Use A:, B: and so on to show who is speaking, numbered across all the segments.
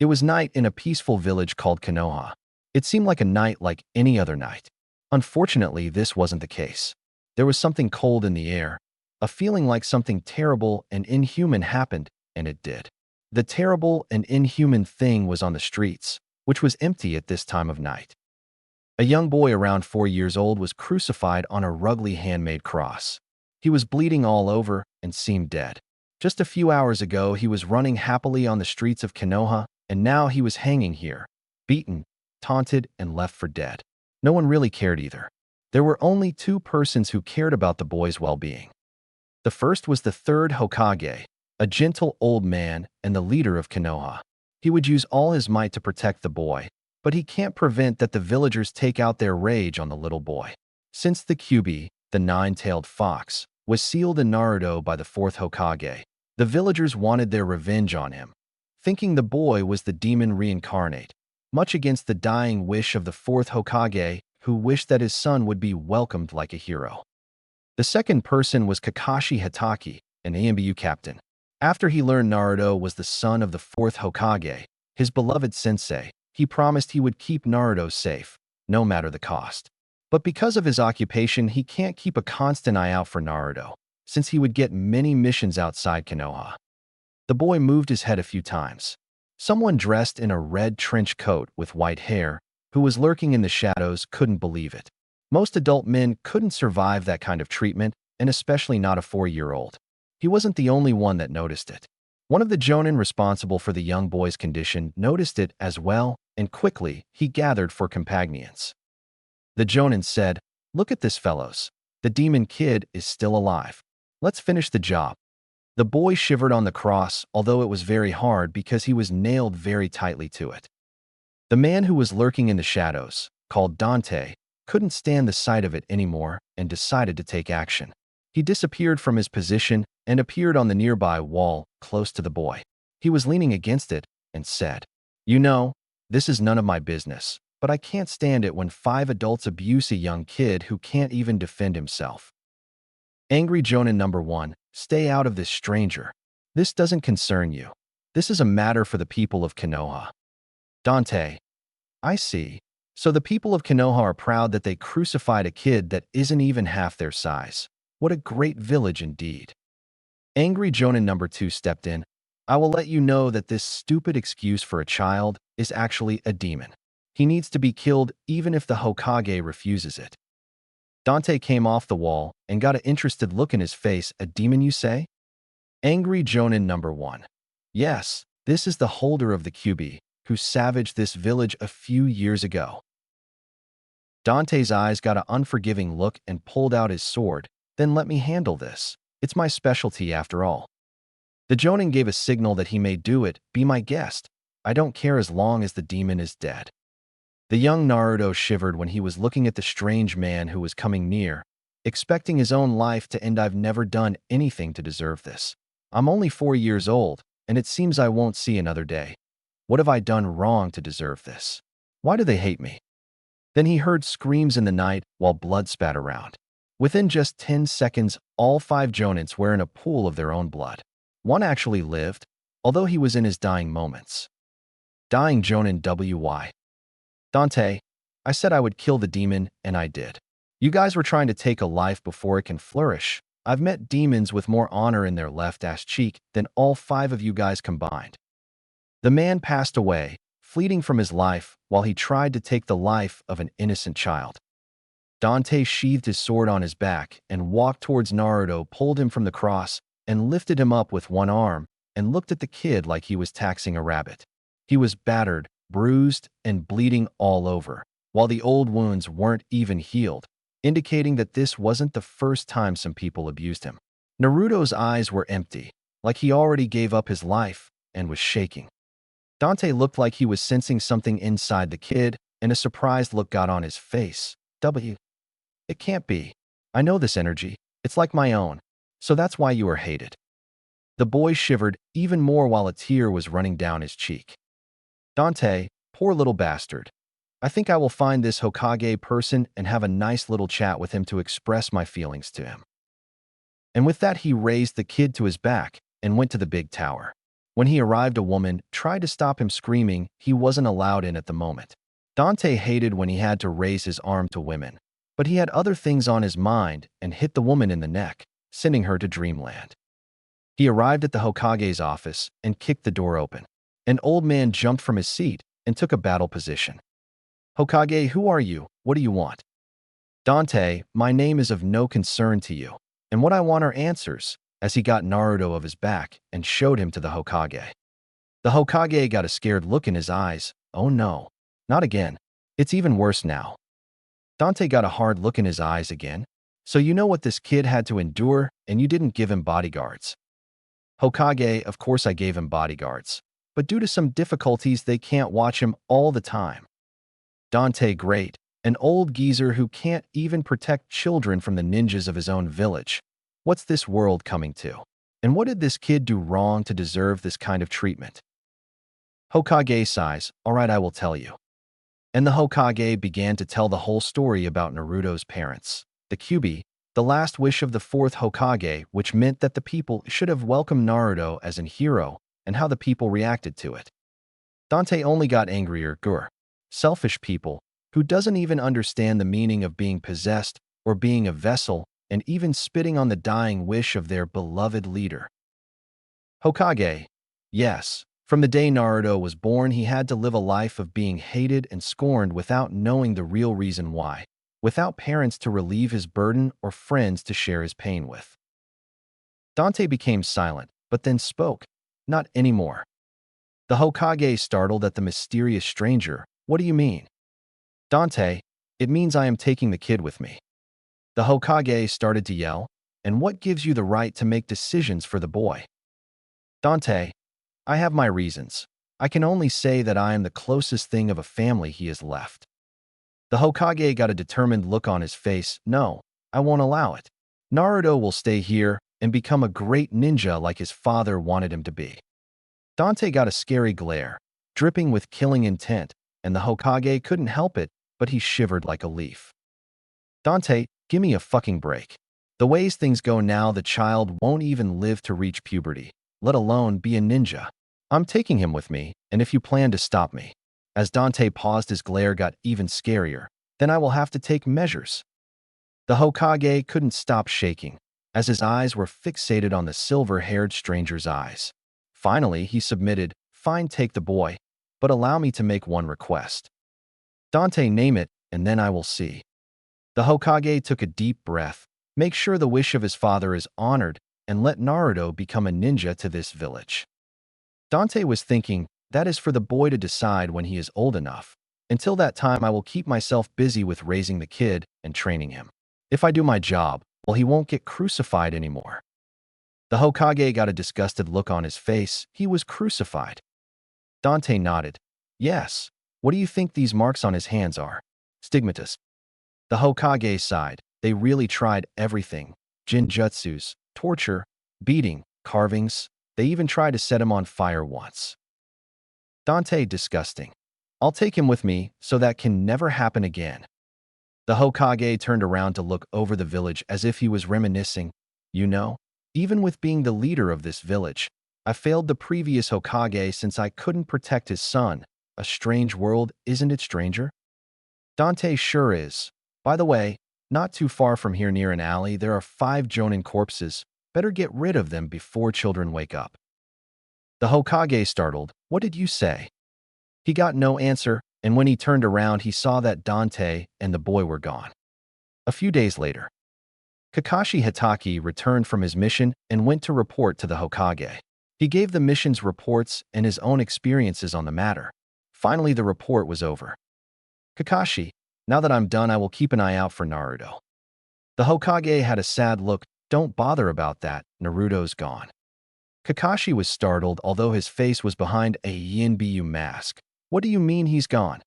A: It was night in a peaceful village called Konoha. It seemed like a night like any other night. Unfortunately, this wasn't the case. There was something cold in the air, a feeling like something terrible and inhuman happened, and it did. The terrible and inhuman thing was on the streets, which was empty at this time of night. A young boy around 4 years old was crucified on a ruggedly handmade cross. He was bleeding all over and seemed dead. Just a few hours ago, he was running happily on the streets of Konoha, and now he was hanging here, beaten, taunted, and left for dead. No one really cared either. There were only two persons who cared about the boy's well-being. The first was the third Hokage, a gentle old man and the leader of Konoha. He would use all his might to protect the boy, but he can't prevent that the villagers take out their rage on the little boy. Since the Kyuubi, the nine-tailed fox, was sealed in Naruto by the fourth Hokage, the villagers wanted their revenge on him, thinking the boy was the demon reincarnate, much against the dying wish of the fourth Hokage, who wished that his son would be welcomed like a hero. The second person was Kakashi Hatake, an AMBU captain. After he learned Naruto was the son of the fourth Hokage, his beloved sensei, he promised he would keep Naruto safe, no matter the cost. But because of his occupation, he can't keep a constant eye out for Naruto, since he would get many missions outside Konoha. The boy moved his head a few times. Someone dressed in a red trench coat with white hair, who was lurking in the shadows, couldn't believe it. Most adult men couldn't survive that kind of treatment, and especially not a 4-year-old. He wasn't the only one that noticed it. One of the Jonin responsible for the young boy's condition noticed it as well, and quickly he gathered for companions. The Jonin said, "Look at this, fellows. The demon kid is still alive. Let's finish the job." The boy shivered on the cross, although it was very hard because he was nailed very tightly to it. The man who was lurking in the shadows, called Dante, couldn't stand the sight of it anymore and decided to take action. He disappeared from his position and appeared on the nearby wall, close to the boy. He was leaning against it and said, "You know, this is none of my business, but I can't stand it when 5 adults abuse a young kid who can't even defend himself." Angry Jonin number 1, stay out of this, stranger. This doesn't concern you. This is a matter for the people of Konoha. Dante, I see. So the people of Konoha are proud that they crucified a kid that isn't even half their size. What a great village indeed. Angry Jonin number 2 stepped in. I will let you know that this stupid excuse for a child is actually a demon. He needs to be killed even if the Hokage refuses it. Dante came off the wall and got an interested look in his face. A demon, you say? Angry Jonin number 1. Yes, this is the holder of the Kyuubi, who savaged this village a few years ago. Dante's eyes got an unforgiving look and pulled out his sword. Then let me handle this. It's my specialty after all. The Jonin gave a signal that he may do it. Be my guest. I don't care as long as the demon is dead. The young Naruto shivered when he was looking at the strange man who was coming near, expecting his own life to end. I've never done anything to deserve this. I'm only 4 years old, and it seems I won't see another day. What have I done wrong to deserve this? Why do they hate me? Then he heard screams in the night while blood spat around. Within just 10 seconds, all 5 Jonins were in a pool of their own blood. One actually lived, although he was in his dying moments. Dying Jonin WY. Dante, I said I would kill the demon, and I did. You guys were trying to take a life before it can flourish. I've met demons with more honor in their left ass cheek than all 5 of you guys combined. The man passed away, fleeing from his life while he tried to take the life of an innocent child. Dante sheathed his sword on his back and walked towards Naruto, pulled him from the cross, and lifted him up with one arm and looked at the kid like he was taxing a rabbit. He was battered, bruised, and bleeding all over, while the old wounds weren't even healed, indicating that this wasn't the first time some people abused him. Naruto's eyes were empty, like he already gave up his life, and was shaking. Dante looked like he was sensing something inside the kid, and a surprised look got on his face. It can't be. I know this energy. It's like my own. So that's why you are hated. The boy shivered even more while a tear was running down his cheek. Dante, poor little bastard. I think I will find this Hokage person and have a nice little chat with him to express my feelings to him. And with that, he raised the kid to his back and went to the big tower. When he arrived, a woman tried to stop him, screaming he wasn't allowed in at the moment. Dante hated when he had to raise his arm to women, but he had other things on his mind and hit the woman in the neck, sending her to dreamland. He arrived at the Hokage's office and kicked the door open. An old man jumped from his seat and took a battle position. "Hokage, who are you? What do you want?" "Dante, my name is of no concern to you, and what I want are answers," as he got Naruto of his back and showed him to the Hokage. The Hokage got a scared look in his eyes. "Oh no, not again. It's even worse now." Dante got a hard look in his eyes again. "So you know what this kid had to endure, and you didn't give him bodyguards." "Hokage, of course I gave him bodyguards, but due to some difficulties they can't watch him all the time." "Dante, great. An old geezer who can't even protect children from the ninjas of his own village. What's this world coming to? And what did this kid do wrong to deserve this kind of treatment?" Hokage sighs. "All right, I will tell you." And the Hokage began to tell the whole story about Naruto's parents, the Kyuubi, the last wish of the fourth Hokage, which meant that the people should have welcomed Naruto as an hero, and how the people reacted to it. Dante only got angrier. Selfish people, who doesn't even understand the meaning of being possessed or being a vessel, and even spitting on the dying wish of their beloved leader. Hokage. Yes, from the day Naruto was born, he had to live a life of being hated and scorned without knowing the real reason why, without parents to relieve his burden or friends to share his pain with. Dante became silent, but then spoke. "Not anymore." The Hokage, startled at the mysterious stranger. "What do you mean?" "Dante, it means I am taking the kid with me." The Hokage started to yell. "And what gives you the right to make decisions for the boy?" "Dante, I have my reasons. I can only say that I am the closest thing of a family he has left." The Hokage got a determined look on his face. "No, I won't allow it. Naruto will stay here and become a great ninja like his father wanted him to be." Dante got a scary glare, dripping with killing intent, and the Hokage couldn't help it, but he shivered like a leaf. "Dante, give me a fucking break. The ways things go now, the child won't even live to reach puberty, let alone be a ninja. I'm taking him with me, and if you plan to stop me." As Dante paused, his glare got even scarier. "Then I will have to take measures." The Hokage couldn't stop shaking, as his eyes were fixated on the silver-haired stranger's eyes. Finally, he submitted. "Fine, take the boy, but allow me to make one request." "Dante, name it, and then I will see." The Hokage took a deep breath. "Make sure the wish of his father is honored, and let Naruto become a ninja to this village." Dante was thinking, that is for the boy to decide when he is old enough. Until that time, I will keep myself busy with raising the kid and training him. If I do my job, well, he won't get crucified anymore. The Hokage got a disgusted look on his face. He was crucified. Dante nodded. "Yes. What do you think these marks on his hands are?" "Stigmatas." The Hokage sighed. "They really tried everything. Jinjutsus, torture, beating, carvings. They even tried to set him on fire once." Dante, disgusting. "I'll take him with me, so that can never happen again." The Hokage turned around to look over the village as if he was reminiscing. "You know, even with being the leader of this village, I failed the previous Hokage since I couldn't protect his son. A strange world, isn't it, stranger?" "Dante sure is. By the way, not too far from here near an alley, there are 5 Jonin corpses. Better get rid of them before children wake up." The Hokage, startled. "What did you say?" He got no answer, and when he turned around, he saw that Dante and the boy were gone. A few days later, Kakashi Hitaki returned from his mission and went to report to the Hokage. He gave the mission's reports and his own experiences on the matter. Finally, the report was over. "Kakashi, now that I'm done, I will keep an eye out for Naruto." The Hokage had a sad look. "Don't bother about that, Naruto's gone." Kakashi was startled, although his face was behind a Yinbyu mask. "What do you mean he's gone?"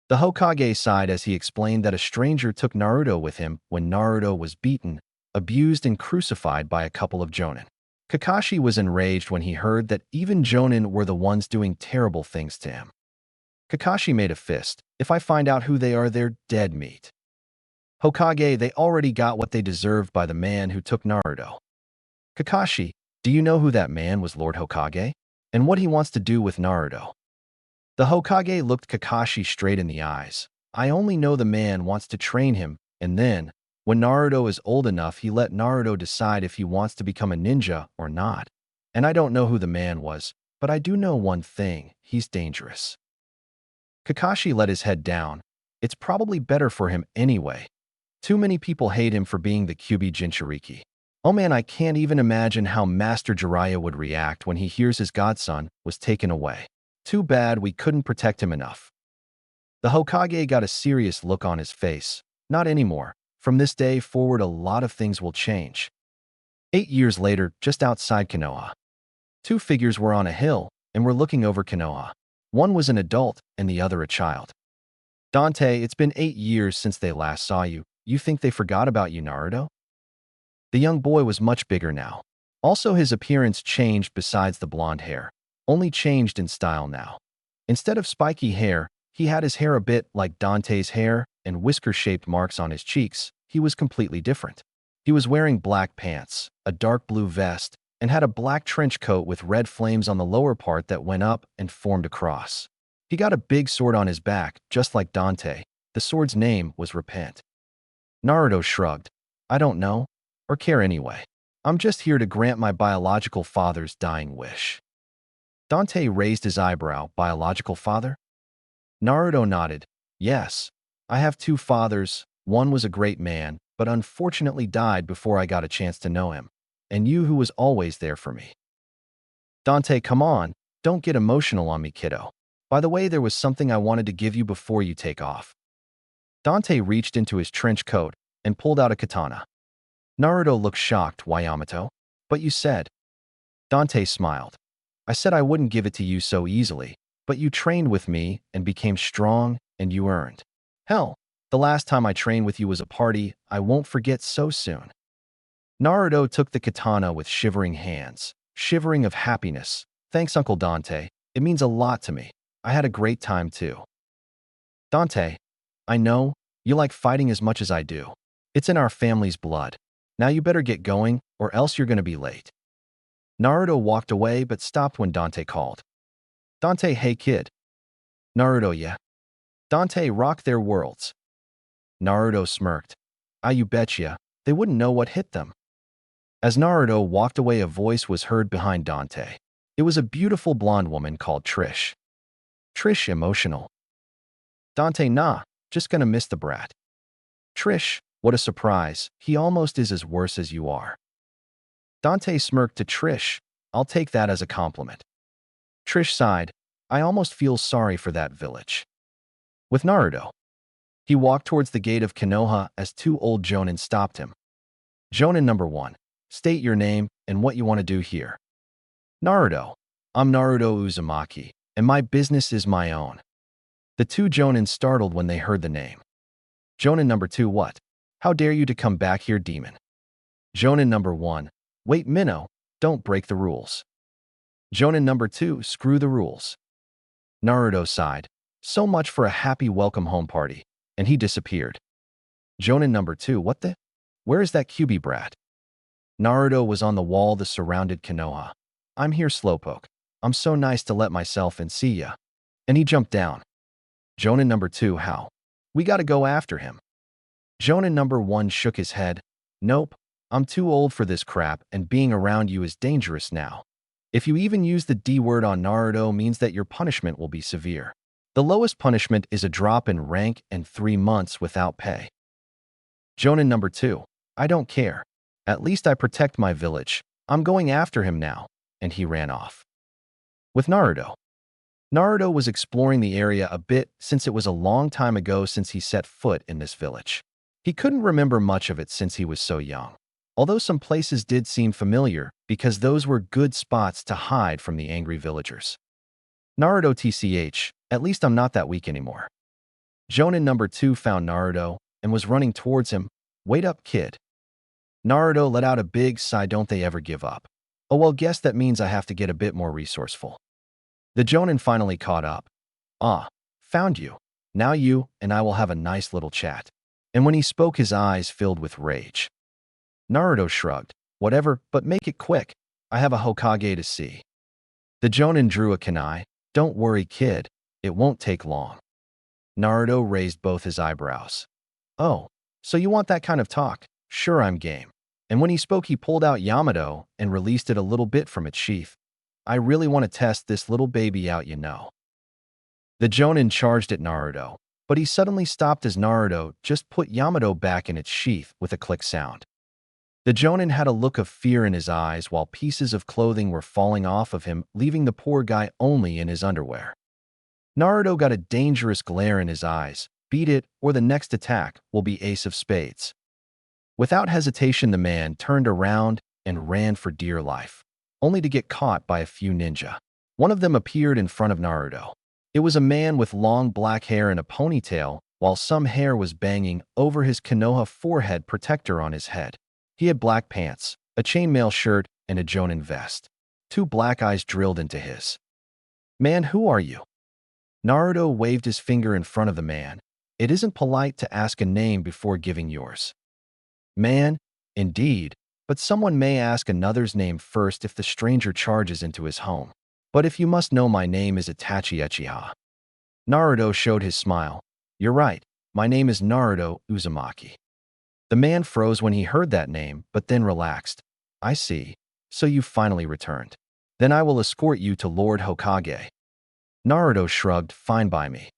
A: The Hokage sighed as he explained that a stranger took Naruto with him when Naruto was beaten, abused, and crucified by a couple of Jonin. Kakashi was enraged when he heard that even Jonin were the ones doing terrible things to him. Kakashi made a fist. "If I find out who they are, they're dead meat." "Hokage, they already got what they deserved by the man who took Naruto." "Kakashi, do you know who that man was, Lord Hokage?" and what he wants to do with Naruto. The Hokage looked Kakashi straight in the eyes. I only know the man wants to train him, and then, when Naruto is old enough, he let Naruto decide if he wants to become a ninja or not. And I don't know who the man was, but I do know one thing, he's dangerous. Kakashi let his head down. It's probably better for him anyway. Too many people hate him for being the Kyuubi Jinchuriki. Oh man, I can't even imagine how Master Jiraiya would react when he hears his godson was taken away. Too bad we couldn't protect him enough. The Hokage got a serious look on his face. Not anymore. From this day forward, a lot of things will change. 8 years later, just outside Konoha, two figures were on a hill and were looking over Konoha. One was an adult and the other a child. Dante, it's been 8 years since they last saw you. You think they forgot about you, Naruto? The young boy was much bigger now. Also, his appearance changed besides the blonde hair. Only changed in style now. Instead of spiky hair, he had his hair a bit like Dante's hair and whisker-shaped marks on his cheeks. He was completely different. He was wearing black pants, a dark blue vest, and had a black trench coat with red flames on the lower part that went up and formed a cross. He got a big sword on his back, just like Dante. The sword's name was Repent. Naruto shrugged. I don't know, or care anyway. I'm just here to grant my biological father's dying wish. Dante raised his eyebrow. Biological father? Naruto nodded. Yes, I have two fathers. One was a great man, but unfortunately died before I got a chance to know him. And you who was always there for me. Dante, come on, don't get emotional on me, kiddo. By the way, there was something I wanted to give you before you take off. Dante reached into his trench coat and pulled out a katana. Naruto looked shocked. Why, Yamato? But you said. Dante smiled. I said I wouldn't give it to you so easily, but you trained with me and became strong, and you earned. Hell, the last time I trained with you was a party I won't forget so soon. Naruto took the katana with shivering hands, shivering of happiness. Thanks, Uncle Dante. It means a lot to me. I had a great time too. Dante, I know, you like fighting as much as I do. It's in our family's blood. Now you better get going, or else you're gonna be late. Naruto walked away but stopped when Dante called. Dante, hey kid. Naruto, yeah. Dante rocked their worlds. Naruto smirked. Ah, you betcha, they wouldn't know what hit them. As Naruto walked away, a voice was heard behind Dante. It was a beautiful blonde woman called Trish. Trish, emotional. Dante, nah, just gonna miss the brat. Trish, what a surprise, he almost is as worse as you are. Dante smirked to Trish. I'll take that as a compliment. Trish sighed. I almost feel sorry for that village. With Naruto, he walked towards the gate of Konoha as two old jonin stopped him. Jonin number 1, state your name and what you want to do here. Naruto, I'm Naruto Uzumaki, and my business is my own. The two jonin startled when they heard the name. Jonin number 2, what? How dare you to come back here, demon? Jonin number 1, wait, Minnow, don't break the rules. Jonin number 2, screw the rules. Naruto sighed. So much for a happy welcome home party, and he disappeared. Jonin number 2, what the? Where is that Kyuubi brat? Naruto was on the wall that surrounded Konoha. I'm here, Slowpoke. I'm so nice to let myself in, see ya. And he jumped down. Jonin number 2, how? We gotta go after him. Jonin number 1 shook his head. Nope, I'm too old for this crap, and being around you is dangerous now. If you even use the D word on Naruto means that your punishment will be severe. The lowest punishment is a drop in rank and 3 months without pay. Jonin number 2, I don't care. At least I protect my village. I'm going after him now. And he ran off. With Naruto. Naruto was exploring the area a bit since it was a long time ago since he set foot in this village. He couldn't remember much of it since he was so young. Although some places did seem familiar because those were good spots to hide from the angry villagers. Naruto TCH, at least I'm not that weak anymore. Jonin number 2 found Naruto and was running towards him. Wait up, kid. Naruto let out a big sigh. Don't they ever give up? Oh well, guess that means I have to get a bit more resourceful. The Jonin finally caught up. Ah, found you. Now you and I will have a nice little chat. And when he spoke, his eyes filled with rage. Naruto shrugged. Whatever, but make it quick. I have a Hokage to see. The Jonin drew a kunai. Don't worry, kid. It won't take long. Naruto raised both his eyebrows. Oh, so you want that kind of talk? Sure, I'm game. And when he spoke, he pulled out Yamato and released it a little bit from its sheath. I really want to test this little baby out, you know. The Jonin charged at Naruto, but he suddenly stopped as Naruto just put Yamato back in its sheath with a click sound. The Jonin had a look of fear in his eyes while pieces of clothing were falling off of him, leaving the poor guy only in his underwear. Naruto got a dangerous glare in his eyes. Beat it, or the next attack will be Ace of Spades. Without hesitation, the man turned around and ran for dear life, only to get caught by a few ninja. One of them appeared in front of Naruto. It was a man with long black hair and a ponytail, while some hair was banging over his Konoha forehead protector on his head. He had black pants, a chainmail shirt, and a Jonin vest. Two black eyes drilled into his. Man, who are you? Naruto waved his finger in front of the man. It isn't polite to ask a name before giving yours. Man, indeed, but someone may ask another's name first if the stranger charges into his home. But if you must know, my name is Itachi Uchiha. Naruto showed his smile. You're right, my name is Naruto Uzumaki. The man froze when he heard that name, but then relaxed. I see, so you finally returned. Then I will escort you to Lord Hokage. Naruto shrugged, fine by me.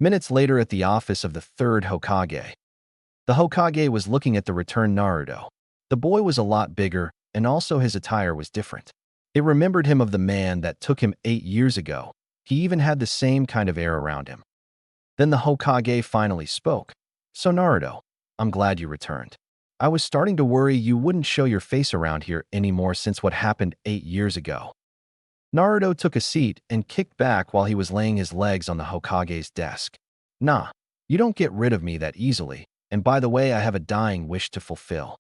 A: Minutes later at the office of the third Hokage. The Hokage was looking at the returned Naruto. The boy was a lot bigger, and also his attire was different. It remembered him of the man that took him 8 years ago. He even had the same kind of air around him. Then the Hokage finally spoke. So Naruto, I'm glad you returned. I was starting to worry you wouldn't show your face around here anymore since what happened 8 years ago. Naruto took a seat and kicked back while he was laying his legs on the Hokage's desk. Nah, you don't get rid of me that easily, and by the way, I have a dying wish to fulfill.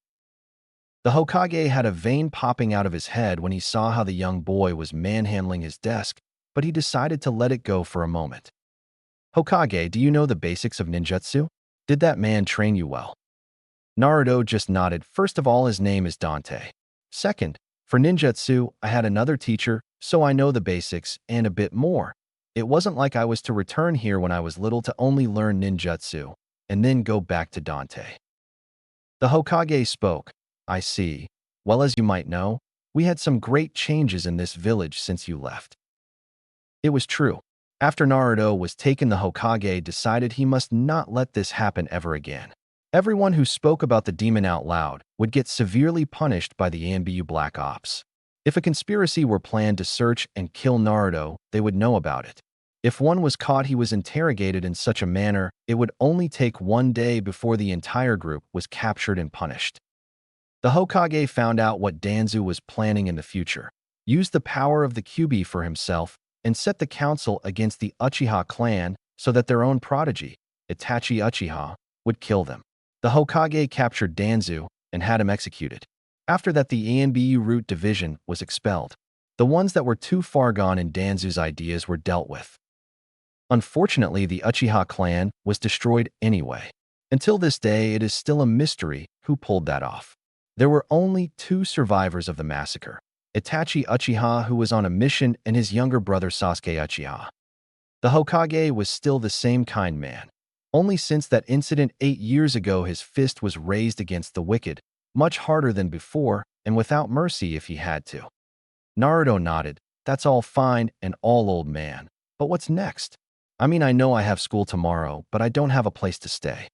A: The Hokage had a vein popping out of his head when he saw how the young boy was manhandling his desk, but he decided to let it go for a moment. Hokage, do you know the basics of ninjutsu? Did that man train you well? Naruto just nodded. First of all, his name is Dante. Second, for ninjutsu, I had another teacher, so I know the basics and a bit more. It wasn't like I was to return here when I was little to only learn ninjutsu, and then go back to Dante. The Hokage spoke. I see. Well, as you might know, we had some great changes in this village since you left. It was true. After Naruto was taken, the Hokage decided he must not let this happen ever again. Everyone who spoke about the demon out loud would get severely punished by the ANBU Black Ops. If a conspiracy were planned to search and kill Naruto, they would know about it. If one was caught, he was interrogated in such a manner, it would only take 1 day before the entire group was captured and punished. The Hokage found out what Danzu was planning in the future, used the power of the Kyuubi for himself, and set the council against the Uchiha clan so that their own prodigy, Itachi Uchiha, would kill them. The Hokage captured Danzu and had him executed. After that, the ANBU Root Division was expelled. The ones that were too far gone in Danzu's ideas were dealt with. Unfortunately, the Uchiha clan was destroyed anyway. Until this day, it is still a mystery who pulled that off. There were only 2 survivors of the massacre, Itachi Uchiha, who was on a mission, and his younger brother Sasuke Uchiha. The Hokage was still the same kind man. Only since that incident 8 years ago, his fist was raised against the wicked, much harder than before, and without mercy if he had to. Naruto nodded. That's all fine and all, old man. But what's next? I mean, I know I have school tomorrow, but I don't have a place to stay.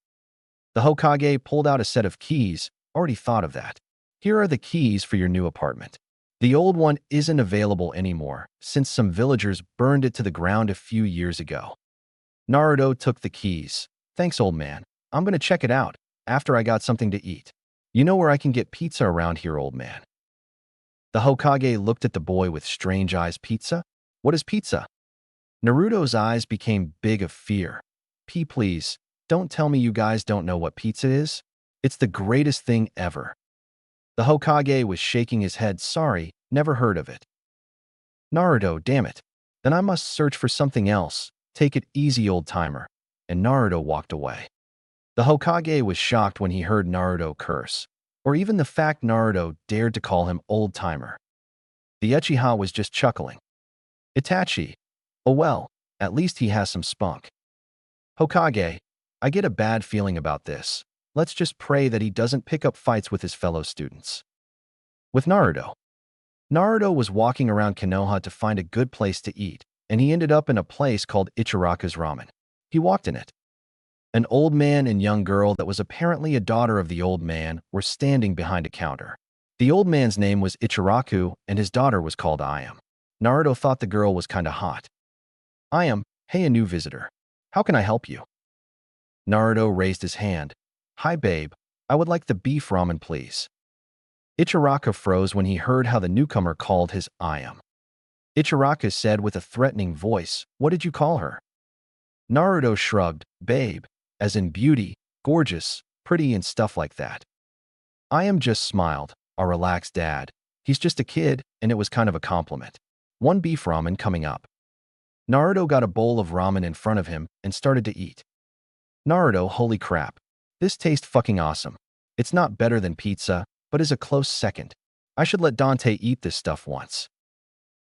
A: The Hokage pulled out a set of keys. Already thought of that. Here are the keys for your new apartment. The old one isn't available anymore, since some villagers burned it to the ground a few years ago. Naruto took the keys. Thanks, old man. I'm gonna check it out after I got something to eat. You know where I can get pizza around here, old man? The Hokage looked at the boy with strange eyes. Pizza? What is pizza? Naruto's eyes became big of fear. Please, don't tell me you guys don't know what pizza is. It's the greatest thing ever. The Hokage was shaking his head. Sorry, never heard of it. Naruto, damn it. Then I must search for something else. Take it easy, old-timer. And Naruto walked away. The Hokage was shocked when he heard Naruto curse, or even the fact Naruto dared to call him old-timer. The Uchiha was just chuckling. Itachi. Oh well, at least he has some spunk. Hokage. I get a bad feeling about this. Let's just pray that he doesn't pick up fights with his fellow students. With Naruto. Naruto was walking around Konoha to find a good place to eat, and he ended up in a place called Ichiraku's Ramen. He walked in it. An old man and young girl that was apparently a daughter of the old man were standing behind a counter. The old man's name was Ichiraku, and his daughter was called Ayam. Naruto thought the girl was kinda hot. Ayam, hey, a new visitor. How can I help you? Naruto raised his hand. Hi, babe. I would like the beef ramen, please. Ichiraku froze when he heard how the newcomer called his Ayam. Ichiraku said with a threatening voice, what did you call her? Naruto shrugged, babe, as in beauty, gorgeous, pretty, and stuff like that. Ayam just smiled, a relaxed dad. He's just a kid, and it was kind of a compliment. One beef ramen coming up. Naruto got a bowl of ramen in front of him and started to eat. Naruto, holy crap. This tastes fucking awesome. It's not better than pizza, but is a close second. I should let Dante eat this stuff once.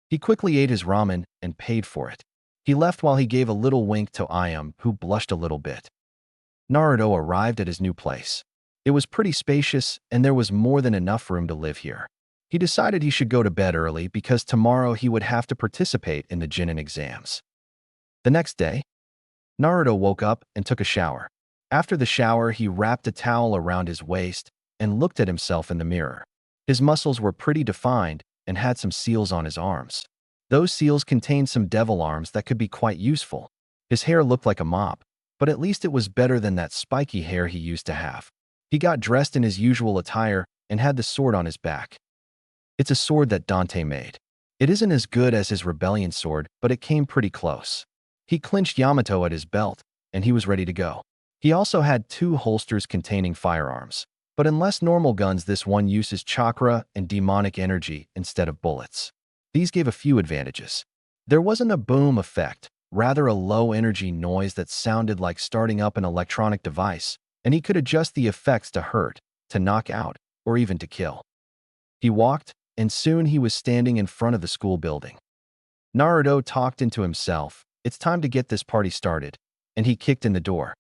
A: He quickly ate his ramen and paid for it. He left while he gave a little wink to Ayam, who blushed a little bit. Naruto arrived at his new place. It was pretty spacious, and there was more than enough room to live here. He decided he should go to bed early because tomorrow he would have to participate in the Chunin exams. The next day, Naruto woke up and took a shower. After the shower, he wrapped a towel around his waist and looked at himself in the mirror. His muscles were pretty defined and had some seals on his arms. Those seals contained some devil arms that could be quite useful. His hair looked like a mop, but at least it was better than that spiky hair he used to have. He got dressed in his usual attire and had the sword on his back. It's a sword that Dante made. It isn't as good as his rebellion sword, but it came pretty close. He clinched Yamato at his belt, and he was ready to go. He also had 2 holsters containing firearms. But unless normal guns, this one uses chakra and demonic energy instead of bullets. These gave a few advantages. There wasn't a boom effect, rather a low-energy noise that sounded like starting up an electronic device, and he could adjust the effects to hurt, to knock out, or even to kill. He walked, and soon he was standing in front of the school building. Naruto talked into himself, it's time to get this party started, and he kicked in the door.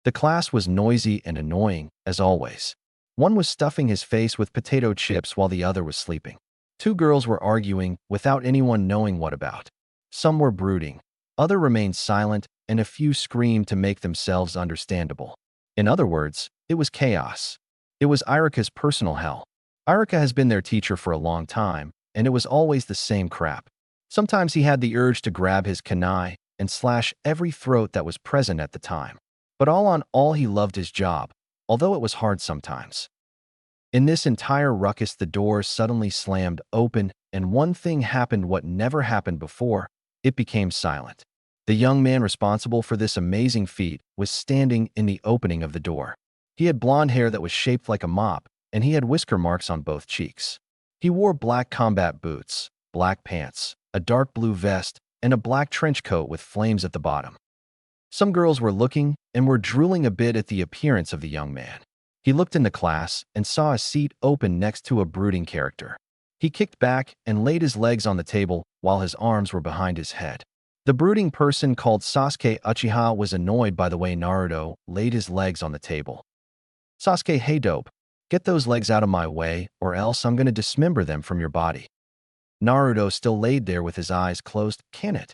A: The class was noisy and annoying, as always. One was stuffing his face with potato chips while the other was sleeping. 2 girls were arguing without anyone knowing what about. Some were brooding, others remained silent, and a few screamed to make themselves understandable. In other words, it was chaos. It was Irika's personal hell. Irika has been their teacher for a long time, and it was always the same crap. Sometimes he had the urge to grab his kunai and slash every throat that was present at the time. But all in all, he loved his job, although it was hard sometimes. In this entire ruckus, the door suddenly slammed open, and one thing happened what never happened before. It became silent. The young man responsible for this amazing feat was standing in the opening of the door. He had blonde hair that was shaped like a mop, and he had whisker marks on both cheeks. He wore black combat boots, black pants, a dark blue vest, and a black trench coat with flames at the bottom. Some girls were looking and were drooling a bit at the appearance of the young man. He looked in the class and saw a seat open next to a brooding character. He kicked back and laid his legs on the table while his arms were behind his head. The brooding person called Sasuke Uchiha was annoyed by the way Naruto laid his legs on the table. Sasuke, hey dope, get those legs out of my way or else I'm gonna dismember them from your body. Naruto still laid there with his eyes closed. Can it?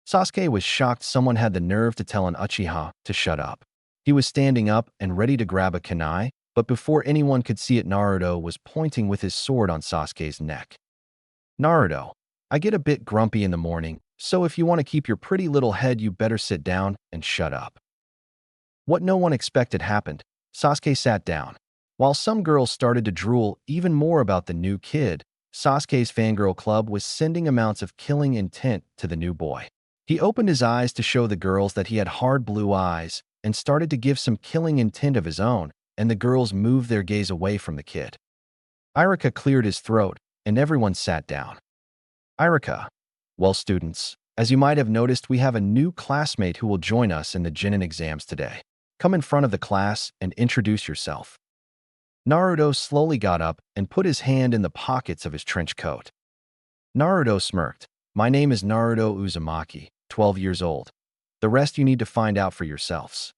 A: Sasuke was shocked someone had the nerve to tell an Uchiha to shut up. He was standing up and ready to grab a kunai, but before anyone could see it, Naruto was pointing with his sword on Sasuke's neck. Naruto, I get a bit grumpy in the morning, so if you want to keep your pretty little head, you better sit down and shut up. What no one expected happened. Sasuke sat down. While some girls started to drool even more about the new kid, Sasuke's fangirl club was sending amounts of killing intent to the new boy. He opened his eyes to show the girls that he had hard blue eyes and started to give some killing intent of his own, and the girls moved their gaze away from the kid. Irika cleared his throat, and everyone sat down. Irika, well, students, as you might have noticed, we have a new classmate who will join us in the Chunin exams today. Come in front of the class and introduce yourself. Naruto slowly got up and put his hand in the pockets of his trench coat. Naruto smirked. My name is Naruto Uzumaki, 12 years old. The rest you need to find out for yourselves."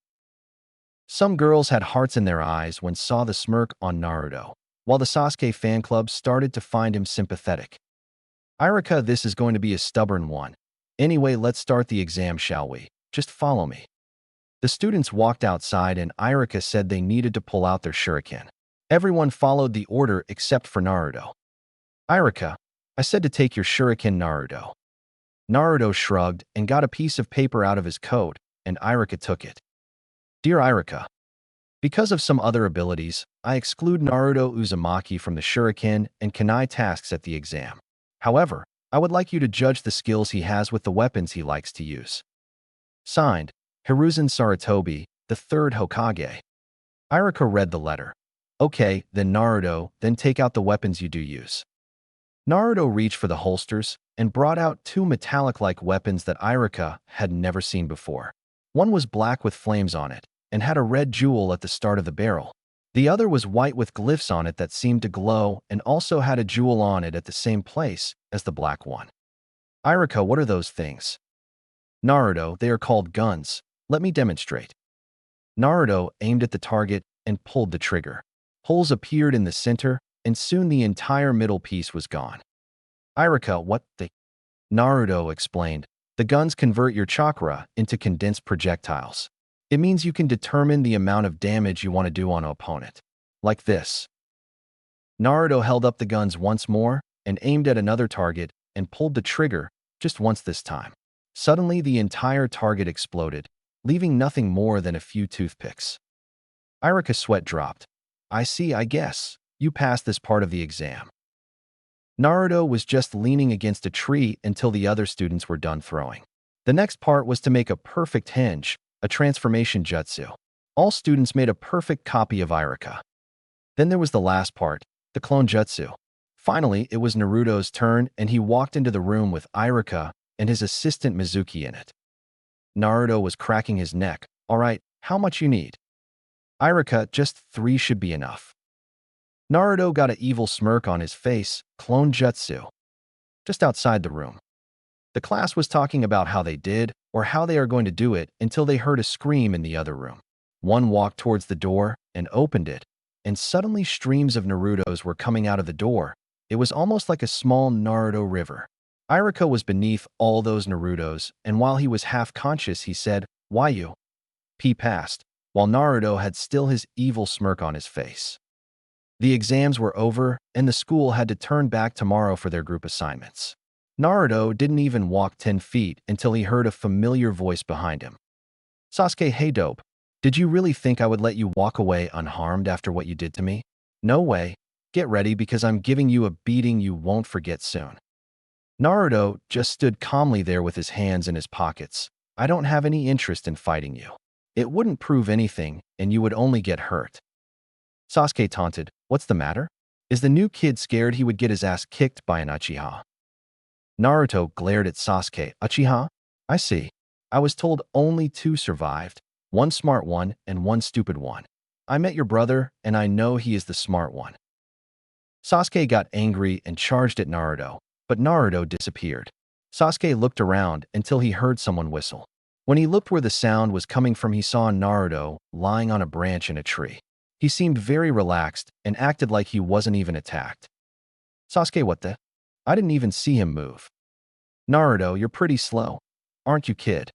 A: Some girls had hearts in their eyes when saw the smirk on Naruto, while the Sasuke fan club started to find him sympathetic. "Irika, this is going to be a stubborn one. Anyway, let's start the exam, shall we? Just follow me." The students walked outside and Irika said they needed to pull out their shuriken. Everyone followed the order except for Naruto. "Irika, I said to take your shuriken, Naruto." Naruto shrugged and got a piece of paper out of his coat, and Irika took it. "Dear Irika, because of some other abilities, I exclude Naruto Uzumaki from the shuriken and kunai tasks at the exam. However, I would like you to judge the skills he has with the weapons he likes to use. Signed, Hiruzen Sarutobi, the third Hokage." Irika read the letter. "Okay, then Naruto, then take out the weapons you do use." Naruto reached for the holsters and brought out two metallic-like weapons that Irika had never seen before. One was black with flames on it and had a red jewel at the start of the barrel. The other was white with glyphs on it that seemed to glow and also had a jewel on it at the same place as the black one. "Irika, what are those things?" "Naruto, they are called guns. Let me demonstrate." Naruto aimed at the target and pulled the trigger. Holes appeared in the center, and soon the entire middle piece was gone. "Irika, what the—" Naruto explained. "The guns convert your chakra into condensed projectiles. It means you can determine the amount of damage you want to do on an opponent. Like this." Naruto held up the guns once more and aimed at another target and pulled the trigger just once this time. Suddenly, the entire target exploded, leaving nothing more than a few toothpicks. Irika's sweat dropped. "I see, I guess. You passed this part of the exam." Naruto was just leaning against a tree until the other students were done throwing. The next part was to make a perfect hinge, a transformation jutsu. All students made a perfect copy of Irika. Then there was the last part, the clone jutsu. Finally, it was Naruto's turn and he walked into the room with Irika and his assistant Mizuki in it. Naruto was cracking his neck. "All right, how much you need?" "Irika, just 3 should be enough." Naruto got an evil smirk on his face, clone jutsu. Just outside the room. The class was talking about how they did, or how they are going to do it, until they heard a scream in the other room. One walked towards the door and opened it, and suddenly streams of Narutos were coming out of the door. It was almost like a small Naruto river. Irika was beneath all those Narutos, and while he was half-conscious, he said, "Why you?" He passed, while Naruto had still his evil smirk on his face. The exams were over, and the school had to turn back tomorrow for their group assignments. Naruto didn't even walk 10 feet until he heard a familiar voice behind him. "Sasuke, hey dope. Did you really think I would let you walk away unharmed after what you did to me? No way. Get ready because I'm giving you a beating you won't forget soon." Naruto just stood calmly there with his hands in his pockets. "I don't have any interest in fighting you. It wouldn't prove anything, and you would only get hurt." Sasuke taunted, "What's the matter? Is the new kid scared he would get his ass kicked by an Uchiha?" Naruto glared at Sasuke. "Uchiha? I see. I was told only 2 survived, 1 smart one and 1 stupid one. I met your brother, and I know he is the smart one." Sasuke got angry and charged at Naruto, but Naruto disappeared. Sasuke looked around until he heard someone whistle. When he looked where the sound was coming from, he saw Naruto lying on a branch in a tree. He seemed very relaxed and acted like he wasn't even attacked. "Sasuke, what the? I didn't even see him move." "Naruto, you're pretty slow. Aren't you, kid?"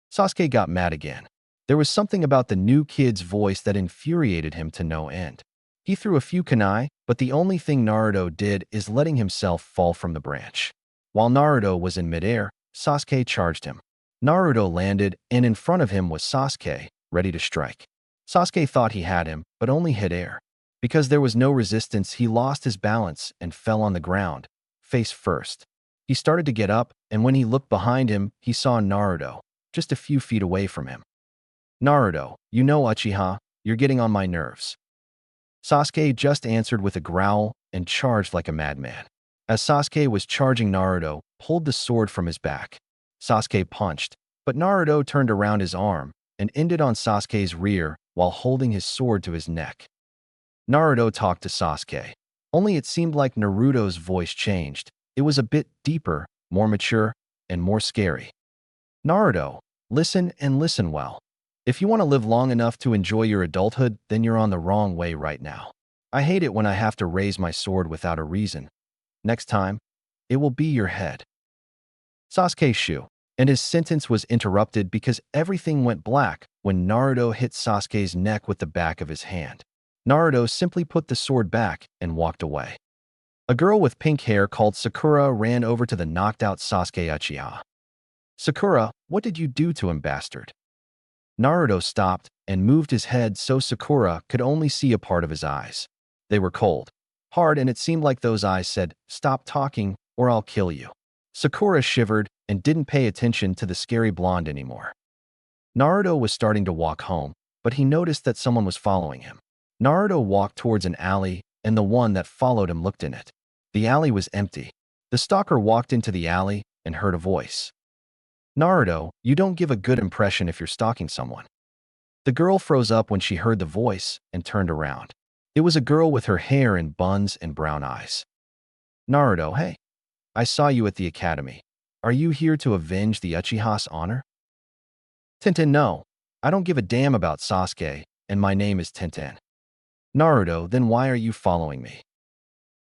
A: Sasuke got mad again. There was something about the new kid's voice that infuriated him to no end. He threw a few kunai, but the only thing Naruto did is letting himself fall from the branch. While Naruto was in midair, Sasuke charged him. Naruto landed, and in front of him was Sasuke, ready to strike. Sasuke thought he had him, but only hit air. Because there was no resistance, he lost his balance and fell on the ground, face first. He started to get up, and when he looked behind him, he saw Naruto, just a few feet away from him. "Naruto, you know Uchiha, you're getting on my nerves." Sasuke just answered with a growl and charged like a madman. As Sasuke was charging, Naruto pulled the sword from his back. Sasuke punched, but Naruto turned around his arm and ended on Sasuke's rear while holding his sword to his neck. Naruto talked to Sasuke. Only it seemed like Naruto's voice changed. It was a bit deeper more mature, and more scary. Naruto, listen and listen well. If you want to live long enough to enjoy your adulthood, then you're on the wrong way right now. I hate it when I have to raise my sword without a reason. Next time, it will be your head. Sasuke's shoe. And his sentence was interrupted because everything went black when Naruto hit Sasuke's neck with the back of his hand. Naruto simply put the sword back and walked away. A girl with pink hair called Sakura ran over to the knocked-out Sasuke Uchiha. "Sakura, what did you do to him, bastard?" Naruto stopped and moved his head so Sakura could only see a part of his eyes. They were cold, hard, and it seemed like those eyes said, "Stop talking or I'll kill you." Sakura shivered and didn't pay attention to the scary blonde anymore. Naruto was starting to walk home, but he noticed that someone was following him. Naruto walked towards an alley, and the one that followed him looked in it. The alley was empty. The stalker walked into the alley and heard a voice. "Naruto, you don't give a good impression if you're stalking someone." The girl froze up when she heard the voice and turned around. It was a girl with her hair in buns and brown eyes. "Naruto, hey. I saw you at the academy. Are you here to avenge the Uchiha's honor?" "Tintin, no. I don't give a damn about Sasuke, and my name is Tintin." "Naruto, then why are you following me?"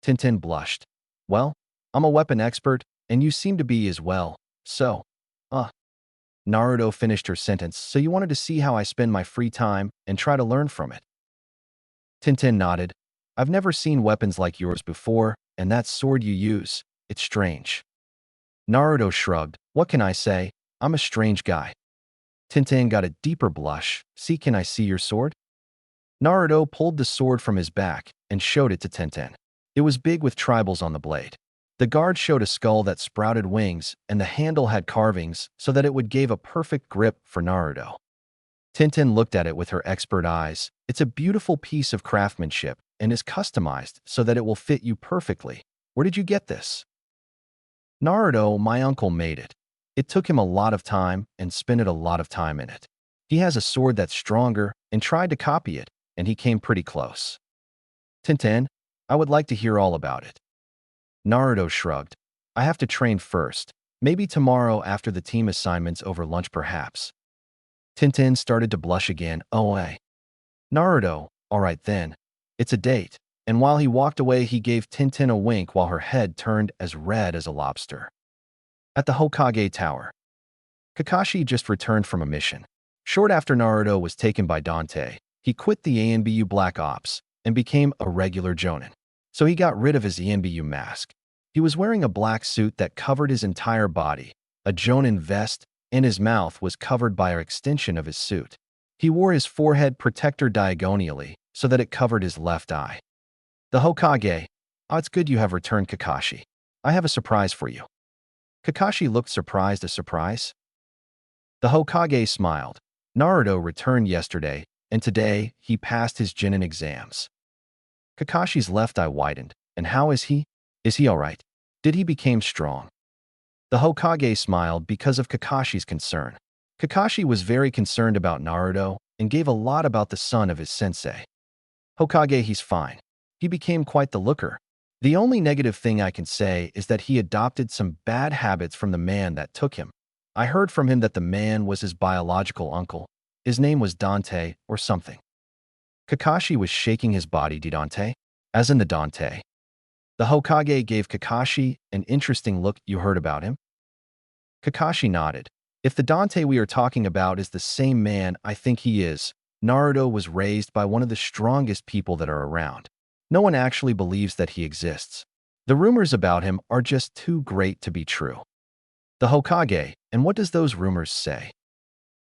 A: Tintin blushed. "Well, I'm a weapon expert, and you seem to be as well, so, Naruto finished her sentence. "So you wanted to see how I spend my free time and try to learn from it?" Tintin nodded. "I've never seen weapons like yours before, and that sword you use, it's strange." Naruto shrugged. "What can I say? I'm a strange guy." Tintin got a deeper blush. "See, can I see your sword?" Naruto pulled the sword from his back and showed it to Tintin. It was big with tribals on the blade. The guard showed a skull that sprouted wings, and the handle had carvings so that it would give a perfect grip for Naruto. Tintin looked at it with her expert eyes. "It's a beautiful piece of craftsmanship and is customized so that it will fit you perfectly. Where did you get this?" "Naruto, my uncle made it. It took him a lot of time and spent a lot of time in it. He has a sword that's stronger and tried to copy it, and he came pretty close." "Tintin, I would like to hear all about it." Naruto shrugged. "I have to train first. Maybe tomorrow after the team assignments over lunch perhaps." Tintin started to blush again. "Oh, hey. Naruto, all right then. It's a date." And while he walked away, he gave Tintin a wink while her head turned as red as a lobster. At the Hokage Tower, Kakashi just returned from a mission. Short after Naruto was taken by Dante, he quit the ANBU Black Ops and became a regular Jonin. So he got rid of his ANBU mask. He was wearing a black suit that covered his entire body, a Jonin vest, and his mouth was covered by an extension of his suit. He wore his forehead protector diagonally so that it covered his left eye. The Hokage, "Oh, it's good you have returned, Kakashi. I have a surprise for you." Kakashi looked surprised. "A surprise?" The Hokage smiled. "Naruto returned yesterday, and today he passed his Chunin exams." Kakashi's left eye widened. "And how is he? Is he all right? Did he become strong?" The Hokage smiled because of Kakashi's concern. Kakashi was very concerned about Naruto and gave a lot about the son of his sensei. "Hokage, he's fine. He became quite the looker. The only negative thing I can say is that he adopted some bad habits from the man that took him. I heard from him that the man was his biological uncle. His name was Dante or something." Kakashi was shaking his body. "Dante? As in the Dante?" The Hokage gave Kakashi an interesting look. "You heard about him?" Kakashi nodded. "If the Dante we are talking about is the same man I think he is, Naruto was raised by one of the strongest people that are around. No one actually believes that he exists. The rumors about him are just too great to be true." The Hokage, "And what does those rumors say?"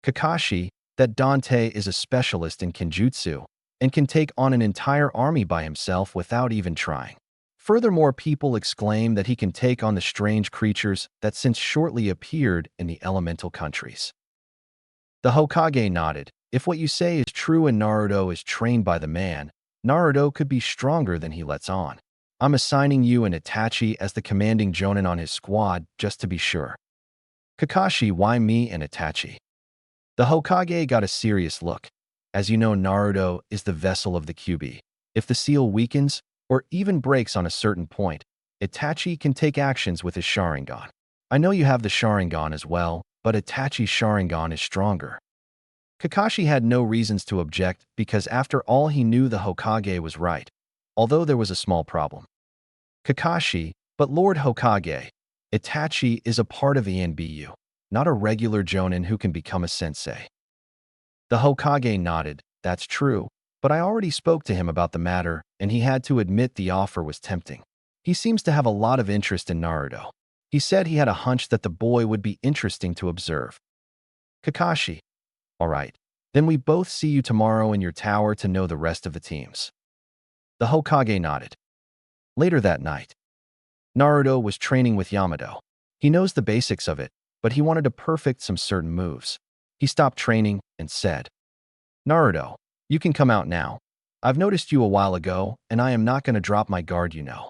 A: Kakashi, "That Dante is a specialist in kenjutsu and can take on an entire army by himself without even trying. Furthermore, people exclaim that he can take on the strange creatures that since shortly appeared in the elemental countries." The Hokage nodded. "If what you say is true and Naruto is trained by the man, Naruto could be stronger than he lets on. I'm assigning you and Itachi as the commanding Jonin on his squad just to be sure." Kakashi, "Why me and Itachi?" The Hokage got a serious look. "As you know, Naruto is the vessel of the Kyuubi. If the seal weakens or even breaks on a certain point, Itachi can take actions with his Sharingan. I know you have the Sharingan as well, but Itachi's Sharingan is stronger. Kakashi had no reasons to object because after all he knew the Hokage was right, although there was a small problem. Kakashi, but Lord Hokage, Itachi is a part of the NBU, not a regular jonin who can become a sensei. The Hokage nodded, that's true, but I already spoke to him about the matter and he had to admit the offer was tempting. He seems to have a lot of interest in Naruto. He said he had a hunch that the boy would be interesting to observe. Kakashi, all right, then we both see you tomorrow in your tower to know the rest of the teams. The Hokage nodded. Later that night, Naruto was training with Yamato. He knows the basics of it, but he wanted to perfect some certain moves. He stopped training and said, Naruto, you can come out now. I've noticed you a while ago, and I am not going to drop my guard, you know.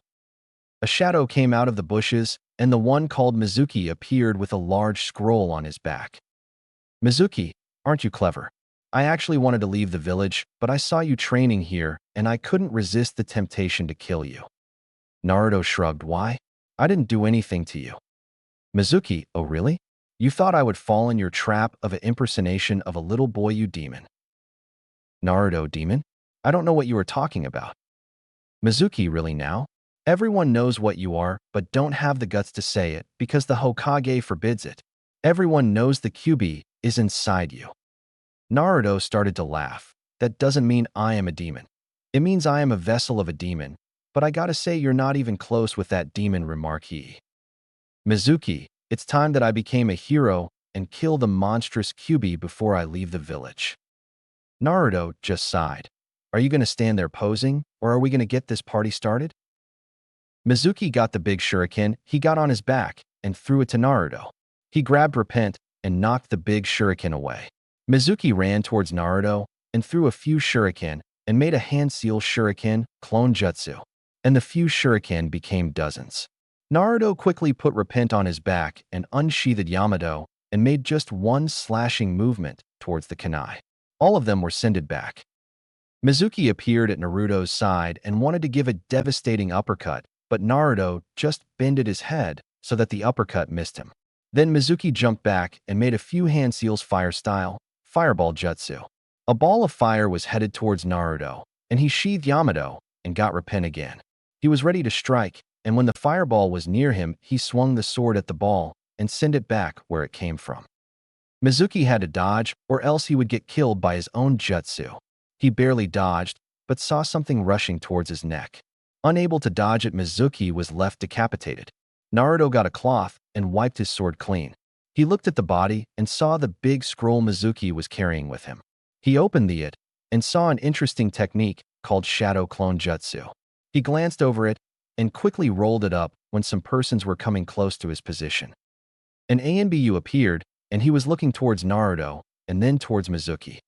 A: A shadow came out of the bushes, and the one called Mizuki appeared with a large scroll on his back. Mizuki, aren't you clever? I actually wanted to leave the village, but I saw you training here, and I couldn't resist the temptation to kill you. Naruto shrugged. Why? I didn't do anything to you. Mizuki, oh really? You thought I would fall in your trap of an impersonation of a little boy, you demon. Naruto, demon? I don't know what you are talking about. Mizuki, really now? Everyone knows what you are, but don't have the guts to say it because the Hokage forbids it. Everyone knows the Kyuubi is inside you. Naruto started to laugh. That doesn't mean I am a demon. It means I am a vessel of a demon, but I gotta say you're not even close with that demon, remarked he. Mizuki, it's time that I became a hero and kill the monstrous Kyuubi before I leave the village. Naruto just sighed. Are you gonna stand there posing, or are we gonna get this party started? Mizuki got the big shuriken he got on his back and threw it to Naruto. He grabbed Repent and knocked the big shuriken away. Mizuki ran towards Naruto and threw a few shuriken and made a hand-seal shuriken clone jutsu, and the few shuriken became dozens. Naruto quickly put Repent on his back and unsheathed Yamato and made just one slashing movement towards the kunai. All of them were sended back. Mizuki appeared at Naruto's side and wanted to give a devastating uppercut, but Naruto just bended his head so that the uppercut missed him. Then Mizuki jumped back and made a few hand seals fire-style, fireball jutsu. A ball of fire was headed towards Naruto, and he sheathed Yamato and got Repent again. He was ready to strike, and when the fireball was near him, he swung the sword at the ball and sent it back where it came from. Mizuki had to dodge, or else he would get killed by his own jutsu. He barely dodged, but saw something rushing towards his neck. Unable to dodge it, Mizuki was left decapitated. Naruto got a cloth and wiped his sword clean. He looked at the body and saw the big scroll Mizuki was carrying with him. He opened it and saw an interesting technique called Shadow Clone Jutsu. He glanced over it and quickly rolled it up when some persons were coming close to his position. An ANBU appeared, and he was looking towards Naruto and then towards Mizuki.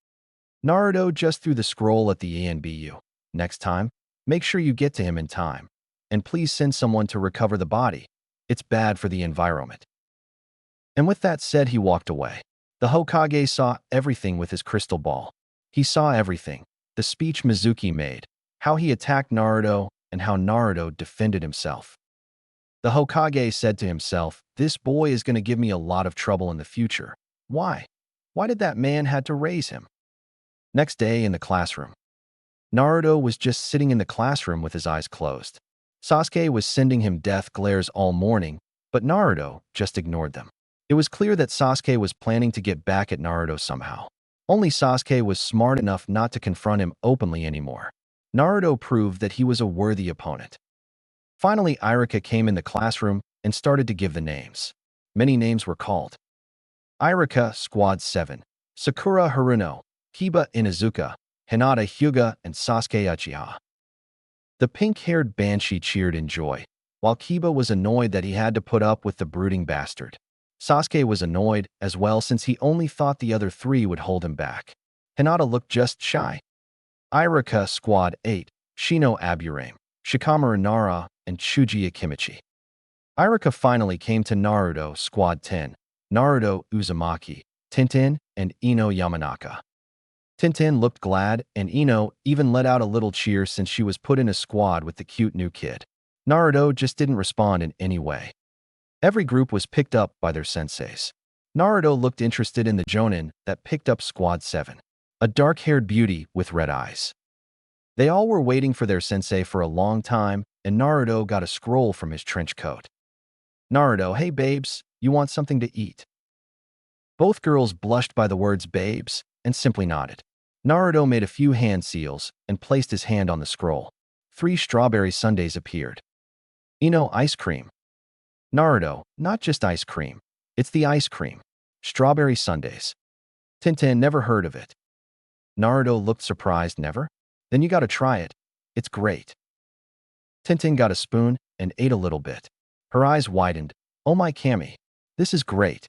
A: Naruto just threw the scroll at the ANBU. Next time, make sure you get to him in time, and please send someone to recover the body. It's bad for the environment. And with that said, he walked away. The Hokage saw everything with his crystal ball. He saw everything, the speech Mizuki made, how he attacked Naruto, and how Naruto defended himself. The Hokage said to himself, this boy is going to give me a lot of trouble in the future. Why? Why did that man have to raise him? Next day in the classroom, Naruto was just sitting in the classroom with his eyes closed. Sasuke was sending him death glares all morning, but Naruto just ignored them. It was clear that Sasuke was planning to get back at Naruto somehow. Only Sasuke was smart enough not to confront him openly anymore. Naruto proved that he was a worthy opponent. Finally, Iruka came in the classroom and started to give the names. Many names were called. Iruka, Squad 7, Sakura Haruno, Kiba Inuzuka, Hinata Hyuga, and Sasuke Uchiha. The pink-haired Banshee cheered in joy, while Kiba was annoyed that he had to put up with the brooding bastard. Sasuke was annoyed as well since he only thought the other three would hold him back. Hinata looked just shy. Iruka, Squad 8, Shino Aburame, Shikamaru Nara, and Chuji Akimichi. Iruka finally came to Naruto, Squad 10, Naruto Uzumaki, Tintin, and Ino Yamanaka. Tintin looked glad, and Ino even let out a little cheer since she was put in a squad with the cute new kid. Naruto just didn't respond in any way. Every group was picked up by their senseis. Naruto looked interested in the Jonin that picked up Squad 7, a dark-haired beauty with red eyes. They all were waiting for their sensei for a long time, and Naruto got a scroll from his trench coat. Naruto, hey babes, you want something to eat? Both girls blushed by the words babes and simply nodded. Naruto made a few hand seals and placed his hand on the scroll. 3 strawberry sundaes appeared. Ice cream. Naruto, not just ice cream. It's the ice cream. Strawberry sundaes. Tintin, never heard of it. Naruto looked surprised. Never? Then you gotta try it. It's great. Tintin got a spoon and ate a little bit. Her eyes widened. Oh my Kami. This is great.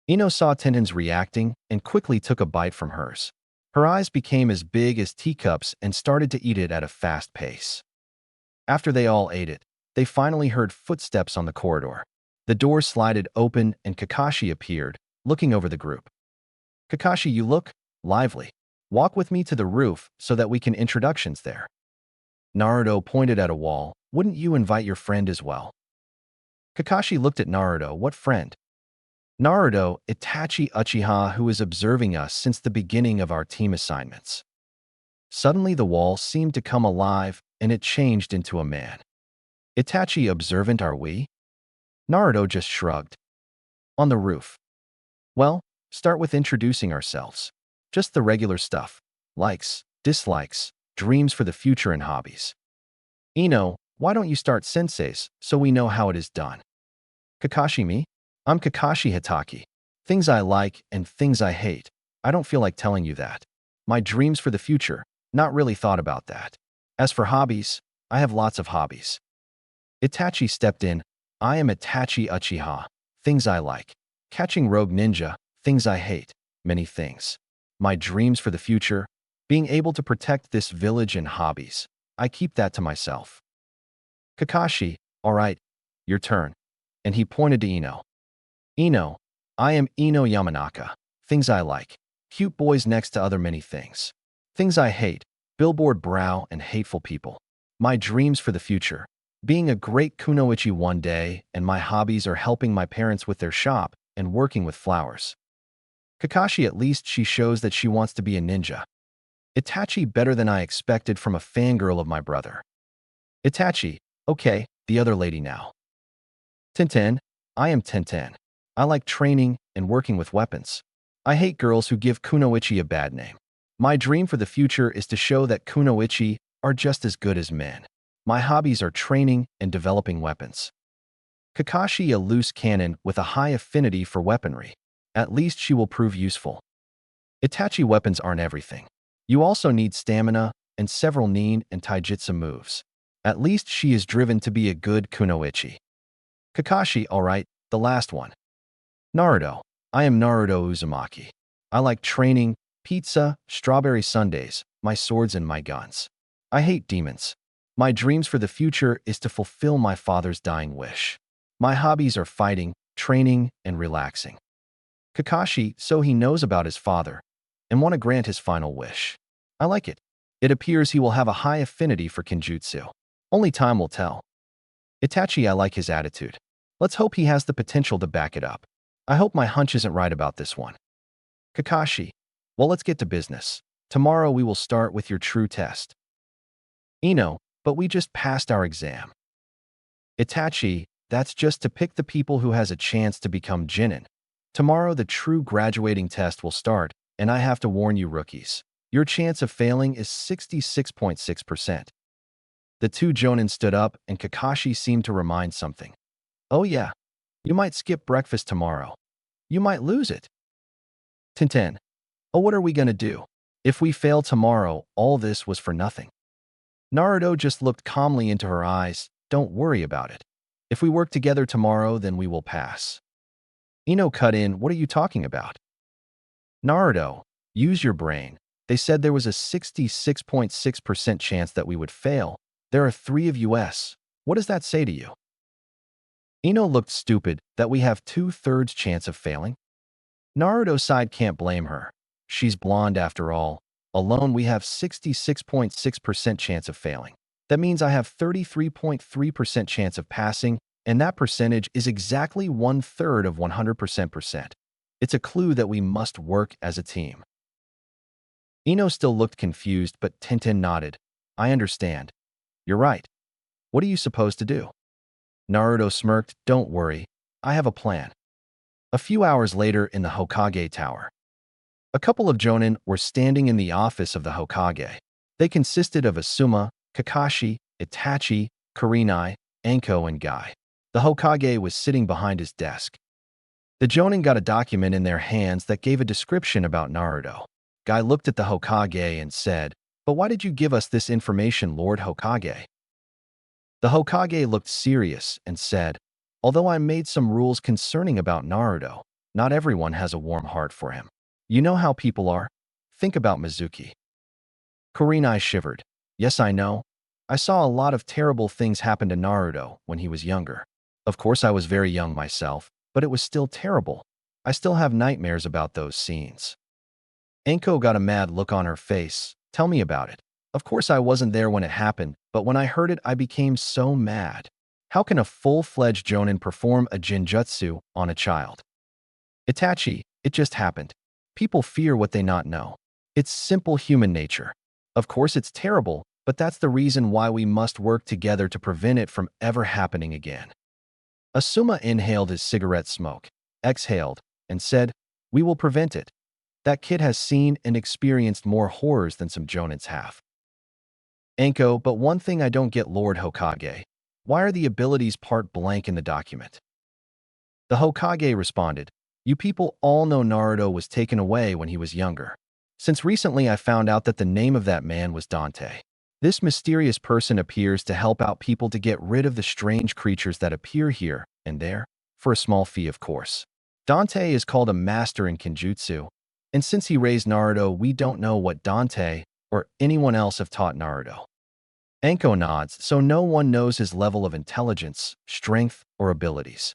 A: Saw Tintin's reacting and quickly took a bite from hers. Her eyes became as big as teacups and started to eat it at a fast pace. After they all ate it, they finally heard footsteps on the corridor. The door slided open and Kakashi appeared, looking over the group. Kakashi, you look lively. Walk with me to the roof so that we can introductions there. Naruto pointed at a wall. Wouldn't you invite your friend as well? Kakashi looked at Naruto. What friend? Naruto, Itachi Uchiha, who is observing us since the beginning of our team assignments. Suddenly the wall seemed to come alive and it changed into a man. Itachi, observant are we? Naruto just shrugged. On the roof. Well, start with introducing ourselves. Just the regular stuff. Likes, dislikes, dreams for the future and hobbies. Why don't you start senseis so we know how it is done? Kakashi, me? I'm Kakashi Hitaki. Things I like and things I hate. I don't feel like telling you that. My dreams for the future, not really thought about that. As for hobbies, I have lots of hobbies. Itachi stepped in. I am Itachi Uchiha. Things I like. Catching rogue ninja. Things I hate. Many things. My dreams for the future. Being able to protect this village and hobbies. I keep that to myself. Kakashi, all right, your turn. And he pointed to Ino, I am Ino Yamanaka. Things I like. Cute boys next to other many things. Things I hate. Billboard brow and hateful people. My dreams for the future. Being a great kunoichi one day, and my hobbies are helping my parents with their shop and working with flowers. Kakashi, at least she shows that she wants to be a ninja. Itachi, better than I expected from a fangirl of my brother. Itachi, okay, the other lady now. Tintin, I am Tintin. I like training and working with weapons. I hate girls who give kunoichi a bad name. My dream for the future is to show that kunoichi are just as good as men. My hobbies are training and developing weapons. Kakashi, a loose cannon with a high affinity for weaponry. At least she will prove useful. Itachi, weapons aren't everything. You also need stamina and several nin and taijutsu moves. At least she is driven to be a good kunoichi. Kakashi, alright, the last one. Naruto, I am Naruto Uzumaki. I like training, pizza, strawberry sundaes, my swords and my guns. I hate demons. My dreams for the future is to fulfill my father's dying wish. My hobbies are fighting, training, and relaxing. Kakashi, so he knows about his father and want to grant his final wish. I like it. It appears he will have a high affinity for Kenjutsu. Only time will tell. Itachi, I like his attitude. Let's hope he has the potential to back it up. I hope my hunch isn't right about this one. Kakashi, well, let's get to business. Tomorrow we will start with your true test. But we just passed our exam. Itachi, that's just to pick the people who has a chance to become Chunin. Tomorrow the true graduating test will start, and I have to warn you rookies. Your chance of failing is 66.6%. The 2 Jonin stood up and Kakashi seemed to remind something. Oh yeah, you might skip breakfast tomorrow. You might lose it. Tintin, oh, what are we gonna do? If we fail tomorrow, all this was for nothing. Naruto just looked calmly into her eyes. Don't worry about it. If we work together tomorrow, then we will pass. Cut in, what are you talking about? Naruto, use your brain. They said there was a 66.6% chance that we would fail. There are 3 of us. What does that say to you? Looked stupid that we have 2/3 chance of failing. Naruto sighed, can't blame her. She's blonde after all. Alone we have 66.6% chance of failing. That means I have 33.3% chance of passing And that percentage is exactly 1/3 of 100%. It's a clue that we must work as a team. Ino still looked confused, but Tintin nodded. I understand. You're right. What are you supposed to do? Naruto smirked. Don't worry. I have a plan. A few hours later in the Hokage Tower, a couple of Jonin were standing in the office of the Hokage. They consisted of Asuma, Kakashi, Itachi, Kurenai, Anko, and Guy. The Hokage was sitting behind his desk. The Jonin got a document in their hands that gave a description about Naruto. Guy looked at the Hokage and said, "But why did you give us this information, Lord Hokage?" The Hokage looked serious and said, "Although I made some rules concerning about Naruto, not everyone has a warm heart for him. You know how people are? Think about Mizuki." Kurenai shivered. Yes, I know. I saw a lot of terrible things happen to Naruto when he was younger. Of course, I was very young myself, but it was still terrible. I still have nightmares about those scenes. Anko got a mad look on her face. Tell me about it. Of course, I wasn't there when it happened, but when I heard it, I became so mad. How can a full-fledged Jonin perform a Jinjutsu on a child? Itachi, it just happened. People fear what they not know. It's simple human nature. Of course, it's terrible, but that's the reason why we must work together to prevent it from ever happening again. Asuma inhaled his cigarette smoke, exhaled, and said, "We will prevent it. That kid has seen and experienced more horrors than some Jonins have." Anko, but one thing I don't get, Lord Hokage. Why are the abilities part blank in the document? The Hokage responded, "You people all know Naruto was taken away when he was younger. Since recently I found out that the name of that man was Dante. This mysterious person appears to help out people to get rid of the strange creatures that appear here and there, for a small fee of course. Dante is called a master in Kenjutsu, and since he raised Naruto, we don't know what Dante or anyone else have taught Naruto." Anko nods, so no one knows his level of intelligence, strength, or abilities.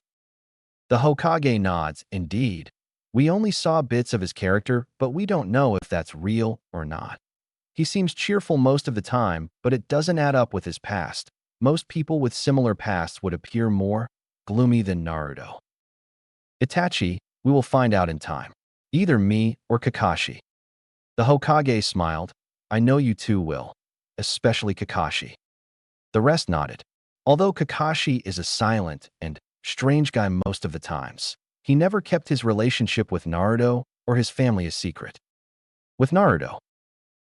A: The Hokage nods, indeed. We only saw bits of his character, but we don't know if that's real or not. He seems cheerful most of the time, but it doesn't add up with his past. Most people with similar pasts would appear more gloomy than Naruto. Itachi, we will find out in time. Either me or Kakashi. The Hokage smiled. I know you two will. Especially Kakashi. The rest nodded. Although Kakashi is a silent and strange guy most of the times, he never kept his relationship with Naruto or his family a secret. With Naruto.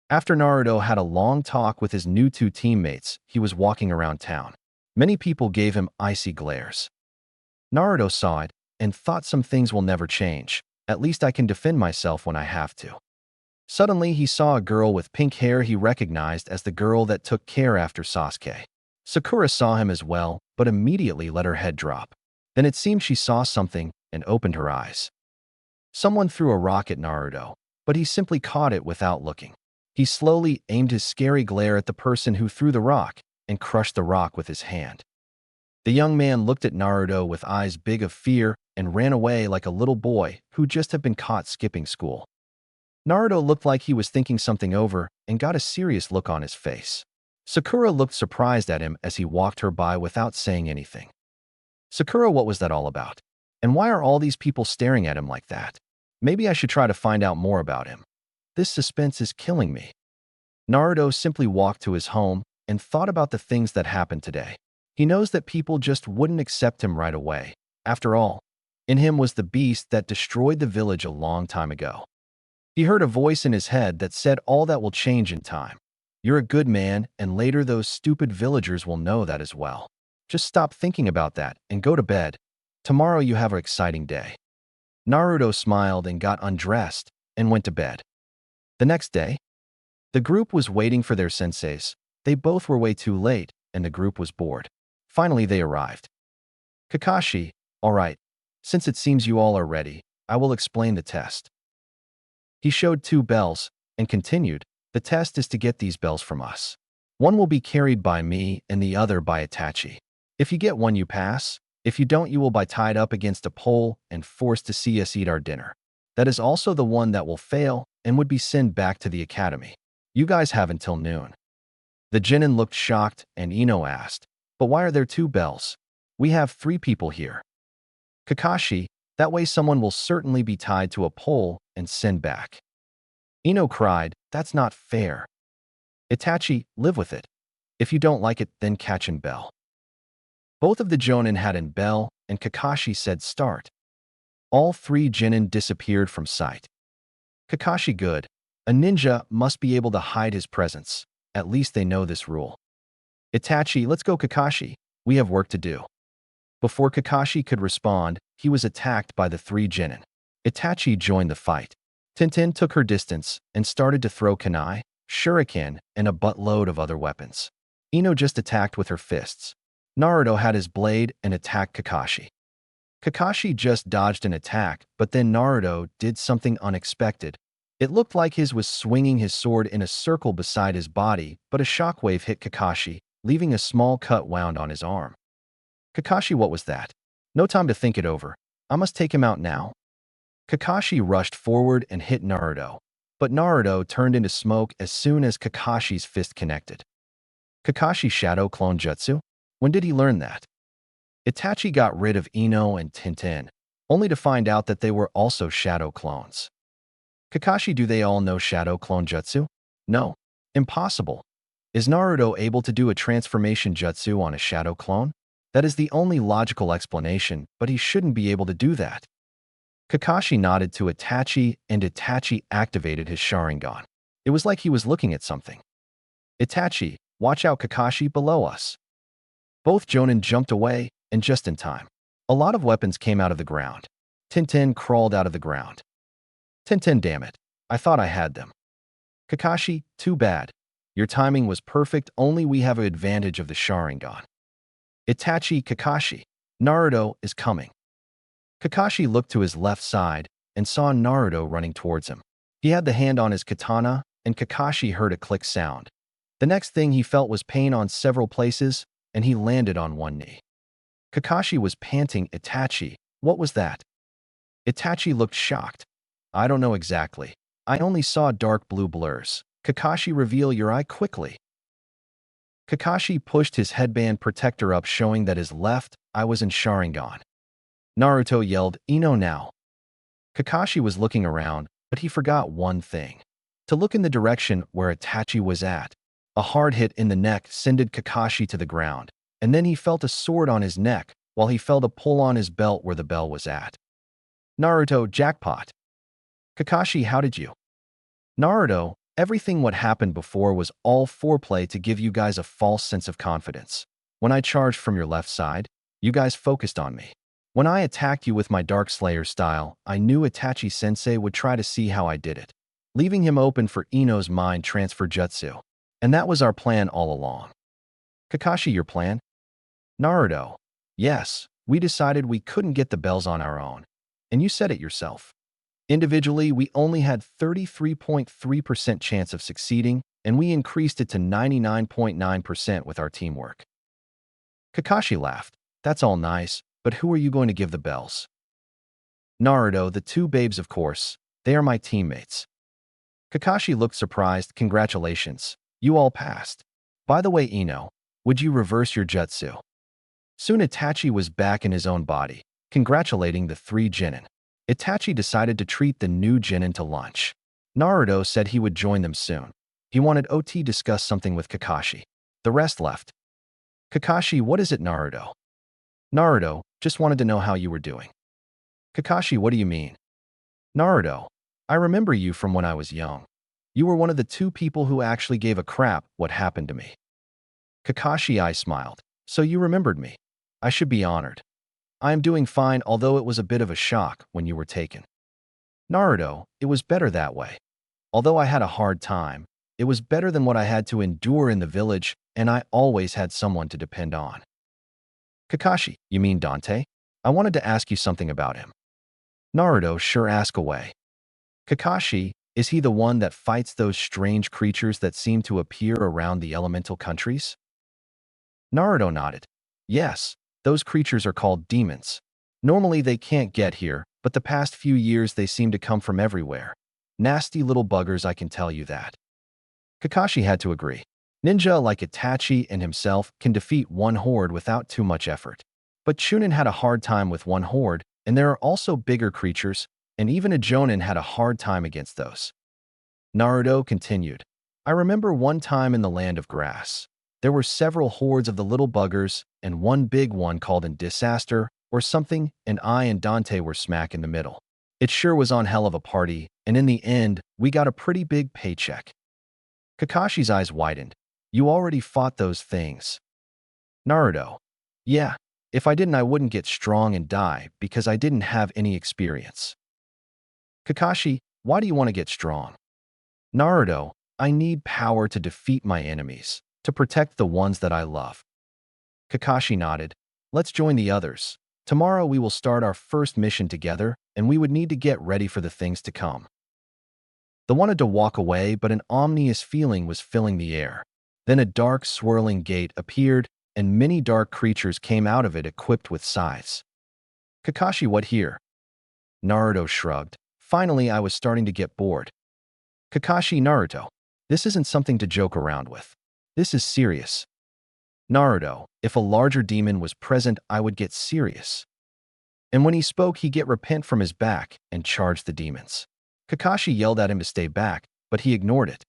A: After Naruto had a long talk with his new two teammates, he was walking around town. Many people gave him icy glares. Naruto saw it and thought some things will never change. At least I can defend myself when I have to. Suddenly, he saw a girl with pink hair he recognized as the girl that took care after Sasuke. Sakura saw him as well, but immediately let her head drop. Then it seemed she saw something and opened her eyes. Someone threw a rock at Naruto, but he simply caught it without looking. He slowly aimed his scary glare at the person who threw the rock and crushed the rock with his hand. The young man looked at Naruto with eyes big of fear and ran away like a little boy who just had been caught skipping school. Naruto looked like he was thinking something over and got a serious look on his face. Sakura looked surprised at him as he walked her by without saying anything. Sakura, what was that all about? And why are all these people staring at him like that? Maybe I should try to find out more about him. This suspense is killing me. Naruto simply walked to his home and thought about the things that happened today. He knows that people just wouldn't accept him right away. After all, in him was the beast that destroyed the village a long time ago. He heard a voice in his head that said all that will change in time. You're a good man, and later those stupid villagers will know that as well. Just stop thinking about that and go to bed. Tomorrow you have an exciting day. Naruto smiled and got undressed and went to bed. The next day, the group was waiting for their senseis. They both were way too late, and the group was bored. Finally, they arrived. Kakashi, all right, since it seems you all are ready, I will explain the test. He showed two bells and continued, the test is to get these bells from us. One will be carried by me and the other by Itachi. If you get one, you pass. If you don't, you will be tied up against a pole and forced to see us eat our dinner. That is also the one that will fail and would be sent back to the academy. You guys have until noon. The Genin looked shocked and Ino asked, but why are there two bells? We have 3 people here. Kakashi, that way someone will certainly be tied to a pole and sent back. Ino cried, that's not fair. Itachi, live with it. If you don't like it, then catch and bell. Both of the Jonin had in bell, and Kakashi said start. All 3 Genin disappeared from sight. Kakashi good. A ninja must be able to hide his presence. At least they know this rule. Itachi, let's go Kakashi. We have work to do. Before Kakashi could respond, he was attacked by the 3 Genin. Itachi joined the fight. Tintin took her distance and started to throw kunai, shuriken, and a buttload of other weapons. Ino just attacked with her fists. Naruto had his blade and attacked Kakashi. Kakashi just dodged an attack, but then Naruto did something unexpected. It looked like his was swinging his sword in a circle beside his body, but a shockwave hit Kakashi, leaving a small cut wound on his arm. Kakashi, what was that? No time to think it over. I must take him out now. Kakashi rushed forward and hit Naruto, but Naruto turned into smoke as soon as Kakashi's fist connected. Kakashi Shadow Clone Jutsu? When did he learn that? Itachi got rid of Ino and Tintin, only to find out that they were also shadow clones. Kakashi, do they all know Shadow Clone Jutsu? No. Impossible. Is Naruto able to do a transformation jutsu on a shadow clone? That is the only logical explanation, but he shouldn't be able to do that. Kakashi nodded to Itachi, and Itachi activated his Sharingan. It was like he was looking at something. Itachi, watch out Kakashi below us. Both Jonin jumped away, and just in time. A lot of weapons came out of the ground. Tintin crawled out of the ground. Tintin, damn it. I thought I had them. Kakashi, too bad. Your timing was perfect, only we have an advantage of the Sharingan. Itachi, Kakashi. Naruto is coming. Kakashi looked to his left side and saw Naruto running towards him. He had the hand on his katana, and Kakashi heard a click sound. The next thing he felt was pain on several places, and he landed on one knee. Kakashi was panting. Itachi, what was that? Itachi looked shocked. I don't know exactly. I only saw dark blue blurs. Kakashi, reveal your eye quickly. Kakashi pushed his headband protector up, showing that his left eye was in Sharingan. Naruto yelled, Ino now. Kakashi was looking around, but he forgot one thing. To look in the direction where Itachi was at. A hard hit in the neck sended Kakashi to the ground, and then he felt a sword on his neck while he felt a pull on his belt where the bell was at. Naruto, jackpot. Kakashi, how did you? Naruto, everything what happened before was all foreplay to give you guys a false sense of confidence. When I charged from your left side, you guys focused on me. When I attacked you with my Dark Slayer style, I knew Itachi-sensei would try to see how I did it, leaving him open for Ino's mind transfer jutsu. And that was our plan all along. Kakashi, your plan? Naruto, yes, we decided we couldn't get the bells on our own. And you said it yourself. Individually, we only had 33.3% chance of succeeding, and we increased it to 99.9% with our teamwork. Kakashi laughed. That's all nice, but who are you going to give the bells? Naruto, the 2 babes, of course. They are my teammates. Kakashi looked surprised. Congratulations. You all passed. By the way, Ino, would you reverse your jutsu? Soon Itachi was back in his own body, congratulating the 3 Genin. Itachi decided to treat the new Genin to lunch. Naruto said he would join them soon. He wanted OT discuss something with Kakashi. The rest left. Kakashi, what is it, Naruto? Naruto, just wanted to know how you were doing. Kakashi, what do you mean? Naruto, I remember you from when I was young. You were one of the 2 people who actually gave a crap what happened to me. Kakashi, I smiled. So you remembered me. I should be honored. I am doing fine, although it was a bit of a shock when you were taken. Naruto, it was better that way. Although I had a hard time, it was better than what I had to endure in the village, and I always had someone to depend on. Kakashi, you mean Dante? I wanted to ask you something about him. Naruto, sure, ask away. Kakashi, is he the one that fights those strange creatures that seem to appear around the elemental countries? Naruto nodded. Yes, those creatures are called demons. Normally they can't get here, but the past few years they seem to come from everywhere. Nasty little buggers, I can tell you that. Kakashi had to agree. Ninja like Itachi and himself can defeat one horde without too much effort. But Chunin had a hard time with one horde, and there are also bigger creatures, and even a Jonin had a hard time against those. Naruto continued. I remember one time in the land of grass. There were several hordes of the little buggers, and one big one called a disaster or something, and I and Dante were smack in the middle. It sure was on hell of a party, and in the end, we got a pretty big paycheck. Kakashi's eyes widened. You already fought those things. Naruto. Yeah, if I didn't I wouldn't get strong and die because I didn't have any experience. Kakashi, why do you want to get strong? Naruto, I need power to defeat my enemies, to protect the ones that I love. Kakashi nodded. Let's join the others. Tomorrow we will start our first mission together, and we would need to get ready for the things to come. They wanted to walk away, but an ominous feeling was filling the air. Then a dark, swirling gate appeared, and many dark creatures came out of it equipped with scythes. Kakashi, what here? Naruto shrugged. Finally, I was starting to get bored. Kakashi, Naruto, this isn't something to joke around with. This is serious. Naruto, if a larger demon was present, I would get serious. And when he spoke, he'd get repent from his back and charge the demons. Kakashi yelled at him to stay back, but he ignored it.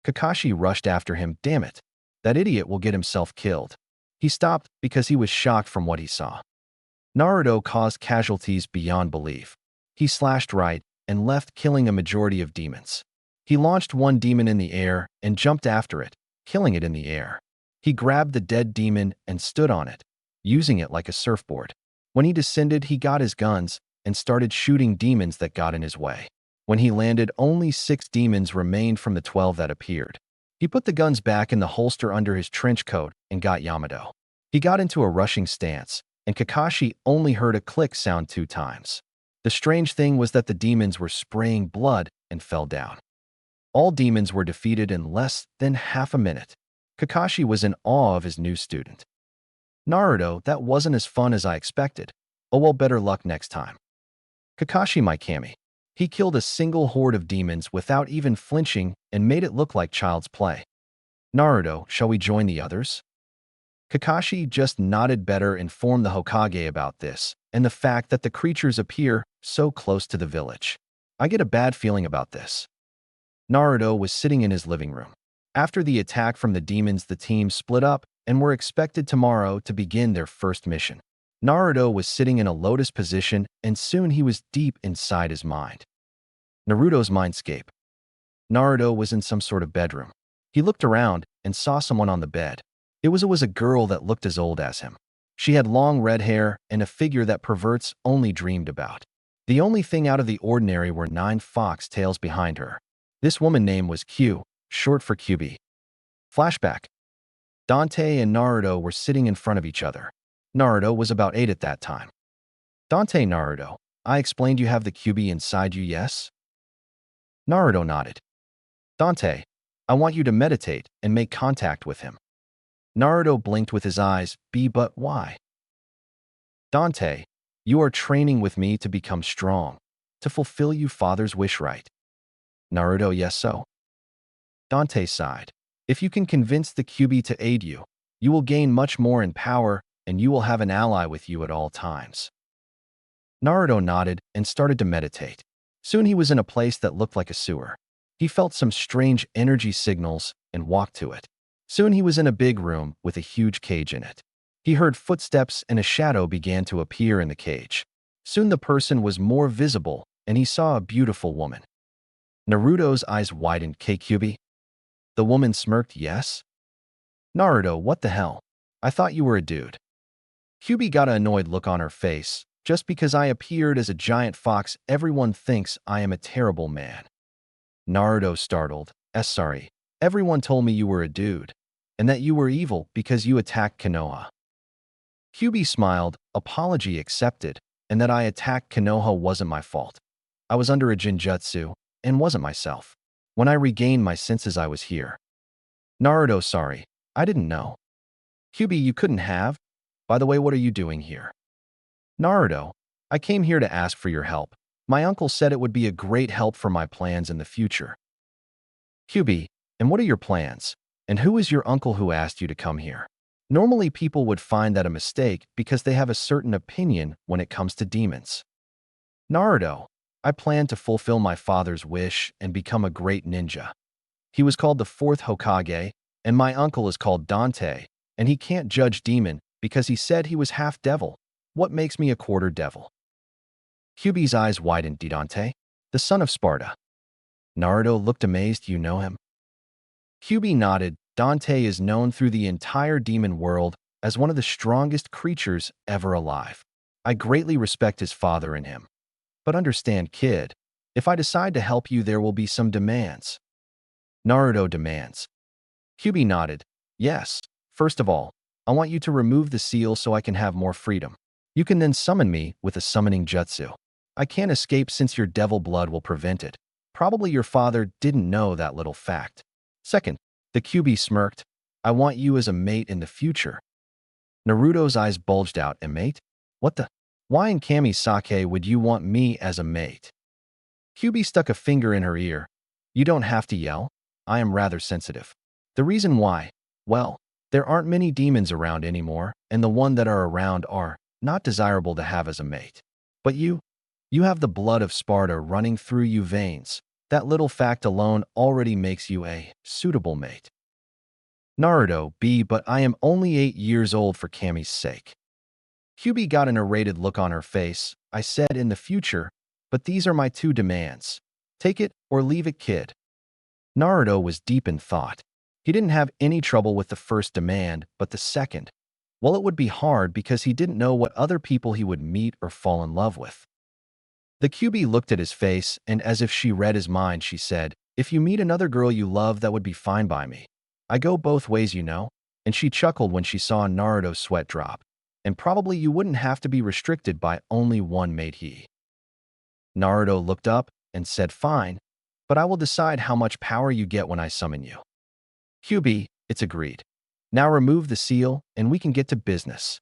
A: Kakashi rushed after him. Damn it. That idiot will get himself killed. He stopped because he was shocked from what he saw. Naruto caused casualties beyond belief. He slashed right and left, killing a majority of demons. He launched one demon in the air and jumped after it, killing it in the air. He grabbed the dead demon and stood on it, using it like a surfboard. When he descended, he got his guns and started shooting demons that got in his way. When he landed, only 6 demons remained from the 12 that appeared. He put the guns back in the holster under his trench coat and got Yamato. He got into a rushing stance, and Kakashi only heard a click sound 2 times. The strange thing was that the demons were spraying blood and fell down. All demons were defeated in less than half a minute. Kakashi was in awe of his new student. Naruto, that wasn't as fun as I expected. Oh well, better luck next time. Kakashi, my kami. He killed a single horde of demons without even flinching and made it look like child's play. Naruto, shall we join the others? Kakashi just nodded, better inform the Hokage about this and the fact that the creatures appear so close to the village. I get a bad feeling about this. Naruto was sitting in his living room. After the attack from the demons, the team split up and were expected tomorrow to begin their first mission. Naruto was sitting in a lotus position, and soon he was deep inside his mind. Naruto's mindscape. Naruto was in some sort of bedroom. He looked around and saw someone on the bed. It was a girl that looked as old as him. She had long red hair and a figure that perverts only dreamed about. The only thing out of the ordinary were 9 fox tails behind her. This woman's name was Q, short for QB. Flashback. Dante and Naruto were sitting in front of each other. Naruto was about 8 at that time. Dante, Naruto, I explained you have the QB inside you, yes? Naruto nodded. Dante, I want you to meditate and make contact with him. Naruto blinked with his eyes. But why? Dante, you are training with me to become strong, to fulfill your father's wish, right? Naruto, yes so. Dante sighed. If you can convince the QB to aid you, you will gain much more in power and you will have an ally with you at all times. Naruto nodded and started to meditate. Soon he was in a place that looked like a sewer. He felt some strange energy signals and walked to it. Soon he was in a big room with a huge cage in it. He heard footsteps and a shadow began to appear in the cage. Soon the person was more visible and he saw a beautiful woman. Naruto's eyes widened. KQB? The woman smirked. Yes? Naruto, what the hell? I thought you were a dude. QB got an annoyed look on her face. Just because I appeared as a giant fox, everyone thinks I am a terrible man. Naruto startled. Sorry. Everyone told me you were a dude, and that you were evil because you attacked Konoha. QB smiled, apology accepted, and that I attacked Konoha wasn't my fault. I was under a jinjutsu, and wasn't myself. When I regained my senses, I was here. Naruto, sorry. I didn't know. QB, you couldn't have? By the way, what are you doing here? Naruto, I came here to ask for your help. My uncle said it would be a great help for my plans in the future. QB, and what are your plans? And who is your uncle who asked you to come here? Normally, people would find that a mistake because they have a certain opinion when it comes to demons. Naruto, I plan to fulfill my father's wish and become a great ninja. He was called the fourth Hokage, and my uncle is called Dante, and he can't judge demon because he said he was half devil. What makes me a quarter devil? Kyuubi's eyes widened. Dante, the son of Sparta. Naruto looked amazed. You know him? Kyuubi nodded. Dante is known through the entire demon world as one of the strongest creatures ever alive. I greatly respect his father in him. But understand, kid, if I decide to help you, there will be some demands. Naruto demands. Kyuubi nodded. Yes, first of all, I want you to remove the seal so I can have more freedom. You can then summon me with a summoning jutsu. I can't escape since your devil blood will prevent it. Probably your father didn't know that little fact. Second, the Kyuubi smirked. I want you as a mate in the future. Naruto's eyes bulged out. A mate? What the? Why in Kami-sake would you want me as a mate? Kyuubi stuck a finger in her ear. You don't have to yell. I am rather sensitive. The reason why? Well, there aren't many demons around anymore, and the one that are around are not desirable to have as a mate. But you have the blood of Sparta running through you veins. That little fact alone already makes you a suitable mate. Naruto, but I am only 8 years old for Kami's sake. Kyuubi got an irritated look on her face. I said in the future, but these are my 2 demands. Take it or leave it, kid. Naruto was deep in thought. He didn't have any trouble with the first demand, but the second, well, it would be hard because he didn't know what other people he would meet or fall in love with. The Kyuubi looked at his face, and as if she read his mind, she said, if you meet another girl you love, that would be fine by me. I go both ways, you know. And she chuckled when she saw Naruto's sweat drop. And probably you wouldn't have to be restricted by only one mate. Naruto looked up and said, fine, but I will decide how much power you get when I summon you. Kyuubi, it's agreed. Now remove the seal and we can get to business.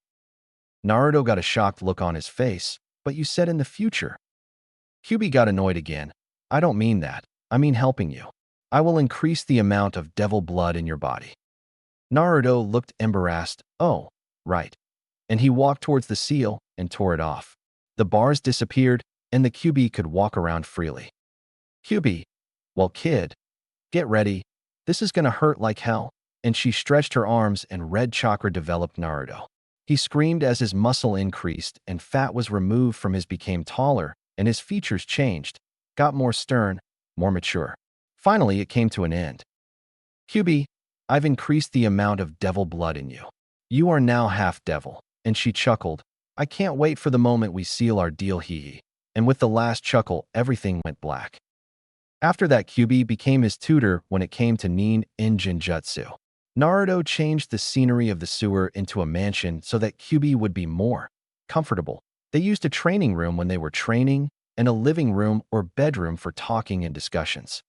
A: Naruto got a shocked look on his face, but you said in the future. Kyuubi got annoyed again. I don't mean that. I mean helping you. I will increase the amount of devil blood in your body. Naruto looked embarrassed. Oh, right. And he walked towards the seal and tore it off. The bars disappeared, and the Kyuubi could walk around freely. Kyuubi, well, kid, get ready. This is gonna hurt like hell. And she stretched her arms and red chakra developed Naruto. He screamed as his muscle increased and fat was removed from his became taller, and his features changed, got more stern, more mature. Finally, it came to an end. Kyuubi, I've increased the amount of devil blood in you. You are now half devil. And she chuckled. I can't wait for the moment we seal our deal, hee. And with the last chuckle, everything went black. After that, Kyuubi became his tutor when it came to Nin in Jinjutsu. Naruto changed the scenery of the sewer into a mansion so that Kyuubi would be more comfortable. They used a training room when they were training and a living room or bedroom for talking and discussions.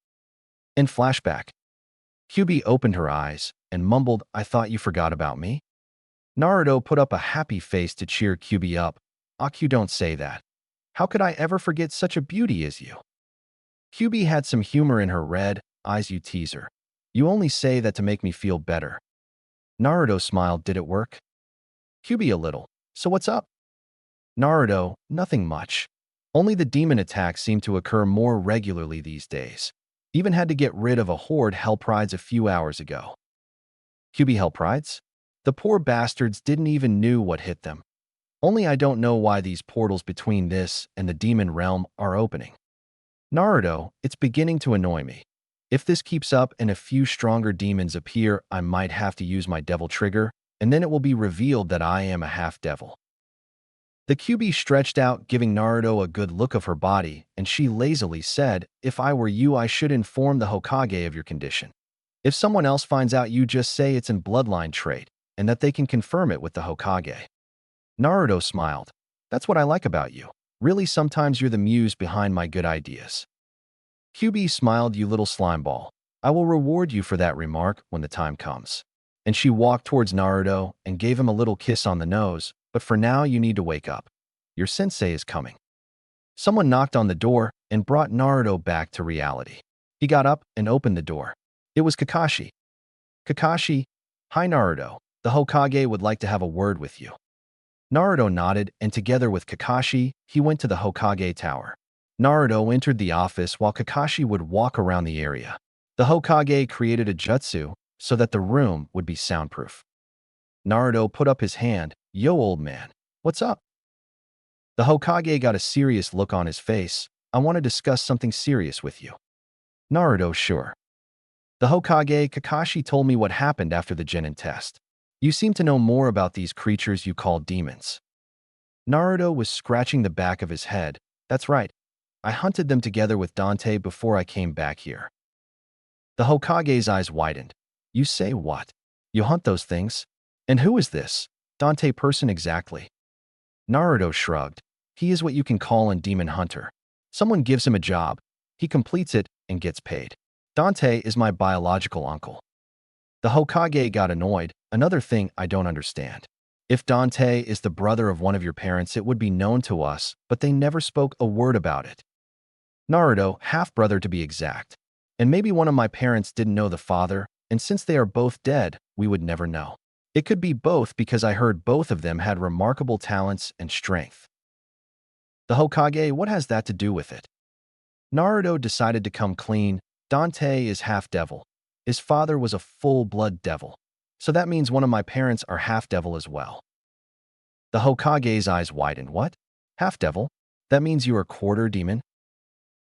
A: In flashback, Kyuubi opened her eyes and mumbled, I thought you forgot about me? Naruto put up a happy face to cheer Kyuubi up. Aku, don't say that. How could I ever forget such a beauty as you? Kyuubi had some humor in her red eyes. You teaser. You only say that to make me feel better. Naruto smiled. Did it work? Kyuubi, a little. So what's up? Naruto, nothing much. Only the demon attacks seem to occur more regularly these days. Even had to get rid of a horde Hellprides a few hours ago. Kyuubi, Hellprides? The poor bastards didn't even know what hit them. Only I don't know why these portals between this and the demon realm are opening. Naruto, it's beginning to annoy me. If this keeps up and a few stronger demons appear, I might have to use my devil trigger, and then it will be revealed that I am a half-devil. The Kyuubi stretched out, giving Naruto a good look of her body, and she lazily said, if I were you, I should inform the Hokage of your condition. If someone else finds out, you just say it's a bloodline trait, and that they can confirm it with the Hokage. Naruto smiled. That's what I like about you. Really, sometimes you're the muse behind my good ideas. Kyuubi smiled. You little slimeball. I will reward you for that remark when the time comes. And she walked towards Naruto and gave him a little kiss on the nose, but for now you need to wake up. Your sensei is coming. Someone knocked on the door and brought Naruto back to reality. He got up and opened the door. It was Kakashi. Kakashi, hi Naruto. The Hokage would like to have a word with you. Naruto nodded, and together with Kakashi, he went to the Hokage tower. Naruto entered the office while Kakashi would walk around the area. The Hokage created a jutsu so that the room would be soundproof. Naruto put up his hand. Yo, old man, what's up? The Hokage got a serious look on his face. I want to discuss something serious with you. Naruto, sure. The Hokage Kakashi told me what happened after the Chunin test. You seem to know more about these creatures you call demons. Naruto was scratching the back of his head. That's right. I hunted them together with Dante before I came back here. The Hokage's eyes widened. You say what? You hunt those things? And who is this Dante person exactly? Naruto shrugged. He is what you can call a demon hunter. Someone gives him a job, he completes it and gets paid. Dante is my biological uncle. The Hokage got annoyed. Another thing I don't understand. If Dante is the brother of one of your parents, it would be known to us, but they never spoke a word about it. Naruto, half-brother to be exact. And maybe one of my parents didn't know the father, and since they are both dead, we would never know. It could be both because I heard both of them had remarkable talents and strength. The Hokage, what has that to do with it? Naruto decided to come clean. Dante is half-devil. His father was a full-blood devil. So that means one of my parents are half-devil as well. The Hokage's eyes widened. What? Half-devil? That means you are quarter demon?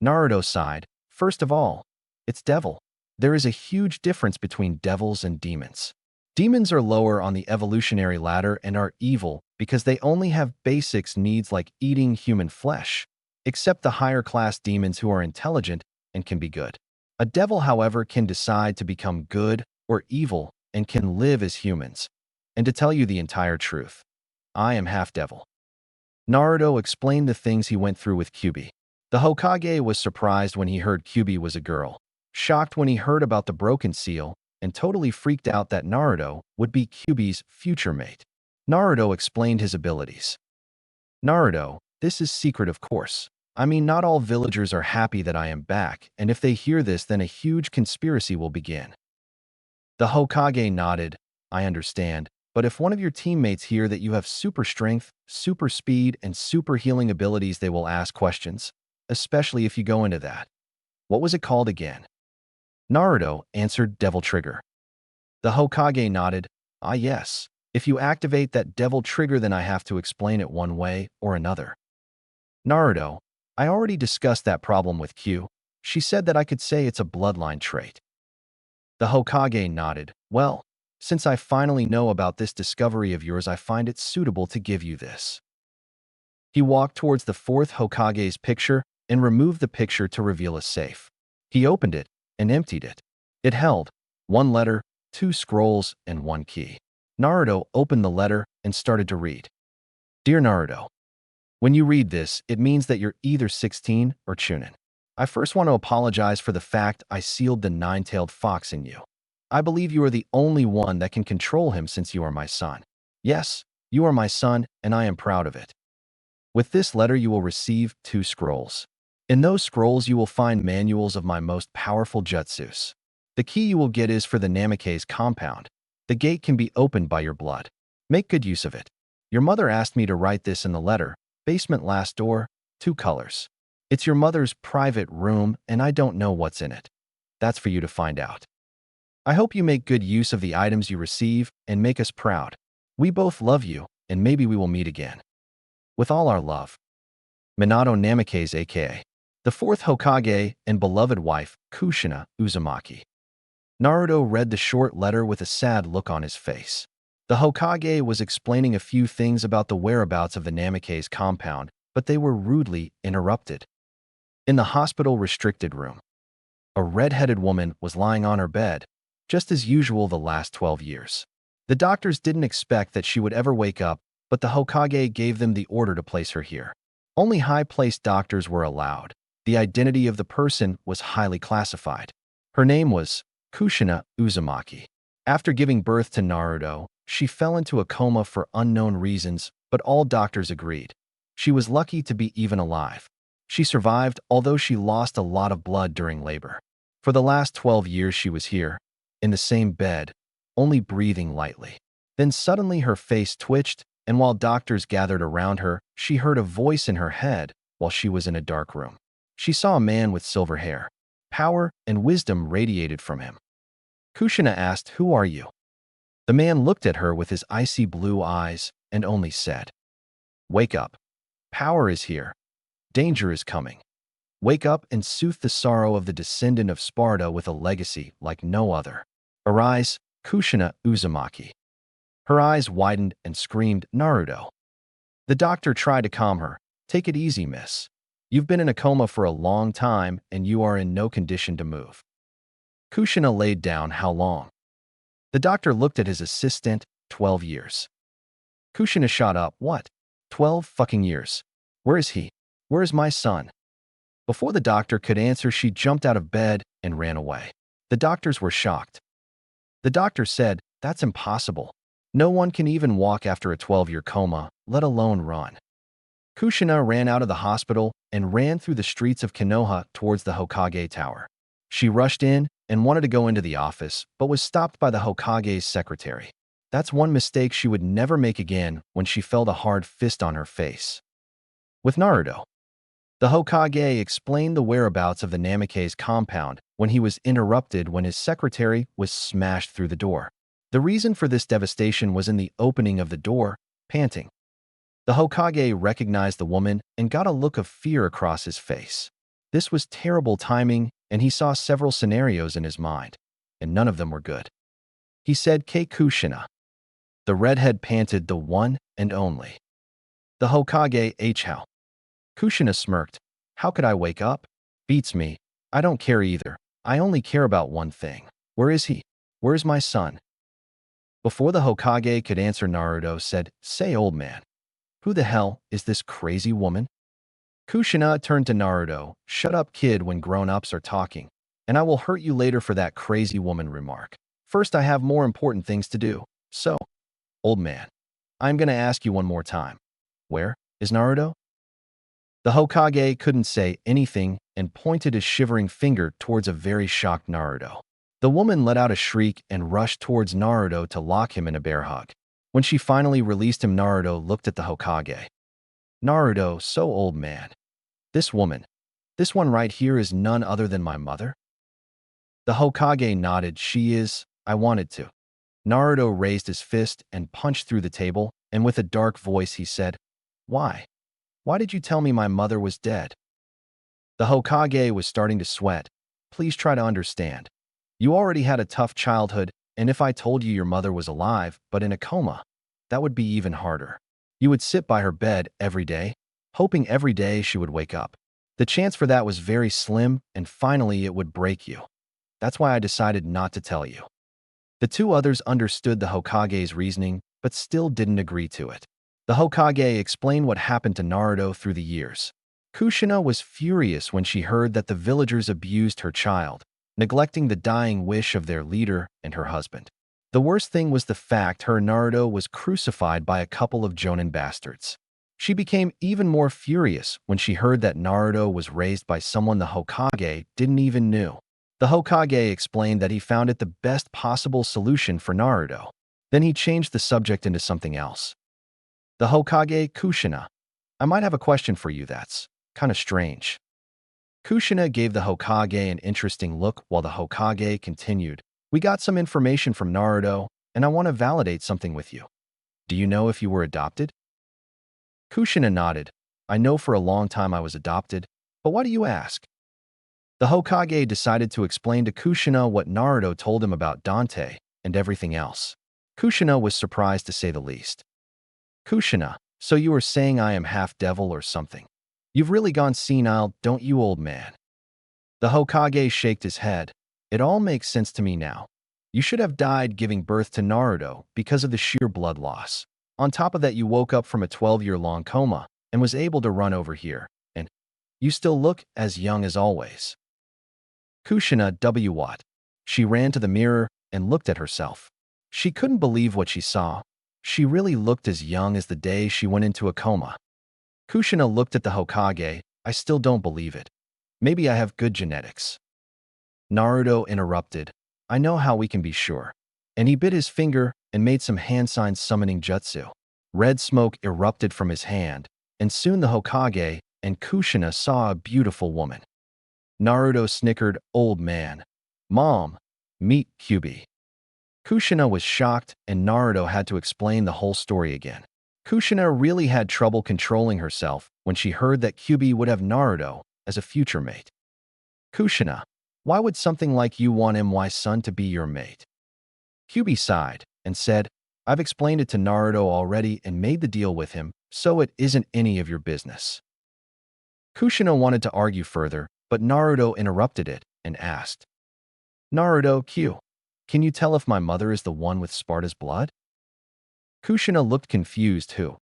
A: Naruto sighed. First of all, it's devil. There is a huge difference between devils and demons. Demons are lower on the evolutionary ladder and are evil because they only have basics needs like eating human flesh, except the higher-class demons who are intelligent and can be good. A devil, however, can decide to become good or evil and can live as humans. And to tell you the entire truth, I am half-devil. Naruto explained the things he went through with Kyuubi. The Hokage was surprised when he heard Kyuubi was a girl, shocked when he heard about the broken seal, and totally freaked out that Naruto would be Kyuubi's future mate. Naruto explained his abilities. Naruto, this is secret, of course. I mean, not all villagers are happy that I am back, and if they hear this, then a huge conspiracy will begin. The Hokage nodded. I understand, but if one of your teammates hear that you have super strength, super speed, and super healing abilities, they will ask questions, especially if you go into that. What was it called again? Naruto answered Devil Trigger. The Hokage nodded. Ah yes, if you activate that Devil Trigger, then I have to explain it one way or another. Naruto, I already discussed that problem with Q. She said that I could say it's a bloodline trait. The Hokage nodded. Well, since I finally know about this discovery of yours, I find it suitable to give you this. He walked towards the fourth Hokage's picture and removed the picture to reveal a safe. He opened it and emptied it. It held one letter, 2 scrolls, and 1 key. Naruto opened the letter and started to read. Dear Naruto, when you read this, it means that you're either 16 or Chunin. I first want to apologize for the fact I sealed the 9-tailed fox in you. I believe you are the only one that can control him since you are my son. Yes, you are my son, and I am proud of it. With this letter, you will receive 2 scrolls. In those scrolls, you will find manuals of my most powerful jutsus. The key you will get is for the Namikaze compound. The gate can be opened by your blood. Make good use of it. Your mother asked me to write this in the letter. Basement last door, 2 colors. It's your mother's private room, and I don't know what's in it. That's for you to find out. I hope you make good use of the items you receive and make us proud. We both love you, and maybe we will meet again. With all our love. Minato Namikaze, aka the 4th Hokage and beloved wife, Kushina Uzumaki. Naruto read the short letter with a sad look on his face. The Hokage was explaining a few things about the whereabouts of the Namikaze compound, but they were rudely interrupted. In the hospital restricted room, a red-headed woman was lying on her bed, just as usual the last 12 years. The doctors didn't expect that she would ever wake up, but the Hokage gave them the order to place her here. Only high-placed doctors were allowed. The identity of the person was highly classified. Her name was Kushina Uzumaki. After giving birth to Naruto, she fell into a coma for unknown reasons, but all doctors agreed. She was lucky to be even alive. She survived, although she lost a lot of blood during labor. For the last 12 years she was here, in the same bed, only breathing lightly. Then suddenly her face twitched, and while doctors gathered around her, she heard a voice in her head while she was in a dark room. She saw a man with silver hair. Power and wisdom radiated from him. Kushina asked, "Who are you?" The man looked at her with his icy blue eyes and only said, "Wake up. Power is here. Danger is coming. Wake up and soothe the sorrow of the descendant of Sparta with a legacy like no other. Arise, Kushina Uzumaki." Her eyes widened and screamed, "Naruto." The doctor tried to calm her. "Take it easy, miss. You've been in a coma for a long time and you are in no condition to move." Kushina laid down. "How long?" The doctor looked at his assistant. 12 years. Kushina shot up. "What? 12 fucking years? Where is he? Where is my son?" Before the doctor could answer, she jumped out of bed and ran away. The doctors were shocked. The doctor said, "That's impossible. No one can even walk after a 12-year coma, let alone run." Kushina ran out of the hospital and ran through the streets of Konoha towards the Hokage Tower. She rushed in and wanted to go into the office, but was stopped by the Hokage's secretary. That's one mistake she would never make again when she felt a hard fist on her face. With Naruto. The Hokage explained the whereabouts of the Namikaze compound when he was interrupted when his secretary was smashed through the door. The reason for this devastation was in the opening of the door, panting. The Hokage recognized the woman and got a look of fear across his face. This was terrible timing, and he saw several scenarios in his mind, and none of them were good. He said, "Kei Kushina." The redhead panted, "The one and only." The Hokage H. How? Kushina smirked. "How could I wake up? Beats me. I don't care either. I only care about one thing. Where is he? Where is my son?" Before the Hokage could answer, Naruto said, "Say, old man, who the hell is this crazy woman?" Kushina turned to Naruto. "Shut up, kid, when grown-ups are talking, and I will hurt you later for that crazy woman remark. First, I have more important things to do. So, old man, I'm gonna ask you one more time. Where is Naruto?" The Hokage couldn't say anything and pointed his shivering finger towards a very shocked Naruto. The woman let out a shriek and rushed towards Naruto to lock him in a bear hug. When she finally released him, Naruto looked at the Hokage. "Naruto, so old man. This woman, this one right here is none other than my mother?" The Hokage nodded. "She is. I wanted to." Naruto raised his fist and punched through the table, and with a dark voice he said, "Why? Why did you tell me my mother was dead?" The Hokage was starting to sweat. "Please try to understand. You already had a tough childhood, and if I told you your mother was alive but in a coma, that would be even harder. You would sit by her bed every day, hoping every day she would wake up. The chance for that was very slim, and finally it would break you. That's why I decided not to tell you." The two others understood the Hokage's reasoning, but still didn't agree to it. The Hokage explained what happened to Naruto through the years. Kushina was furious when she heard that the villagers abused her child, neglecting the dying wish of their leader and her husband. The worst thing was the fact her Naruto was crucified by a couple of Jonin bastards. She became even more furious when she heard that Naruto was raised by someone the Hokage didn't even know. The Hokage explained that he found it the best possible solution for Naruto. Then he changed the subject into something else. The Hokage, "Kushina, I might have a question for you that's kind of strange." Kushina gave the Hokage an interesting look while the Hokage continued, "We got some information from Naruto, and I want to validate something with you. Do you know if you were adopted?" Kushina nodded. "I know for a long time I was adopted, but why do you ask?" The Hokage decided to explain to Kushina what Naruto told him about Dante and everything else. Kushina was surprised to say the least. "Kushina, so you are saying I am half devil or something? You've really gone senile, don't you, old man?" The Hokage shook his head. "It all makes sense to me now. You should have died giving birth to Naruto because of the sheer blood loss. On top of that, you woke up from a 12-year-long coma and was able to run over here, and you still look as young as always." Kushina W. What? She ran to the mirror and looked at herself. She couldn't believe what she saw. She really looked as young as the day she went into a coma. Kushina looked at the Hokage. "I still don't believe it. Maybe I have good genetics." Naruto interrupted. "I know how we can be sure. and he bit his finger and made some hand signs summoning jutsu. Red smoke erupted from his hand, and soon the Hokage and Kushina saw a beautiful woman. Naruto snickered, "Old man. Mom, meet Kyubi." Kushina was shocked, and Naruto had to explain the whole story again. Kushina really had trouble controlling herself when she heard that Kyubi would have Naruto as a future mate. "Kushina, why would something like you want my son to be your mate?" Kyubi sighed and said, "I've explained it to Naruto already and made the deal with him, so it isn't any of your business." Kushina wanted to argue further, but Naruto interrupted it and asked, "Naruto, can you tell if my mother is the one with Sparta's blood?" Kushina looked confused. Who?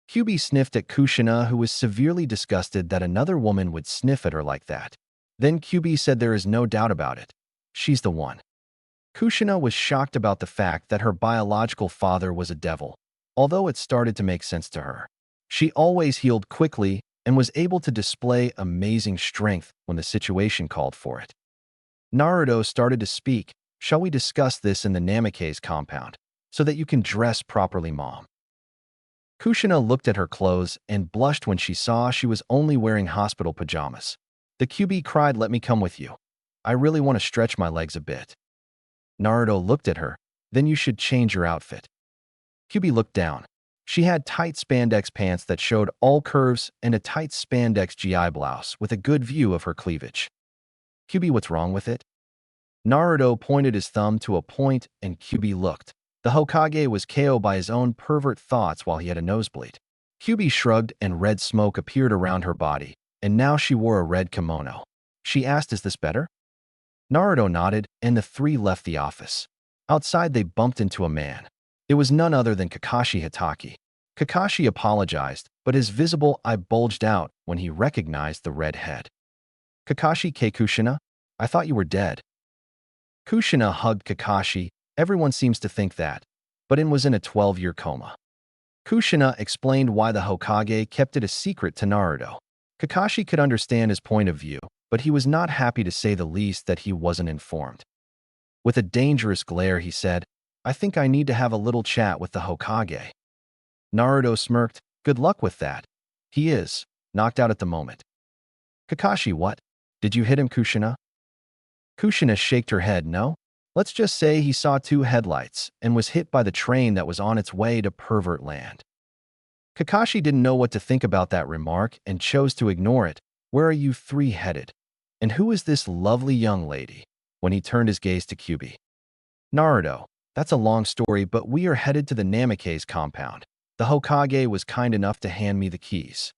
A: Kyubi sniffed at Kushina, who was severely disgusted that another woman would sniff at her like that. Then Kyubi said, "There is no doubt about it. She's the one." Kushina was shocked about the fact that her biological father was a devil, although it started to make sense to her. She always healed quickly and was able to display amazing strength when the situation called for it. Naruto started to speak. "Shall we discuss this in the Namikaze compound, so that you can dress properly, Mom?" Kushina looked at her clothes and blushed when she saw she was only wearing hospital pajamas. The Kyubi cried, "Let me come with you. I really want to stretch my legs a bit." Naruto looked at her. "Then you should change your outfit." Kyubi looked down. She had tight spandex pants that showed all curves and a tight spandex GI blouse with a good view of her cleavage. "Kyubi, what's wrong with it?" Naruto pointed his thumb to a point and Kyubi looked. The Hokage was KO'd by his own pervert thoughts while he had a nosebleed. Kyubi shrugged and red smoke appeared around her body, and now she wore a red kimono. She asked, "Is this better?" Naruto nodded, and the three left the office. Outside, they bumped into a man. It was none other than Kakashi Hatake. Kakashi apologized, but his visible eye bulged out when he recognized the red head. "Kakashi Kushina, I thought you were dead." Kushina hugged Kakashi. "Everyone seems to think that, but it was in a 12-year coma." Kushina explained why the Hokage kept it a secret to Naruto. Kakashi could understand his point of view, but he was not happy, to say the least, that he wasn't informed. With a dangerous glare, he said, "I think I need to have a little chat with the Hokage." Naruto smirked. "Good luck with that. He is knocked out at the moment." Kakashi, "What? Did you hit him, Kushina?" Kushina shook her head. "No. Let's just say he saw two headlights and was hit by the train that was on its way to Pervert Land." Kakashi didn't know what to think about that remark and chose to ignore it. "Where are you three headed? And who is this lovely young lady?" when he turned his gaze to Kyubi. "Naruto, that's a long story, but we are headed to the Namikaze compound. The Hokage was kind enough to hand me the keys."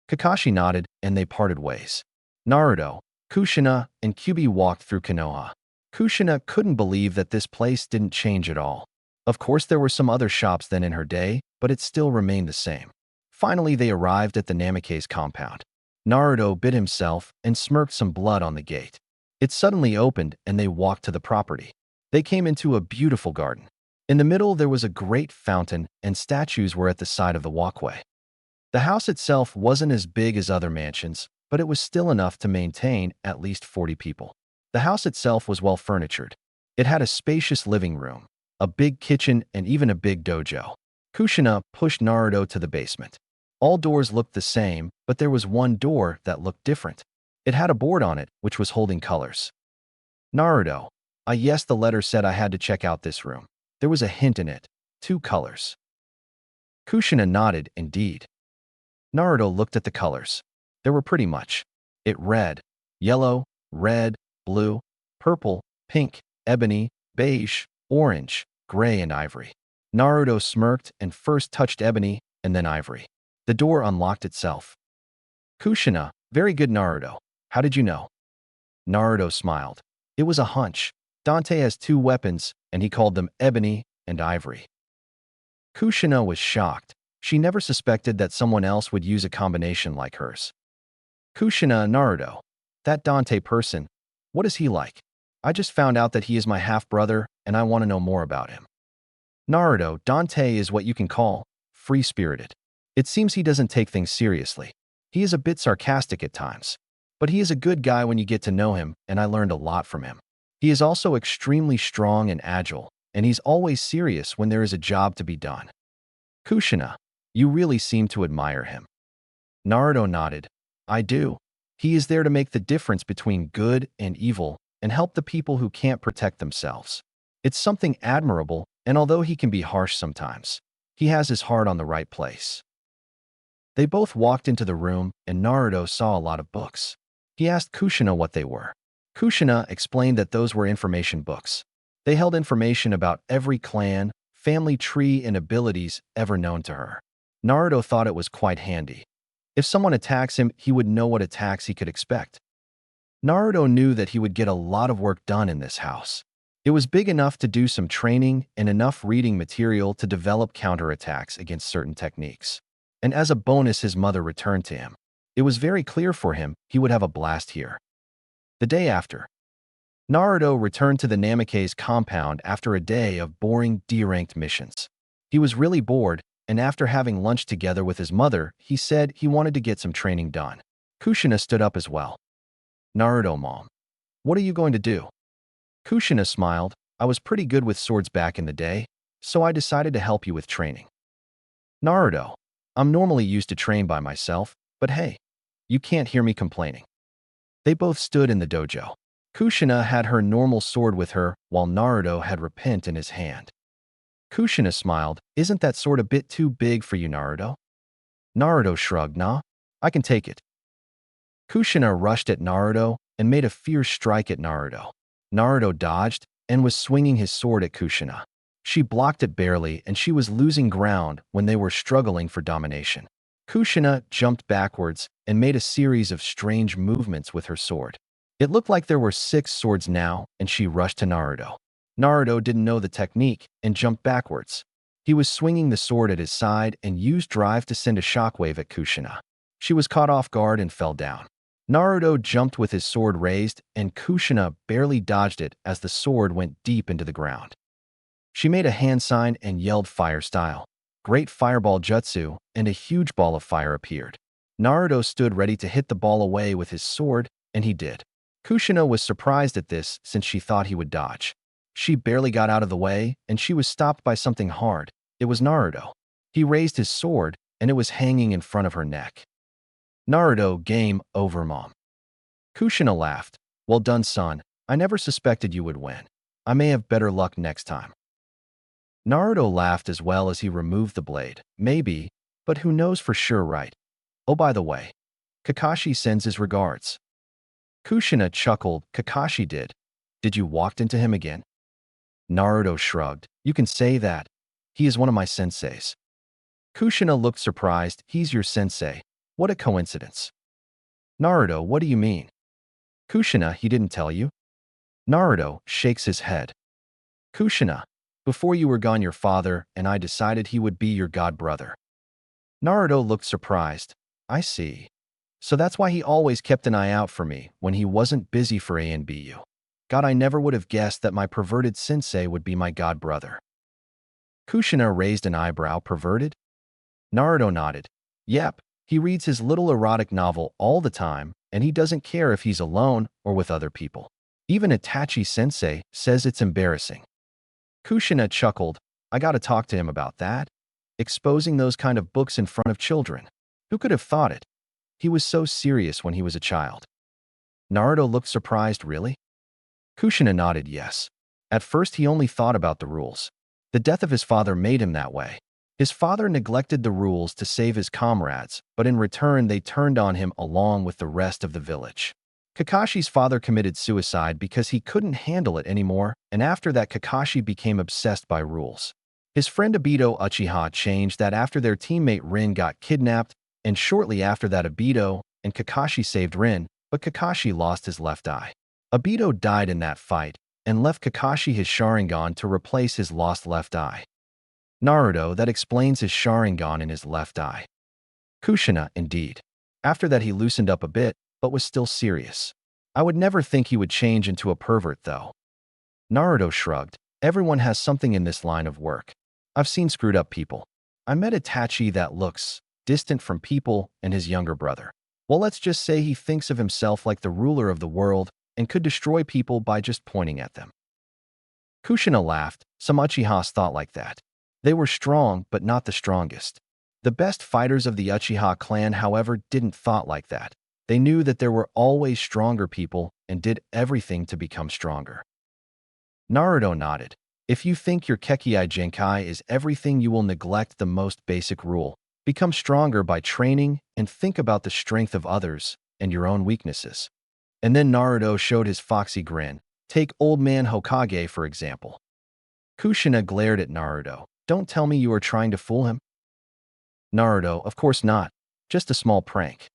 A: Kakashi nodded, and they parted ways. Naruto, Kushina, and Kyubi walked through Konoha. Kushina couldn't believe that this place didn't change at all. Of course, there were some other shops then in her day, but it still remained the same. Finally, they arrived at the Namikaze compound. Naruto bit himself and smirked some blood on the gate. It suddenly opened, and they walked to the property. They came into a beautiful garden. In the middle, there was a great fountain, and statues were at the side of the walkway. The house itself wasn't as big as other mansions, but it was still enough to maintain at least 40 people. The house itself was well furnitured. It had a spacious living room, a big kitchen, and even a big dojo. Kushina pushed Naruto to the basement. All doors looked the same, but there was one door that looked different. It had a board on it, which was holding colors. "Naruto, yes, the letter said I had to check out this room. There was a hint in it. 2 colors." Kushina nodded, "Indeed." Naruto looked at the colors. There were pretty much it: red, yellow, red, blue, purple, pink, ebony, beige, orange, gray, and ivory. Naruto smirked and first touched ebony and then ivory. The door unlocked itself. Kushina, "Very good, Naruto. How did you know?" Naruto smiled. "It was a hunch. Dante has 2 weapons, and he called them ebony and ivory." Kushina was shocked. She never suspected that someone else would use a combination like hers. "Kushina, Naruto, that Dante person, what is he like? I just found out that he is my half-brother, and I want to know more about him." Naruto, "Dante is what you can call free-spirited. It seems he doesn't take things seriously. He is a bit sarcastic at times, but he is a good guy when you get to know him, and I learned a lot from him. He is also extremely strong and agile, and he's always serious when there is a job to be done. Kushina, you really seem to admire him. Naruto nodded. I do. He is there to make the difference between good and evil and help the people who can't protect themselves. It's something admirable, and although he can be harsh sometimes, he has his heart on the right place. They both walked into the room, and Naruto saw a lot of books. He asked Kushina what they were. Kushina explained that those were information books. They held information about every clan, family tree, and abilities ever known to her. Naruto thought it was quite handy. If someone attacks him, he would know what attacks he could expect. Naruto knew that he would get a lot of work done in this house. It was big enough to do some training and enough reading material to develop counterattacks against certain techniques. And as a bonus, his mother returned to him. It was very clear for him he would have a blast here. The day after, Naruto returned to the Namikaze compound after a day of boring D-ranked missions. He was really bored, and after having lunch together with his mother, he said he wanted to get some training done. Kushina stood up as well. Naruto, Mom, what are you going to do? Kushina smiled. I was pretty good with swords back in the day, so I decided to help you with training. Naruto, I'm normally used to train by myself, but hey, you can't hear me complaining. They both stood in the dojo. Kushina had her normal sword with her, while Naruto had Repent in his hand. Kushina smiled. Isn't that sword a bit too big for you, Naruto? Naruto shrugged. Nah, I can take it. Kushina rushed at Naruto and made a fierce strike at Naruto. Naruto dodged and was swinging his sword at Kushina. She blocked it barely, and she was losing ground when they were struggling for domination. Kushina jumped backwards and made a series of strange movements with her sword. It looked like there were 6 swords now, and she rushed to Naruto. Naruto didn't know the technique and jumped backwards. He was swinging the sword at his side and used drive to send a shockwave at Kushina. She was caught off guard and fell down. Naruto jumped with his sword raised, and Kushina barely dodged it as the sword went deep into the ground. She made a hand sign and yelled fire style. Great fireball jutsu, and a huge ball of fire appeared. Naruto stood ready to hit the ball away with his sword, and he did. Kushina was surprised at this since she thought he would dodge. She barely got out of the way, and she was stopped by something hard. It was Naruto. He raised his sword, and it was hanging in front of her neck. Naruto, game over, Mom. Kushina laughed. Well done, son. I never suspected you would win. I may have better luck next time. Naruto laughed as well as he removed the blade. Maybe, but who knows for sure, right? Oh, by the way, Kakashi sends his regards. Kushina chuckled. Kakashi did. Did you walk into him again? Naruto shrugged. You can say that. He is one of my senseis. Kushina looked surprised. He's your sensei. What a coincidence. Naruto, what do you mean? Kushina, he didn't tell you? Naruto shakes his head. Kushina, before you were gone, your father and I decided he would be your god brother. Naruto looked surprised. I see. So that's why he always kept an eye out for me when he wasn't busy for ANBU. God, I never would have guessed that my perverted sensei would be my god brother. Kushina raised an eyebrow. Perverted? Naruto nodded. Yep, he reads his little erotic novel all the time, and he doesn't care if he's alone or with other people. Even Itachi-sensei says it's embarrassing. Kushina chuckled. I gotta talk to him about that. Exposing those kind of books in front of children. Who could have thought it? He was so serious when he was a child. Naruto looked surprised. Really? Kushina nodded yes. At first he only thought about the rules. The death of his father made him that way. His father neglected the rules to save his comrades, but in return they turned on him along with the rest of the village. Kakashi's father committed suicide because he couldn't handle it anymore, and after that Kakashi became obsessed by rules. His friend Obito Uchiha changed that after their teammate Rin got kidnapped, and shortly after that Obito and Kakashi saved Rin, but Kakashi lost his left eye. Obito died in that fight, and left Kakashi his Sharingan to replace his lost left eye. Naruto, that explains his Sharingan in his left eye. Kushina, indeed. After that he loosened up a bit, but was still serious. I would never think he would change into a pervert, though. Naruto shrugged. Everyone has something in this line of work. I've seen screwed up people. I met Itachi that looks distant from people and his younger brother. Well, let's just say he thinks of himself like the ruler of the world and could destroy people by just pointing at them. Kushina laughed. Some Uchihas thought like that. They were strong, but not the strongest. The best fighters of the Uchiha clan, however, didn't thought like that. They knew that there were always stronger people and did everything to become stronger. Naruto nodded. If you think your Kekkei Genkai is everything, you will neglect the most basic rule. Become stronger by training and think about the strength of others and your own weaknesses. And then Naruto showed his foxy grin. Take Old Man Hokage, for example. Kushina glared at Naruto. Don't tell me you are trying to fool him. Naruto, of course not. Just a small prank.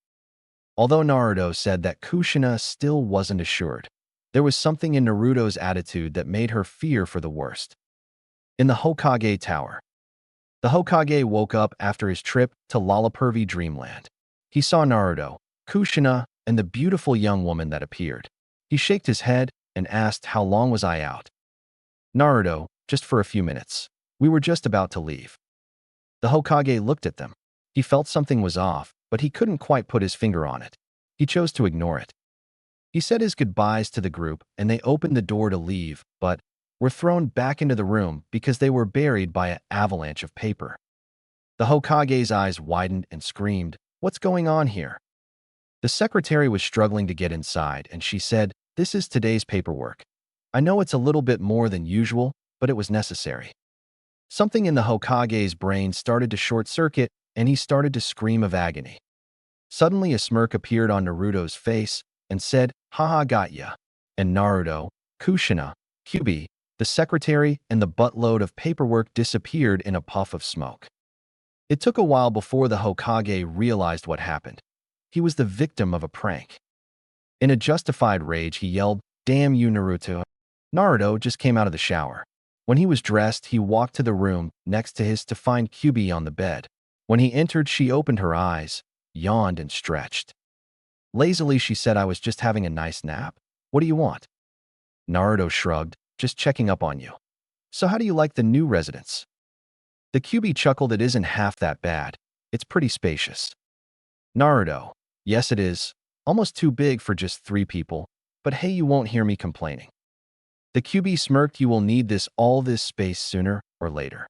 A: Although Naruto said that, Kushina still wasn't assured. There was something in Naruto's attitude that made her fear for the worst. In the Hokage Tower. The Hokage woke up after his trip to Lollapurvi Dreamland. He saw Naruto, Kushina, and the beautiful young woman that appeared. He shook his head and asked, how long was I out? Naruto, just for a few minutes. We were just about to leave. The Hokage looked at them. He felt something was off, but he couldn't quite put his finger on it. He chose to ignore it. He said his goodbyes to the group and they opened the door to leave, but were thrown back into the room because they were buried by an avalanche of paper. The Hokage's eyes widened and screamed, "What's going on here?" The secretary was struggling to get inside and she said, "This is today's paperwork. I know it's a little bit more than usual, but it was necessary." Something in the Hokage's brain started to short-circuit and he started to scream of agony. Suddenly a smirk appeared on Naruto's face and said, "Haha, got ya." And Naruto, Kushina, Kyuubi, the secretary, and the buttload of paperwork disappeared in a puff of smoke. It took a while before the Hokage realized what happened. He was the victim of a prank. In a justified rage, he yelled, "Damn you, Naruto." Naruto just came out of the shower. When he was dressed, he walked to the room next to his to find Kyuubi on the bed. When he entered, she opened her eyes, yawned, and stretched. Lazily, she said, "I was just having a nice nap. What do you want?" Naruto shrugged, "Just checking up on you." "So how do you like the new residence?" The Kyuubi chuckled, "It isn't half that bad. It's pretty spacious." Naruto, "Yes, it is. Almost too big for just 3 people. But hey, you won't hear me complaining." The Kyuubi smirked, "You will need all this space sooner or later."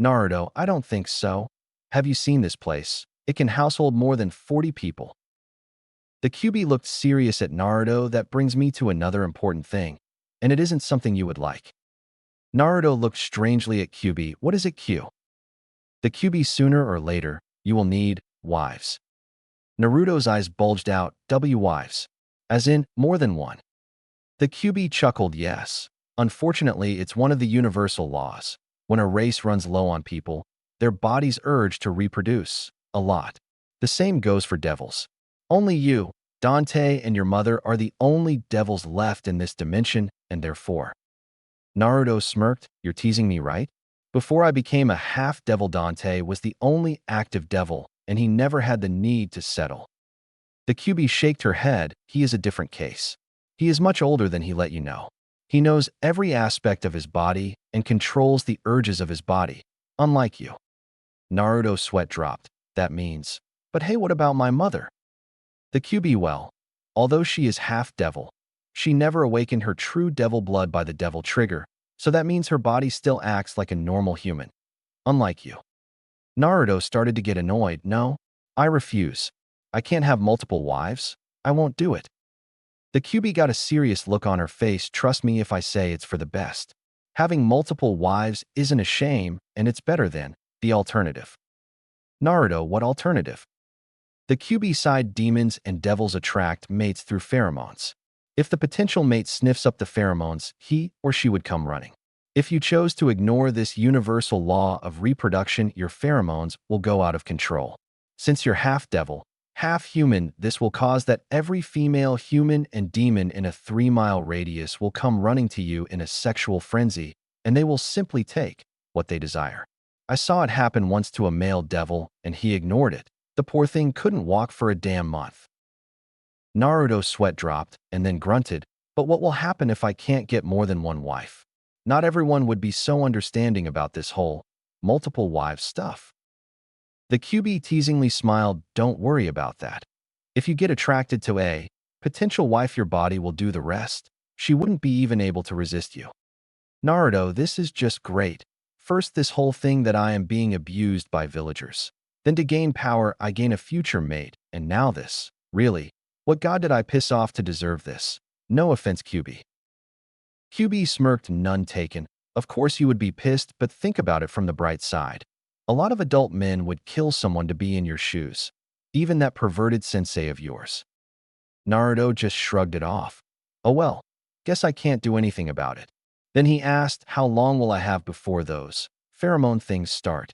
A: Naruto, "I don't think so. Have you seen this place? It can household more than 40 people. The Kyuubi looked serious at Naruto. "That brings me to another important thing, and it isn't something you would like." Naruto looked strangely at Kyuubi. "What is it, Q?" The Kyuubi, "Sooner or later, you will need wives." Naruto's eyes bulged out. Wives? As in, more than one? The Kyuubi chuckled. "Yes. Unfortunately, it's one of the universal laws. When a race runs low on people, their bodies urge to reproduce a lot. The same goes for devils. Only you, Dante, and your mother are the only devils left in this dimension, and therefore." Naruto smirked. "You're teasing me, right? Before I became a half-devil, Dante was the only active devil, and he never had the need to settle." The Kyuubi shook her head. "He is a different case. He is much older than he let you know. He knows every aspect of his body and controls the urges of his body, unlike you." Naruto's sweat dropped. "That means, but hey, what about my mother?" The Kyuubi, "Well, although she is half-devil, she never awakened her true devil blood by the devil trigger, so that means her body still acts like a normal human, unlike you." Naruto started to get annoyed. "No, I refuse. I can't have multiple wives. I won't do it." The Kyuubi got a serious look on her face. "Trust me if I say it's for the best. Having multiple wives isn't a shame, and it's better than the alternative." Naruto, "What alternative?" The Kyuubi sighed. "Demons and devils attract mates through pheromones. If the potential mate sniffs up the pheromones, he or she would come running. If you chose to ignore this universal law of reproduction, your pheromones will go out of control. Since you're half-devil, half-human, this will cause that every female human and demon in a 3-mile radius will come running to you in a sexual frenzy, and they will simply take what they desire. I saw it happen once to a male devil, and he ignored it. The poor thing couldn't walk for a damn month." Naruto's sweat dropped and then grunted, "But what will happen if I can't get more than one wife? Not everyone would be so understanding about this whole multiple wives stuff." The Kyuubi teasingly smiled. "Don't worry about that. If you get attracted to a potential wife, your body will do the rest. She wouldn't be even able to resist you." Naruto, this is just great. First, this whole thing that I am being abused by villagers. Then to gain power, I gain a future mate, and now this. Really? What god did I piss off to deserve this? No offense, QB. QB smirked, none taken. Of course you would be pissed, but think about it from the bright side. A lot of adult men would kill someone to be in your shoes. Even that perverted sensei of yours. Naruto just shrugged it off. Oh well, guess I can't do anything about it. Then he asked, how long will I have before those pheromone things start?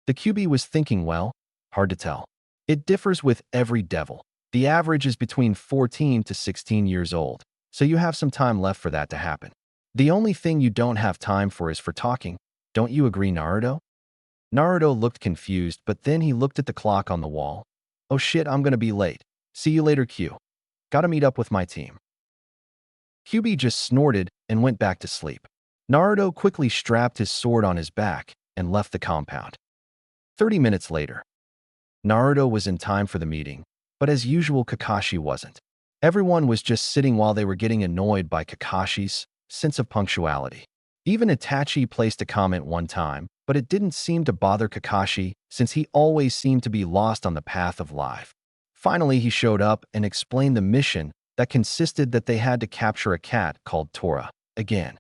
A: The QB was thinking, well, hard to tell. It differs with every devil. The average is between 14 to 16 years old, so you have some time left for that to happen. The only thing you don't have time for is for talking. Don't you agree, Naruto? Naruto looked confused, but then he looked at the clock on the wall. Oh shit, I'm gonna be late. See you later, Q. Gotta meet up with my team. QB just snorted and went back to sleep. Naruto quickly strapped his sword on his back and left the compound. 30 minutes later, Naruto was in time for the meeting, but as usual, Kakashi wasn't. Everyone was just sitting while they were getting annoyed by Kakashi's sense of punctuality. Even Itachi placed a comment one time, but it didn't seem to bother Kakashi since he always seemed to be lost on the path of life. Finally, he showed up and explained the mission that consisted that they had to capture a cat called Tora again.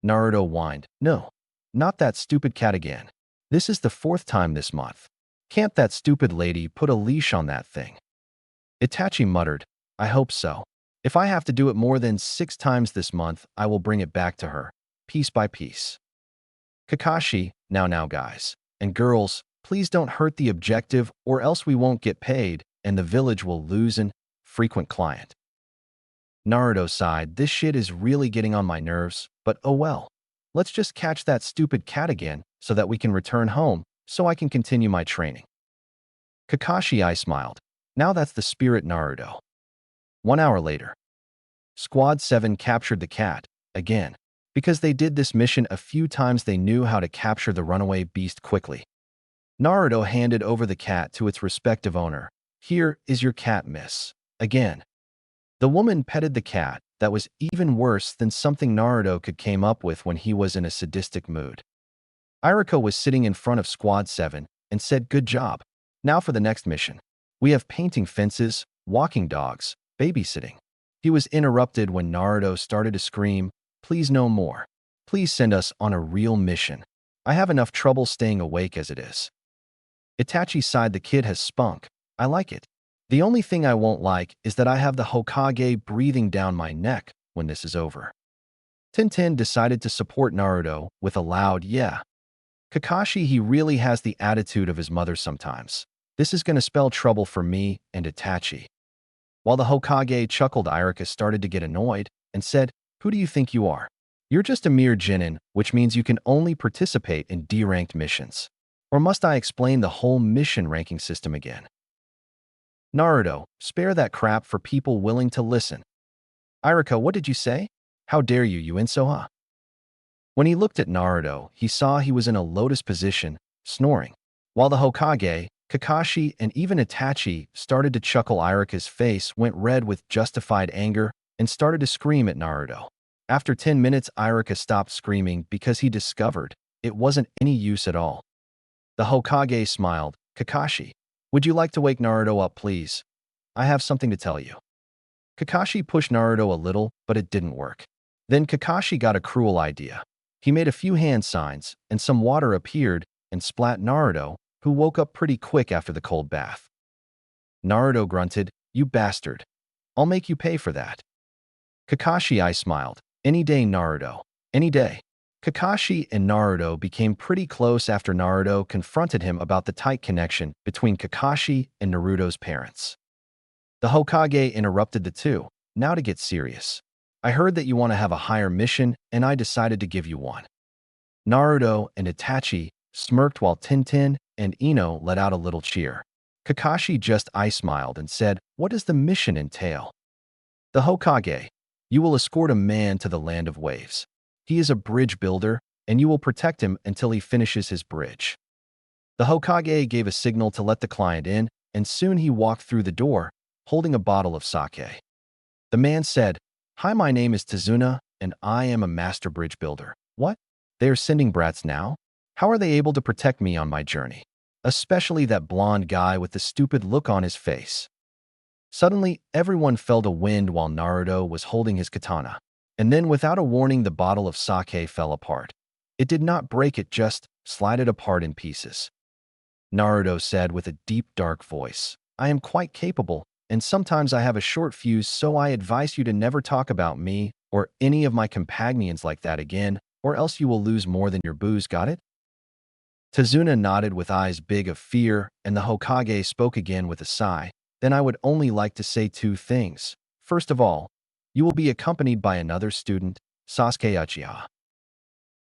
A: Naruto whined, no, not that stupid cat again. This is the 4th time this month. Can't that stupid lady put a leash on that thing? Itachi muttered, I hope so. If I have to do it more than 6 times this month, I will bring it back to her, piece by piece. Kakashi, now guys and girls, please don't hurt the objective or else we won't get paid and the village will lose an frequent client. Naruto sighed, this shit is really getting on my nerves, but oh well. Let's just catch that stupid cat again so that we can return home so I can continue my training. Kakashi, I smiled. Now that's the spirit, Naruto. 1 hour later. Squad 7 captured the cat, again. Because they did this mission a few times, they knew how to capture the runaway beast quickly. Naruto handed over the cat to its respective owner. Here is your cat, miss. Again. The woman petted the cat. That was even worse than something Naruto could came up with when he was in a sadistic mood. Iruka was sitting in front of Squad 7 and said, good job. Now for the next mission. We have painting fences, walking dogs, babysitting. He was interrupted when Naruto started to scream, please no more. Please send us on a real mission. I have enough trouble staying awake as it is. Itachi sighed, the kid has spunk. I like it. The only thing I won't like is that I have the Hokage breathing down my neck when this is over. Tintin decided to support Naruto with a loud yeah. Kakashi, he really has the attitude of his mother sometimes. This is gonna spell trouble for me and Itachi. While the Hokage chuckled, Iruka started to get annoyed and said, who do you think you are? You're just a mere Chunin, which means you can only participate in D-ranked missions. Or must I explain the whole mission ranking system again? Naruto, spare that crap for people willing to listen. Iruka, what did you say? How dare you, you insoha? When he looked at Naruto, he saw he was in a lotus position, snoring. While the Hokage, Kakashi, and even Itachi started to chuckle, Iruka's face went red with justified anger and started to scream at Naruto. After 10 minutes, Iruka stopped screaming because he discovered it wasn't any use at all. The Hokage smiled. Kakashi, would you like to wake Naruto up, please? I have something to tell you. Kakashi pushed Naruto a little, but it didn't work. Then Kakashi got a cruel idea. He made a few hand signs, and some water appeared and splat Naruto, who woke up pretty quick after the cold bath. Naruto grunted, you bastard. I'll make you pay for that. Kakashi, I smiled. Any day, Naruto. Any day. Kakashi and Naruto became pretty close after Naruto confronted him about the tight connection between Kakashi and Naruto's parents. The Hokage interrupted the two. Now to get serious. I heard that you want to have a higher mission, and I decided to give you one. Naruto and Itachi smirked while Tintin and Ino let out a little cheer. Kakashi just eye-smiled and said, what does the mission entail? The Hokage, you will escort a man to the land of waves. He is a bridge builder, and you will protect him until he finishes his bridge. The Hokage gave a signal to let the client in, and soon he walked through the door, holding a bottle of sake. The man said, hi, my name is Tazuna, and I am a master bridge builder. What? They are sending brats now? How are they able to protect me on my journey? Especially that blonde guy with the stupid look on his face. Suddenly, everyone felt a wind while Naruto was holding his katana. And then, without a warning, the bottle of sake fell apart. It did not break, it just slided apart in pieces. Naruto said with a deep, dark voice, I am quite capable, and sometimes I have a short fuse, so I advise you to never talk about me or any of my companions like that again, or else you will lose more than your booze, got it? Tazuna nodded with eyes big of fear, and the Hokage spoke again with a sigh. Then I would only like to say two things. First of all, you will be accompanied by another student, Sasuke Uchiha.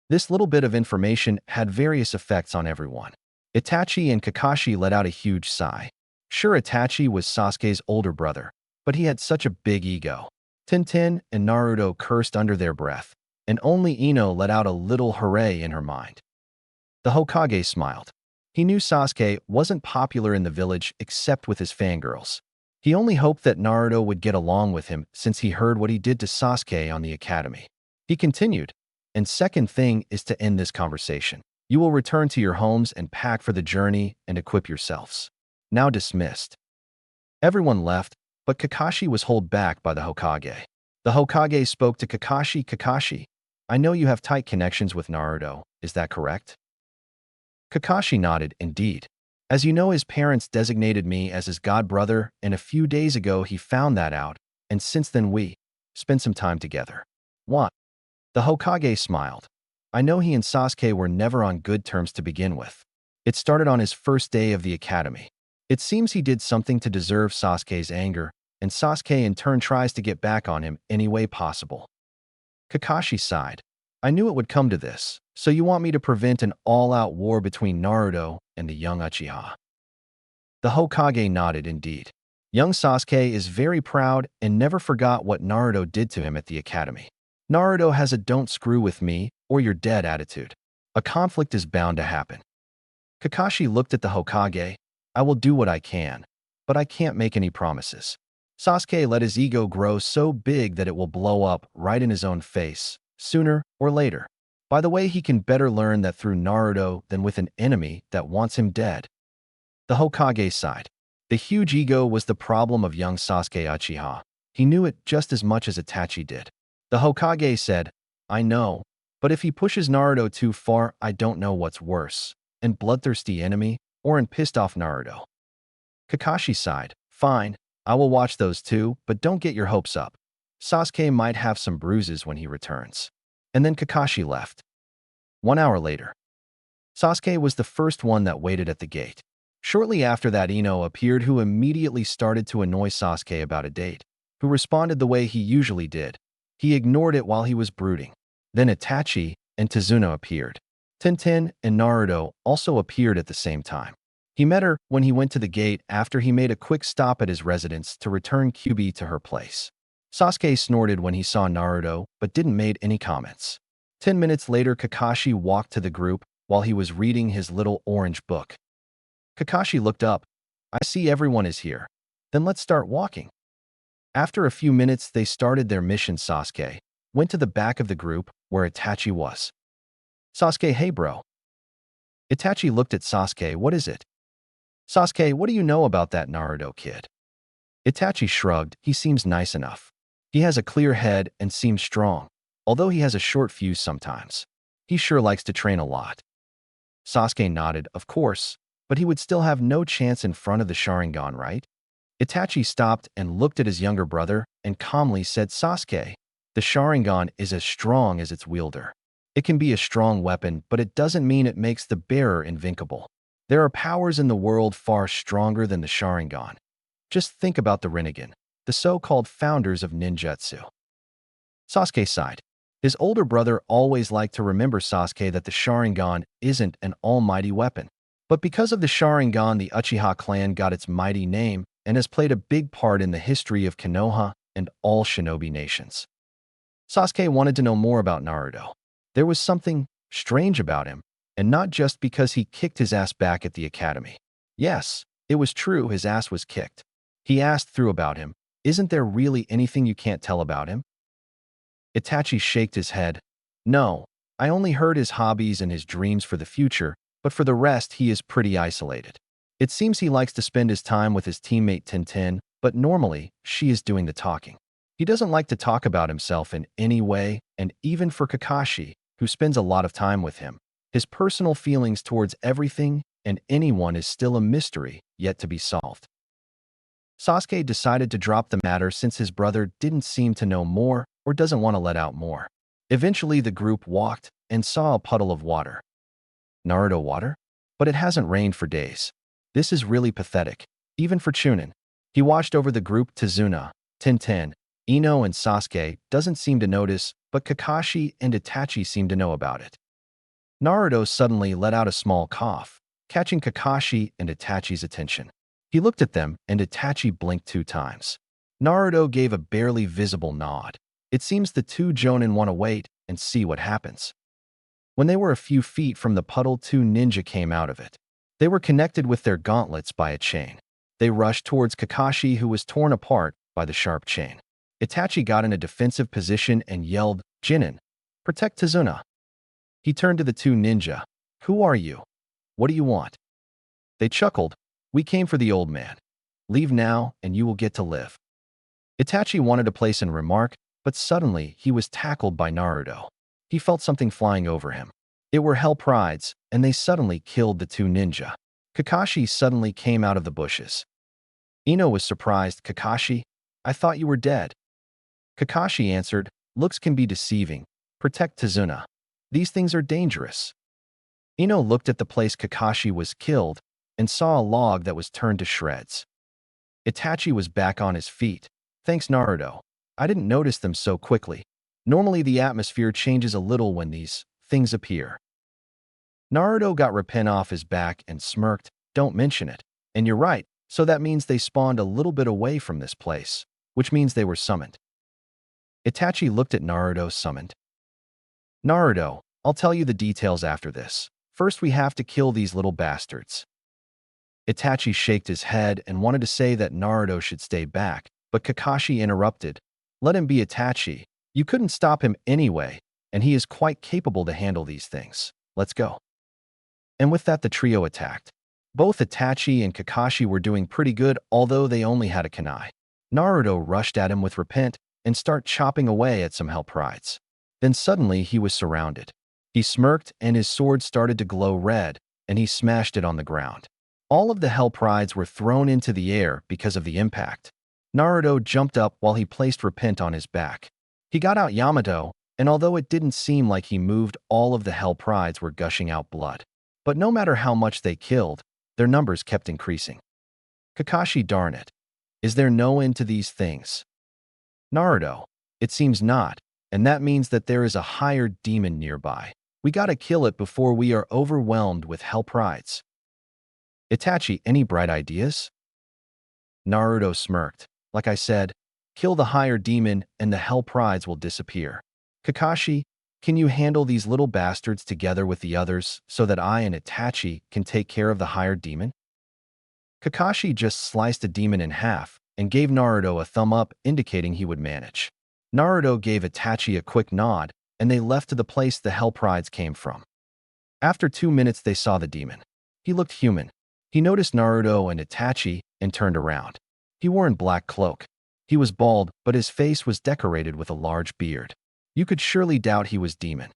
A: This little bit of information had various effects on everyone. Itachi and Kakashi let out a huge sigh. Sure, Itachi was Sasuke's older brother, but he had such a big ego. Tintin and Naruto cursed under their breath, and only Ino let out a little hooray in her mind. The Hokage smiled. He knew Sasuke wasn't popular in the village except with his fangirls. He only hoped that Naruto would get along with him since he heard what he did to Sasuke on the academy. He continued, and second thing is to end this conversation. You will return to your homes and pack for the journey and equip yourselves. Now dismissed. Everyone left, but Kakashi was held back by the Hokage. The Hokage spoke to Kakashi. Kakashi, I know you have tight connections with Naruto, is that correct? Kakashi nodded, indeed. As you know, his parents designated me as his godbrother, and a few days ago he found that out, and since then we spent some time together. What? The Hokage smiled. I know he and Sasuke were never on good terms to begin with. It started on his first day of the academy. It seems he did something to deserve Sasuke's anger, and Sasuke in turn tries to get back on him any way possible. Kakashi sighed. I knew it would come to this, so you want me to prevent an all-out war between Naruto and the young Uchiha. The Hokage nodded, indeed. Young Sasuke is very proud and never forgot what Naruto did to him at the academy. Naruto has a don't screw with me or you're dead attitude. A conflict is bound to happen. Kakashi looked at the Hokage. I will do what I can, but I can't make any promises. Sasuke let his ego grow so big that it will blow up right in his own face, sooner or later. By the way, he can better learn that through Naruto than with an enemy that wants him dead. The Hokage sighed. The huge ego was the problem of young Sasuke Uchiha. He knew it just as much as Itachi did. The Hokage said, I know, but if he pushes Naruto too far, I don't know what's worse, an bloodthirsty enemy or an pissed off Naruto. Kakashi sighed. Fine, I will watch those two, but don't get your hopes up. Sasuke might have some bruises when he returns. And then Kakashi left. 1 hour later. Sasuke was the first one that waited at the gate. Shortly after that, Ino appeared, who immediately started to annoy Sasuke about a date, who responded the way he usually did. He ignored it while he was brooding. Then Itachi and Tazuna appeared. Tintin and Naruto also appeared at the same time. He met her when he went to the gate after he made a quick stop at his residence to return Kyuubi to her place. Sasuke snorted when he saw Naruto, but didn't make any comments. 10 minutes later, Kakashi walked to the group while he was reading his little orange book. Kakashi looked up. I see everyone is here. Then let's start walking. After a few minutes, they started their mission. Sasuke went to the back of the group where Itachi was. Sasuke, hey bro. Itachi looked at Sasuke. What is it? Sasuke, what do you know about that Naruto kid? Itachi shrugged. He seems nice enough. He has a clear head and seems strong, although he has a short fuse sometimes. He sure likes to train a lot. Sasuke nodded. Of course, but he would still have no chance in front of the Sharingan, right? Itachi stopped and looked at his younger brother and calmly said, Sasuke, the Sharingan is as strong as its wielder. It can be a strong weapon, but it doesn't mean it makes the bearer invincible. There are powers in the world far stronger than the Sharingan. Just think about the Rinnegan, the so-called founders of ninjutsu. Sasuke sighed. His older brother always liked to remember Sasuke that the Sharingan isn't an almighty weapon. But because of the Sharingan, the Uchiha clan got its mighty name and has played a big part in the history of Konoha and all shinobi nations. Sasuke wanted to know more about Naruto. There was something strange about him, and not just because he kicked his ass back at the academy. Yes, it was true, his ass was kicked. He asked through about him, isn't there really anything you can't tell about him? Itachi shaked his head. No, I only heard his hobbies and his dreams for the future, but for the rest he is pretty isolated. It seems he likes to spend his time with his teammate Tintin, but normally she is doing the talking. He doesn't like to talk about himself in any way, and even for Kakashi, who spends a lot of time with him, his personal feelings towards everything and anyone is still a mystery yet to be solved. Sasuke decided to drop the matter since his brother didn't seem to know more or doesn't want to let out more. Eventually, the group walked and saw a puddle of water. Naruto water? But it hasn't rained for days. This is really pathetic, even for Chunin. He watched over the group. Tazuna, Tintin, Ino and Sasuke doesn't seem to notice, but Kakashi and Itachi seem to know about it. Naruto suddenly let out a small cough, catching Kakashi and Itachi's attention. He looked at them and Itachi blinked 2 times. Naruto gave a barely visible nod. It seems the 2 Jonin want to wait and see what happens. When they were a few feet from the puddle, 2 ninja came out of it. They were connected with their gauntlets by a chain. They rushed towards Kakashi, who was torn apart by the sharp chain. Itachi got in a defensive position and yelled, "Jinin, protect Tazuna." He turned to the 2 ninja. "Who are you? What do you want?" They chuckled. "We came for the old man. Leave now and you will get to live." Itachi wanted to place a remark, but suddenly he was tackled by Naruto. He felt something flying over him. It were Hell Prides, and they suddenly killed the 2 ninja. Kakashi suddenly came out of the bushes. Ino was surprised. "Kakashi, I thought you were dead." Kakashi answered, "Looks can be deceiving. Protect Tazuna. These things are dangerous." Ino looked at the place Kakashi was killed and saw a log that was turned to shreds. Itachi was back on his feet. "Thanks, Naruto. I didn't notice them so quickly. Normally the atmosphere changes a little when these things appear." Naruto got Repin off his back and smirked. "Don't mention it. And you're right, so that means they spawned a little bit away from this place, which means they were summoned." Itachi looked at Naruto. "Summoned?" "Naruto, I'll tell you the details after this. First we have to kill these little bastards." Itachi shook his head and wanted to say that Naruto should stay back, but Kakashi interrupted. "Let him be, Itachi. You couldn't stop him anyway, and he is quite capable to handle these things. Let's go." And with that the trio attacked. Both Itachi and Kakashi were doing pretty good, although they only had a kunai. Naruto rushed at him with Repent and started chopping away at some Hell Prides. Then suddenly he was surrounded. He smirked and his sword started to glow red, and he smashed it on the ground. All of the Hell Prides were thrown into the air because of the impact. Naruto jumped up while he placed Repent on his back. He got out Yamato, and although it didn't seem like he moved, all of the Hell Prides were gushing out blood. But no matter how much they killed, their numbers kept increasing. Kakashi, darn it. Is there no end to these things? Naruto, it seems not, and that means that there is a higher demon nearby. We gotta kill it before we are overwhelmed with Hell Prides. Itachi, any bright ideas? Naruto smirked. Like I said, kill the higher demon and the Hell Prides will disappear. Kakashi, can you handle these little bastards together with the others so that I and Itachi can take care of the higher demon? Kakashi just sliced a demon in half and gave Naruto a thumb up, indicating he would manage. Naruto gave Itachi a quick nod, and they left to the place the Hell Prides came from. After 2 minutes, they saw the demon. He looked human. He noticed Naruto and Itachi and turned around. He wore a black cloak. He was bald, but his face was decorated with a large beard. You could surely doubt he was demon,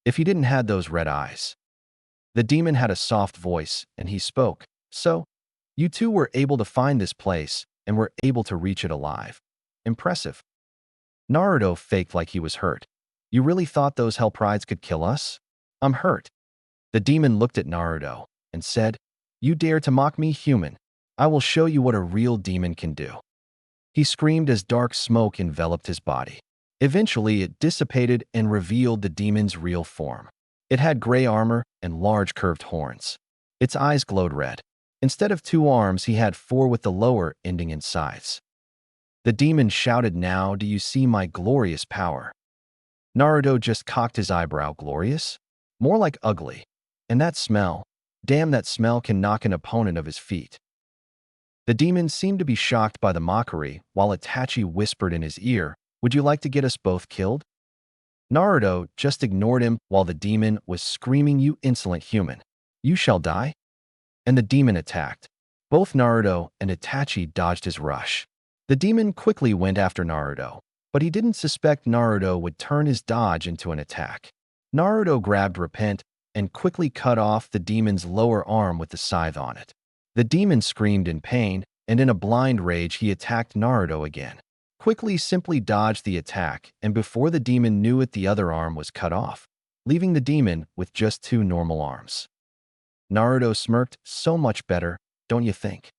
A: if he didn't have those red eyes. The demon had a soft voice, and he spoke. "So, you two were able to find this place and were able to reach it alive. Impressive." Naruto faked like he was hurt. "You really thought those Hell Prides could kill us?" "I'm hurt." The demon looked at Naruto and said, "You dare to mock me, human? I will show you what a real demon can do." He screamed as dark smoke enveloped his body. Eventually, it dissipated and revealed the demon's real form. It had gray armor and large curved horns. Its eyes glowed red. Instead of 2 arms, he had 4 with the lower ending in sides. The demon shouted, "Now do you see my glorious power?" Naruto just cocked his eyebrow. "Glorious? More like ugly. And that smell. Damn, that smell can knock an opponent off his feet." The demon seemed to be shocked by the mockery, while Itachi whispered in his ear, "Would you like to get us both killed?" Naruto just ignored him while the demon was screaming, "You insolent human! You shall die!" And the demon attacked. Both Naruto and Itachi dodged his rush. The demon quickly went after Naruto, but he didn't suspect Naruto would turn his dodge into an attack. Naruto grabbed Repent and quickly cut off the demon's lower arm with the scythe on it. The demon screamed in pain, and in a blind rage he attacked Naruto again. Quickly simply dodged the attack, and before the demon knew it, the other arm was cut off, leaving the demon with just two normal arms. Naruto smirked. "So much better, don't you think?"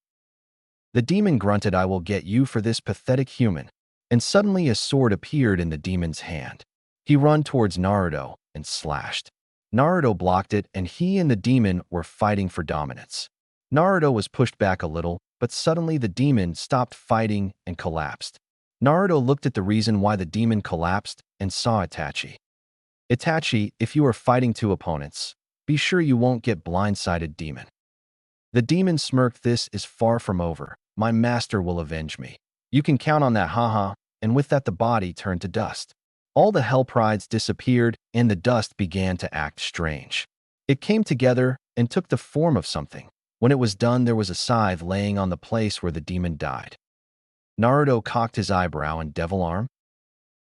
A: The demon grunted, "I will get you for this, pathetic human," and suddenly a sword appeared in the demon's hand. He ran towards Naruto and slashed. Naruto blocked it, and he and the demon were fighting for dominance. Naruto was pushed back a little, but suddenly the demon stopped fighting and collapsed. Naruto looked at the reason why the demon collapsed and saw Itachi. "Itachi, if you are fighting two opponents, be sure you won't get blindsided, demon." The demon smirked. "This is far from over. My master will avenge me. You can count on that, haha," and with that the body turned to dust. All the hell prides disappeared, and the dust began to act strange. It came together and took the form of something. When it was done, there was a scythe laying on the place where the demon died. Naruto cocked his eyebrow and devil arm.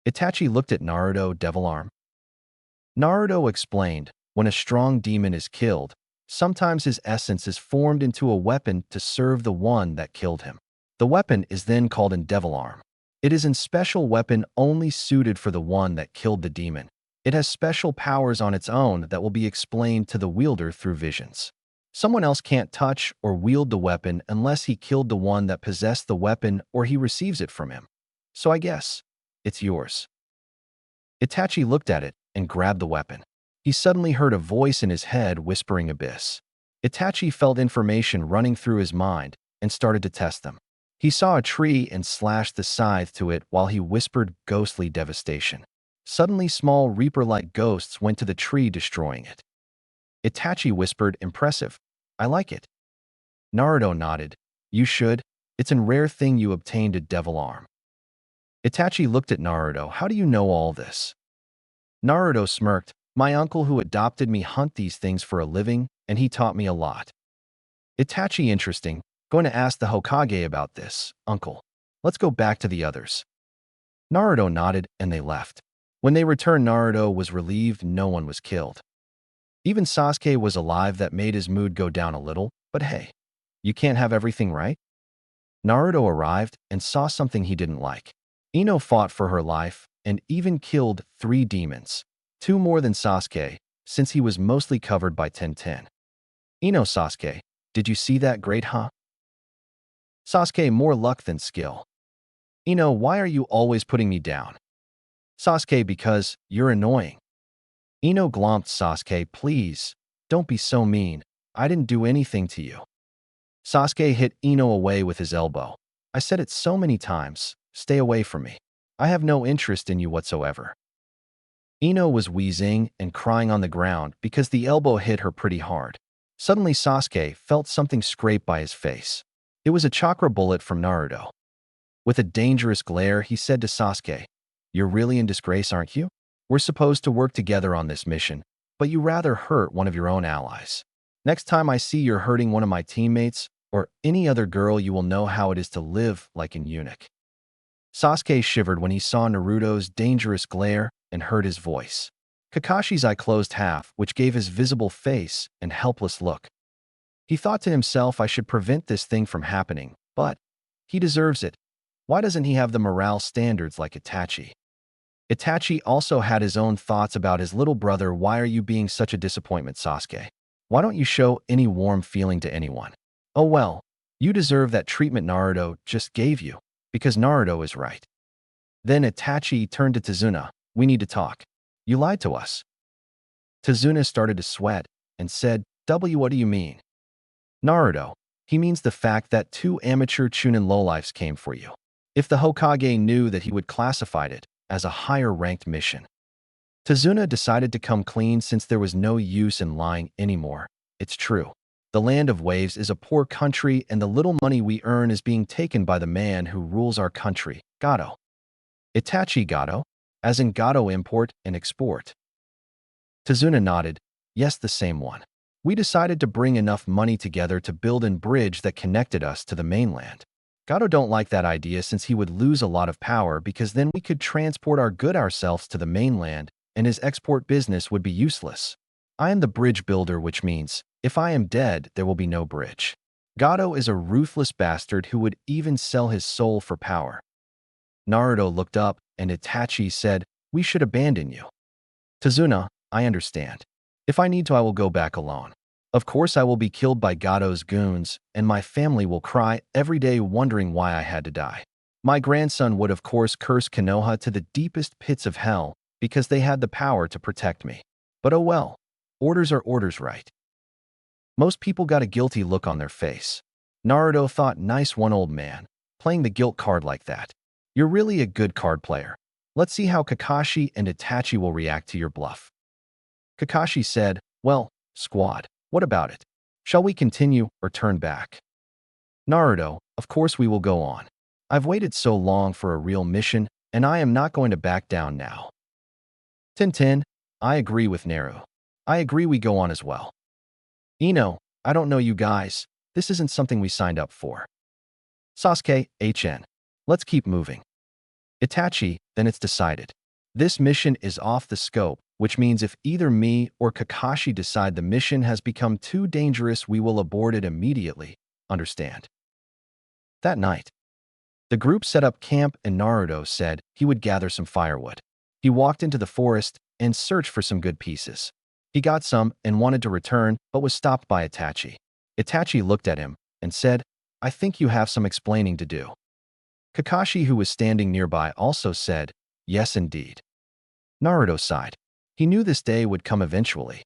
A: Itachi looked at Naruto. "Devil arm?" Naruto explained, "When a strong demon is killed, sometimes his essence is formed into a weapon to serve the one that killed him. The weapon is then called a devil arm. It is a special weapon only suited for the one that killed the demon. It has special powers on its own that will be explained to the wielder through visions. Someone else can't touch or wield the weapon unless he killed the one that possessed the weapon or he receives it from him. So I guess it's yours." Itachi looked at it and grabbed the weapon. He suddenly heard a voice in his head whispering abyss. Itachi felt information running through his mind and started to test them. He saw a tree and slashed the scythe to it while he whispered ghostly devastation. Suddenly, small reaper-like ghosts went to the tree, destroying it. Itachi whispered, "Impressive. I like it." Naruto nodded. "You should. It's a rare thing you obtained a devil arm." Itachi looked at Naruto. "How do you know all this?" Naruto smirked. "My uncle who adopted me hunt these things for a living, and he taught me a lot." Itachi, interesting. "Going to ask the Hokage about this, uncle. Let's go back to the others." Naruto nodded, and they left. When they returned, Naruto was relieved no one was killed. Even Sasuke was alive. That made his mood go down a little, but hey, you can't have everything, right? Naruto arrived and saw something he didn't like. Ino fought for her life and even killed 3 demons, 2 more than Sasuke, since he was mostly covered by Tenten. "Ino, Sasuke, did you see that great, huh?" Sasuke, "More luck than skill." "Ino, why are you always putting me down?" Sasuke, "Because you're annoying." Ino glomped. "Sasuke, please, don't be so mean. I didn't do anything to you." Sasuke hit Ino away with his elbow. "I said it so many times. Stay away from me. I have no interest in you whatsoever." Ino was wheezing and crying on the ground because the elbow hit her pretty hard. Suddenly, Sasuke felt something scrape by his face. It was a chakra bullet from Naruto. With a dangerous glare, he said to Sasuke, "You're really in disgrace, aren't you? We're supposed to work together on this mission, but you rather hurt one of your own allies. Next time I see you're hurting one of my teammates or any other girl, you will know how it is to live like an eunuch." Sasuke shivered when he saw Naruto's dangerous glare and heard his voice. Kakashi's eye closed half, which gave his visible face and helpless look. He thought to himself, "I should prevent this thing from happening, but he deserves it. Why doesn't he have the morale standards like Itachi?" Itachi also had his own thoughts about his little brother. "Why are you being such a disappointment, Sasuke? Why don't you show any warm feeling to anyone? Oh well, you deserve that treatment Naruto just gave you, because Naruto is right." Then Itachi turned to Tazuna. "We need to talk. You lied to us." Tazuna started to sweat and said, What do you mean?" "Naruto, he means the fact that 2 amateur Chunin lowlifes came for you. If the Hokage knew that, he would classify it as a higher-ranked mission." Tazuna decided to come clean since there was no use in lying anymore. "It's true. The land of waves is a poor country, and the little money we earn is being taken by the man who rules our country, Gato." "Itachi Gato? as in Gato import and export. Tazuna nodded. Yes, the same one. We decided to bring enough money together to build a bridge that connected us to the mainland. Gato don't like that idea since he would lose a lot of power because then we could transport our good ourselves to the mainland and his export business would be useless. I am the bridge builder, which means, if I am dead, there will be no bridge. Gato is a ruthless bastard who would even sell his soul for power. Naruto looked up and Itachi said, we should abandon you. Tazuna, I understand. If I need to, I will go back alone. Of course, I will be killed by Gato's goons, and my family will cry every day wondering why I had to die. My grandson would of course curse Konoha to the deepest pits of hell because they had the power to protect me. But oh well, orders are orders, right? Most people got a guilty look on their face. Naruto thought, nice one, old man, playing the guilt card like that. You're really a good card player. Let's see how Kakashi and Itachi will react to your bluff. Kakashi said, well, squad, what about it? Shall we continue or turn back? Naruto, of course we will go on. I've waited so long for a real mission, and I am not going to back down now. Tintin, I agree with Naru. I agree we go on as well. Ino, I don't know you guys. This isn't something we signed up for. Sasuke, HN. Let's keep moving. Itachi, then it's decided. This mission is off the scope, which means if either me or Kakashi decide the mission has become too dangerous, we will abort it immediately. Understand? That night, the group set up camp and Naruto said he would gather some firewood. He walked into the forest and searched for some good pieces. He got some and wanted to return, but was stopped by Itachi. Itachi looked at him and said, I think you have some explaining to do. Kakashi, who was standing nearby, also said, yes, indeed. Naruto sighed. He knew this day would come eventually.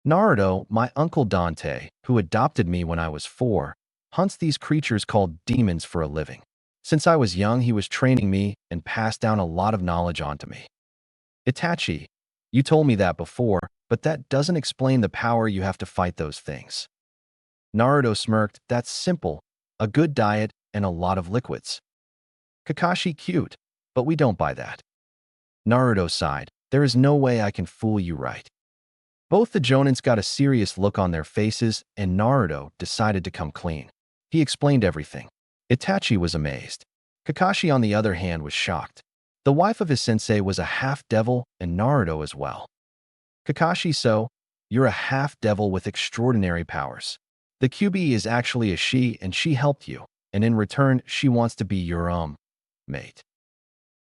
A: Naruto, my uncle Dante, who adopted me when I was 4, hunts these creatures called demons for a living. Since I was young, he was training me and passed down a lot of knowledge onto me. Itachi, you told me that before, but that doesn't explain the power you have to fight those things. Naruto smirked, that's simple, a good diet and a lot of liquids. Kakashi, cute, but we don't buy that. Naruto sighed, there is no way I can fool you, right? Both the Jonins got a serious look on their faces and Naruto decided to come clean. He explained everything. Itachi was amazed. Kakashi, on the other hand, was shocked. The wife of his sensei was a half-devil and Naruto as well. Kakashi, so, you're a half-devil with extraordinary powers. The QB is actually a she and she helped you, and in return, she wants to be your, mate.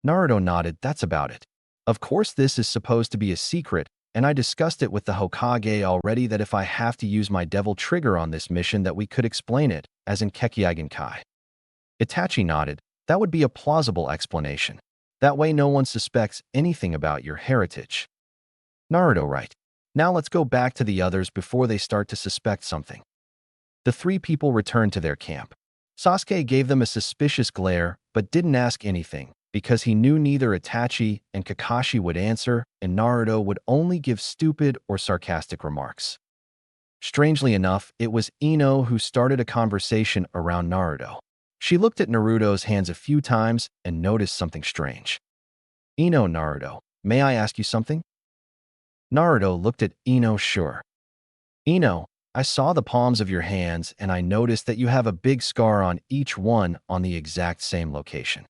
A: Naruto nodded, that's about it. Of course, this is supposed to be a secret, and I discussed it with the Hokage already that if I have to use my devil trigger on this mission that we could explain it, as in Kekkeigenkai. Itachi nodded, that would be a plausible explanation. That way no one suspects anything about your heritage. Naruto, right. Now let's go back to the others before they start to suspect something. The 3 people returned to their camp. Sasuke gave them a suspicious glare, but didn't ask anything, because he knew neither Itachi and Kakashi would answer, and Naruto would only give stupid or sarcastic remarks. Strangely enough, it was Ino who started a conversation around Naruto. She looked at Naruto's hands a few times and noticed something strange. Ino, Naruto, may I ask you something? Naruto looked at Ino, sure. Ino, I saw the palms of your hands and I noticed that you have a big scar on each one on the exact same location.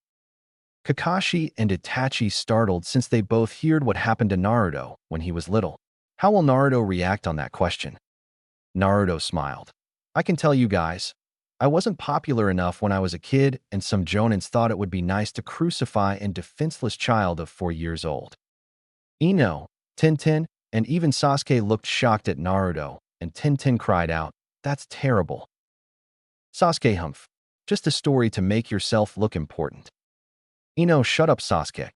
A: Kakashi and Itachi startled since they both heard what happened to Naruto when he was little. How will Naruto react on that question? Naruto smiled. I can tell you guys, I wasn't popular enough when I was a kid and some Jonins thought it would be nice to crucify a defenseless child of 4 years old. Ino, Tintin, and even Sasuke looked shocked at Naruto, and Tintin cried out, that's terrible. Sasuke, humph. Just a story to make yourself look important. Ino, shut up, Sasuke.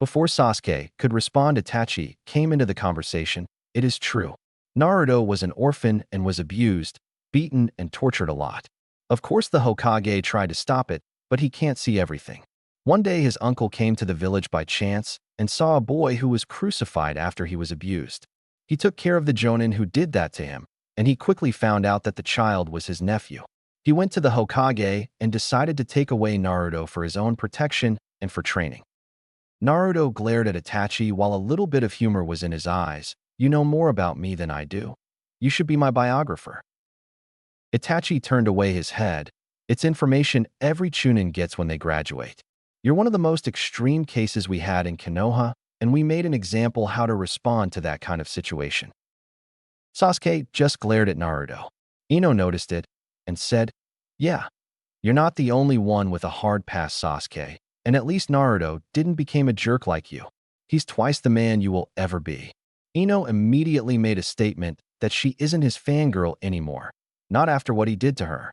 A: Before Sasuke could respond, Itachi came into the conversation. It is true. Naruto was an orphan and was abused, beaten, and tortured a lot. Of course, the Hokage tried to stop it, but he can't see everything. One day, his uncle came to the village by chance and saw a boy who was crucified after he was abused. He took care of the Jonin who did that to him, and he quickly found out that the child was his nephew. He went to the Hokage and decided to take away Naruto for his own protection and for training. Naruto glared at Itachi while a little bit of humor was in his eyes. You know more about me than I do. You should be my biographer. Itachi turned away his head. It's information every Chunin gets when they graduate. You're one of the most extreme cases we had in Konoha, and we made an example how to respond to that kind of situation. Sasuke just glared at Naruto. Ino noticed it and said, yeah, you're not the only one with a hard pass, Sasuke, and at least Naruto didn't become a jerk like you. He's twice the man you will ever be. Ino immediately made a statement that she isn't his fangirl anymore, not after what he did to her.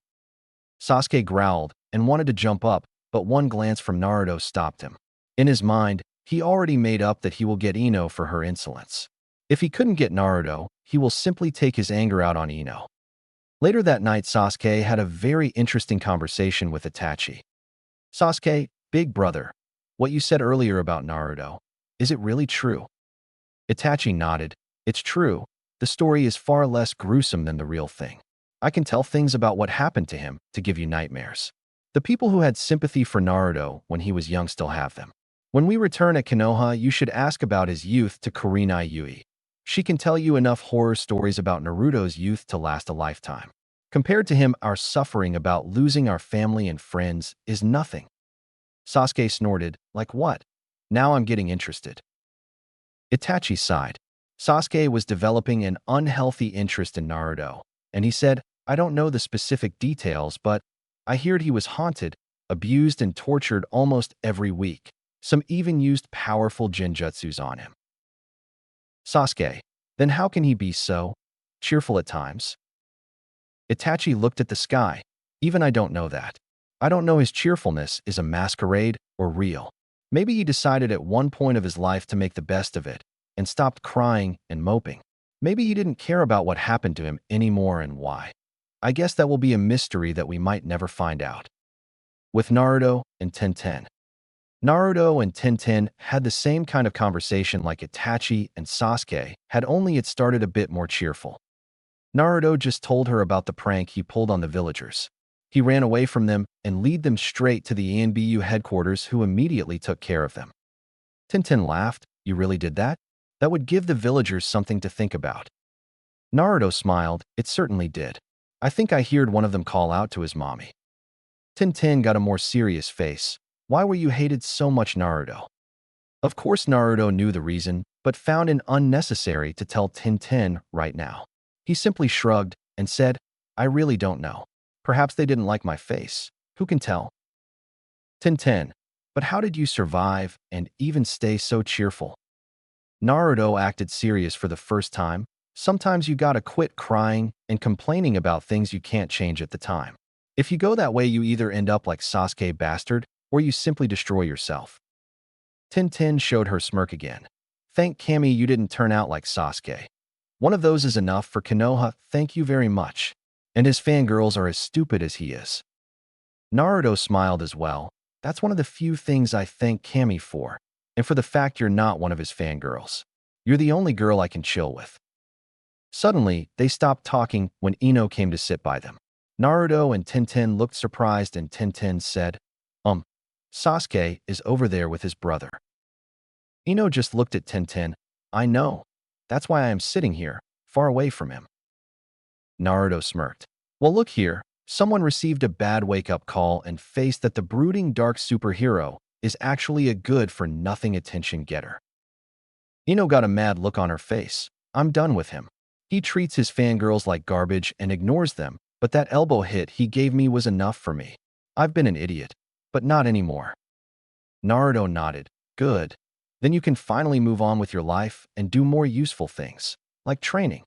A: Sasuke growled and wanted to jump up, but one glance from Naruto stopped him. In his mind, he already made up that he will get Ino for her insolence. If he couldn't get Naruto, he will simply take his anger out on Ino. Later that night, Sasuke had a very interesting conversation with Itachi. Sasuke, big brother, what you said earlier about Naruto, is it really true? Itachi nodded. It's true. The story is far less gruesome than the real thing. I can tell things about what happened to him to give you nightmares. The people who had sympathy for Naruto when he was young still have them. When we return at Konoha, you should ask about his youth to Kurenai Yui. She can tell you enough horror stories about Naruto's youth to last a lifetime. Compared to him, our suffering about losing our family and friends is nothing. Sasuke snorted, like what? Now I'm getting interested. Itachi sighed. Sasuke was developing an unhealthy interest in Naruto, and he said, I don't know the specific details, but I heard he was haunted, abused, and tortured almost every week. Some even used powerful genjutsus on him. Sasuke, then how can he be so cheerful at times? Itachi looked at the sky. Even I don't know that. I don't know his cheerfulness is a masquerade or real. Maybe he decided at one point of his life to make the best of it and stopped crying and moping. Maybe he didn't care about what happened to him anymore and why. I guess that will be a mystery that we might never find out. With Naruto and Tenten. Naruto and Tenten had the same kind of conversation like Itachi and Sasuke had, only it started a bit more cheerful. Naruto just told her about the prank he pulled on the villagers. He ran away from them and led them straight to the ANBU headquarters, who immediately took care of them. Tenten laughed. You really did that? That would give the villagers something to think about. Naruto smiled. It certainly did. I think I heard one of them call out to his mommy. Tenten got a more serious face. Why were you hated so much, Naruto? Of course Naruto knew the reason, but found it unnecessary to tell Tenten right now. He simply shrugged and said, I really don't know. Perhaps they didn't like my face. Who can tell? Tenten, but how did you survive and even stay so cheerful? Naruto acted serious for the first time. Sometimes you gotta quit crying and complaining about things you can't change at the time. If you go that way, you either end up like Sasuke bastard, or you simply destroy yourself. Tenten showed her smirk again. Thank Kami you didn't turn out like Sasuke. One of those is enough for Konoha, thank you very much. And his fangirls are as stupid as he is. Naruto smiled as well. That's one of the few things I thank Kami for, and for the fact you're not one of his fangirls. You're the only girl I can chill with. Suddenly, they stopped talking when Ino came to sit by them. Naruto and Tenten looked surprised, and Tenten said, Sasuke is over there with his brother. Ino just looked at Tenten. I know. That's why I am sitting here, far away from him. Naruto smirked. Well, look here. Someone received a bad wake-up call and faced that the brooding dark superhero is actually a good-for-nothing attention getter. Ino got a mad look on her face. I'm done with him. He treats his fangirls like garbage and ignores them, but that elbow hit he gave me was enough for me. I've been an idiot. But not anymore. Naruto nodded. Good. Then you can finally move on with your life and do more useful things, like training.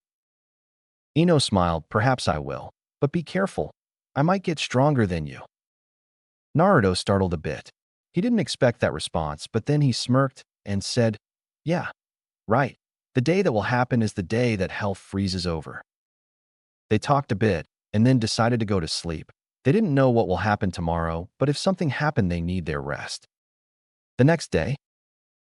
A: Ino smiled. Perhaps I will. But be careful. I might get stronger than you. Naruto startled a bit. He didn't expect that response, but then he smirked and said, yeah, right. The day that will happen is the day that hell freezes over. They talked a bit and then decided to go to sleep. They didn't know what will happen tomorrow, but if something happened, they need their rest. The next day,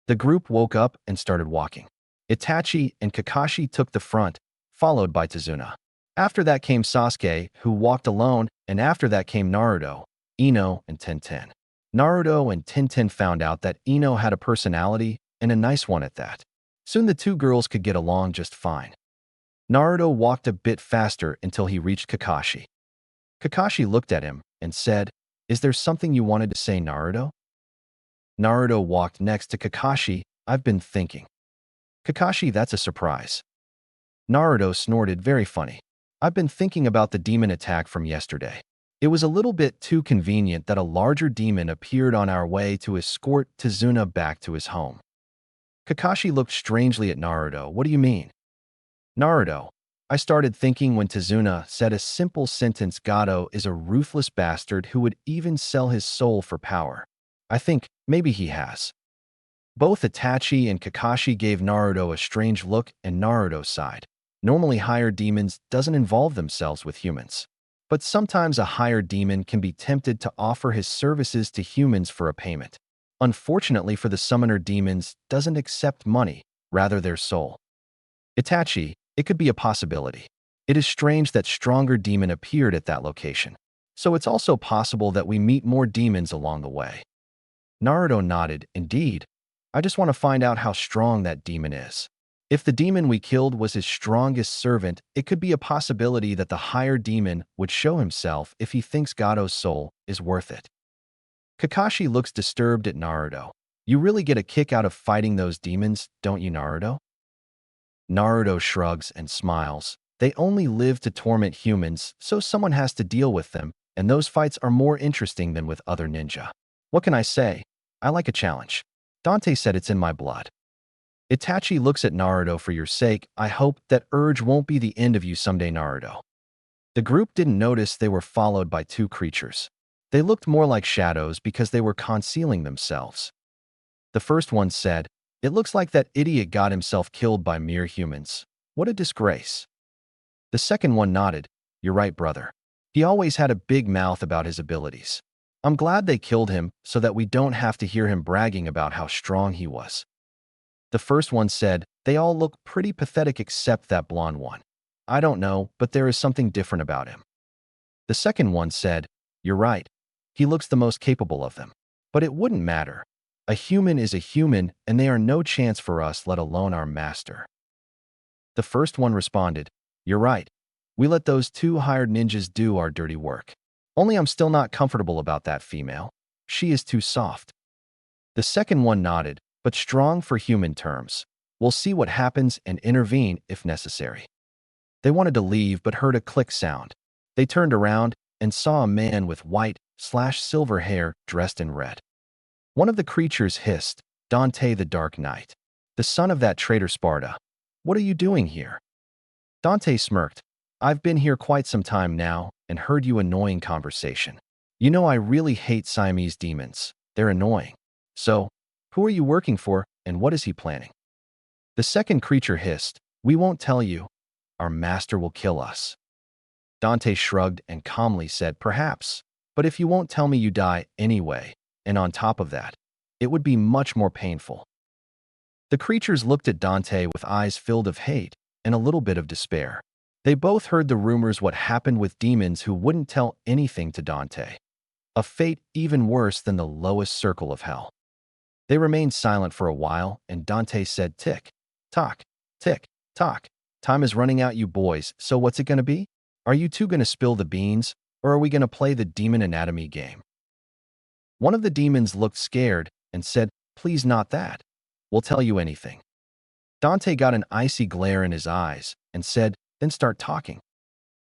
A: the group woke up and started walking. Itachi and Kakashi took the front, followed by Tazuna. After that came Sasuke, who walked alone, and after that came Naruto, Ino, and Tenten. Naruto and Tintin found out that Ino had a personality, and a nice one at that. Soon the two girls could get along just fine. Naruto walked a bit faster until he reached Kakashi. Kakashi looked at him and said, "Is there something you wanted to say, Naruto?" Naruto walked next to Kakashi. "I've been thinking." "Kakashi, that's a surprise." Naruto snorted, very funny. "I've been thinking about the demon attack from yesterday. It was a little bit too convenient that a larger demon appeared on our way to escort Tazuna back to his home." Kakashi looked strangely at Naruto. "What do you mean?" "Naruto, I started thinking when Tazuna said a simple sentence, Gato is a ruthless bastard who would even sell his soul for power. I think maybe he has." Both Itachi and Kakashi gave Naruto a strange look, and Naruto sighed. Normally higher demons doesn't involve themselves with humans. But sometimes a higher demon can be tempted to offer his services to humans for a payment. Unfortunately for the summoner, demons doesn't accept money, rather their soul. "Itachi, it could be a possibility. It is strange that stronger demon appeared at that location. So it's also possible that we meet more demons along the way." Naruto nodded. "Indeed. I just want to find out how strong that demon is. If the demon we killed was his strongest servant, it could be a possibility that the higher demon would show himself if he thinks Gato's soul is worth it." Kakashi looks disturbed at Naruto. "You really get a kick out of fighting those demons, don't you, Naruto?" Naruto shrugs and smiles. "They only live to torment humans, so someone has to deal with them, and those fights are more interesting than with other ninja. What can I say? I like a challenge. Dante said it's in my blood." Itachi looks at Naruto. "For your sake, I hope that urge won't be the end of you someday, Naruto." The group didn't notice they were followed by two creatures. They looked more like shadows because they were concealing themselves. The first one said, "It looks like that idiot got himself killed by mere humans. What a disgrace." The second one nodded. "You're right, brother. He always had a big mouth about his abilities. I'm glad they killed him so that we don't have to hear him bragging about how strong he was." The first one said, "They all look pretty pathetic except that blonde one. I don't know, but there is something different about him." The second one said, "You're right. He looks the most capable of them. But it wouldn't matter. A human is a human, and they are no chance for us, let alone our master." The first one responded, "You're right. We let those two hired ninjas do our dirty work. Only I'm still not comfortable about that female. She is too soft." The second one nodded, "But strong for human terms. We'll see what happens and intervene if necessary." They wanted to leave but heard a click sound. They turned around and saw a man with white/silver hair dressed in red. One of the creatures hissed, "Dante the Dark Knight, the son of that traitor Sparta. What are you doing here?" Dante smirked. "I've been here quite some time now and heard you annoying conversation. You know I really hate Siamese demons. They're annoying. So, who are you working for and what is he planning?" The second creature hissed, "We won't tell you. Our master will kill us." Dante shrugged and calmly said, "Perhaps, but if you won't tell me you die anyway, and on top of that, it would be much more painful." The creatures looked at Dante with eyes filled of hate and a little bit of despair. They both heard the rumors what happened with demons who wouldn't tell anything to Dante. A fate even worse than the lowest circle of hell. They remained silent for a while, and Dante said, "Tick, tock, tick, tock. Time is running out, you boys, so what's it gonna be? Are you two gonna spill the beans, or are we gonna play the demon anatomy game?" One of the demons looked scared and said, "Please not that. We'll tell you anything." Dante got an icy glare in his eyes and said, "Then start talking."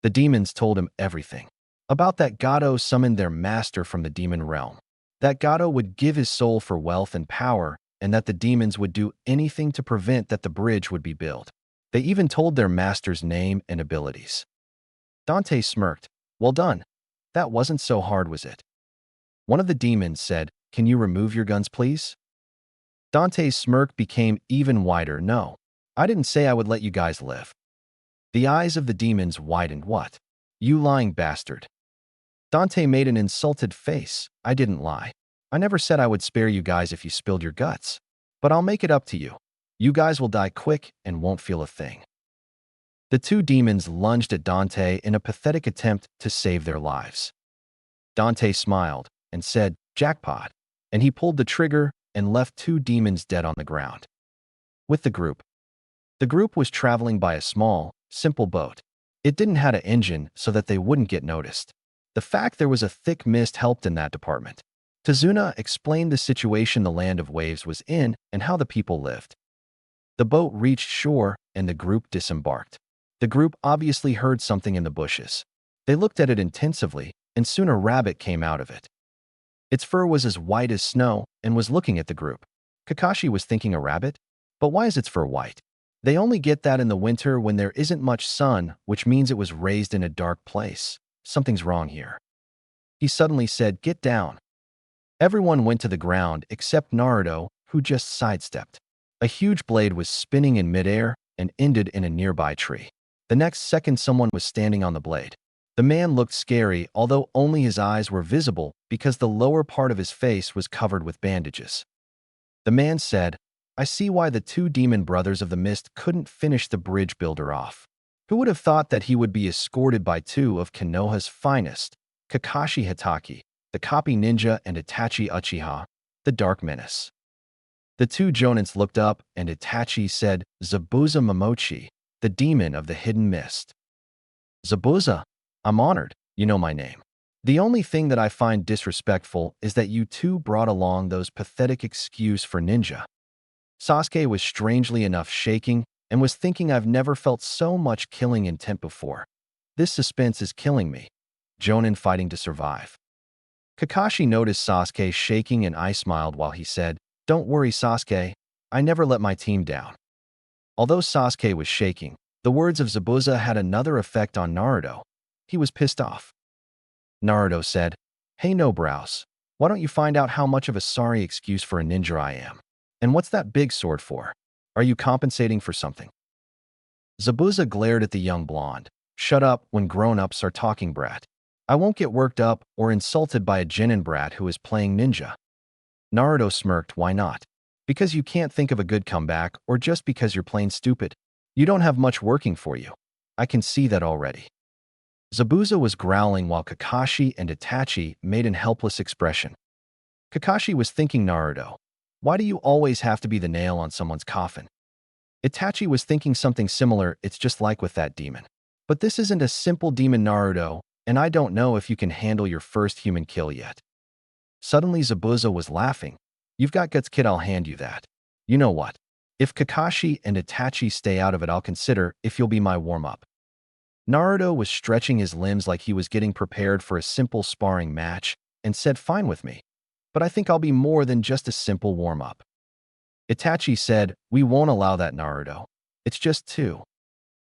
A: The demons told him everything. About that Gato summoned their master from the demon realm. That Gato would give his soul for wealth and power, and that the demons would do anything to prevent that the bridge would be built. They even told their master's name and abilities. Dante smirked. "Well done. That wasn't so hard, was it?" One of the demons said, "Can you remove your guns, please?" Dante's smirk became even wider. "No, I didn't say I would let you guys live." The eyes of the demons widened. "What? You lying bastard." Dante made an insulted face. "I didn't lie. I never said I would spare you guys if you spilled your guts. But I'll make it up to you. You guys will die quick and won't feel a thing." The two demons lunged at Dante in a pathetic attempt to save their lives. Dante smiled and said, Jackpot. And he pulled the trigger and left 2 demons dead on the ground. With the group. The group was traveling by a small, simple boat. It didn't have an engine so that they wouldn't get noticed. The fact there was a thick mist helped in that department. Tazuna explained the situation the land of waves was in and how the people lived. The boat reached shore and the group disembarked. The group obviously heard something in the bushes. They looked at it intensively, and soon a rabbit came out of it. Its fur was as white as snow and was looking at the group. Kakashi was thinking, a rabbit? But why is its fur white? They only get that in the winter when there isn't much sun, which means it was raised in a dark place. Something's wrong here. He suddenly said, "Get down." Everyone went to the ground except Naruto, who just sidestepped. A huge blade was spinning in midair and ended in a nearby tree. The next second, someone was standing on the blade. The man looked scary, although only his eyes were visible because the lower part of his face was covered with bandages. The man said, "I see why the 2 demon brothers of the mist couldn't finish the bridge builder off. Who would have thought that he would be escorted by 2 of Konoha's finest, Kakashi Hatake, the copy ninja, and Itachi Uchiha, the dark menace?" The 2 Jonins looked up, and Itachi said, "Zabuza Momochi, the demon of the hidden mist." "Zabuza, I'm honored. You know my name. The only thing that I find disrespectful is that you 2 brought along those pathetic excuses for ninja." Sasuke was strangely enough shaking and was thinking, I've never felt so much killing intent before. This suspense is killing me. Jonin fighting to survive. Kakashi noticed Sasuke shaking and I smiled while he said, "Don't worry, Sasuke. I never let my team down." Although Sasuke was shaking, the words of Zabuza had another effect on Naruto. He was pissed off. Naruto said, "Hey, no brows. Why don't you find out how much of a sorry excuse for a ninja I am? And what's that big sword for? Are you compensating for something?" Zabuza glared at the young blonde. "Shut up when grown-ups are talking, brat. I won't get worked up or insulted by a genin brat who is playing ninja." Naruto smirked. "Why not? Because you can't think of a good comeback or just because you're plain stupid? You don't have much working for you. I can see that already." Zabuza was growling while Kakashi and Itachi made an helpless expression. Kakashi was thinking, Naruto, why do you always have to be the nail on someone's coffin? Itachi was thinking something similar. It's just like with that demon. But this isn't a simple demon, Naruto, and I don't know if you can handle your first human kill yet. Suddenly Zabuza was laughing. "You've got guts, kid, I'll hand you that. You know what? If Kakashi and Itachi stay out of it, I'll consider if you'll be my warm-up." Naruto was stretching his limbs like he was getting prepared for a simple sparring match and said, "Fine with me. But I think I'll be more than just a simple warm-up." Itachi said, "We won't allow that, Naruto. It's just 2.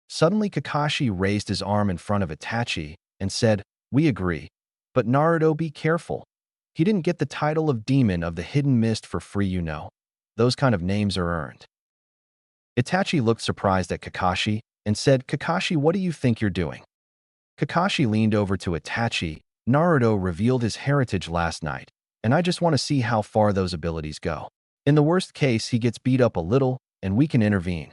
A: Suddenly Kakashi raised his arm in front of Itachi and said, "We agree. But Naruto, be careful. He didn't get the title of Demon of the Hidden Mist for free, you know. Those kind of names are earned." Itachi looked surprised at Kakashi and said, "Kakashi, what do you think you're doing?" Kakashi leaned over to Itachi. "Naruto revealed his heritage last night, and I just want to see how far those abilities go. In the worst case, he gets beat up a little, and we can intervene."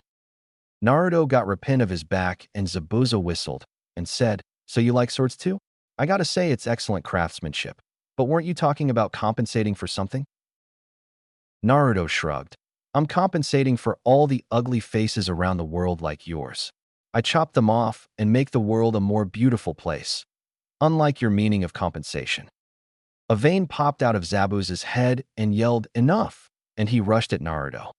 A: Naruto got repent of his back, and Zabuza whistled and said, "So you like swords too? I gotta say it's excellent craftsmanship. But weren't you talking about compensating for something?" Naruto shrugged. "I'm compensating for all the ugly faces around the world like yours. I chop them off and make the world a more beautiful place. Unlike your meaning of compensation." A vein popped out of Zabuza's head and yelled, "Enough!" and he rushed at Naruto.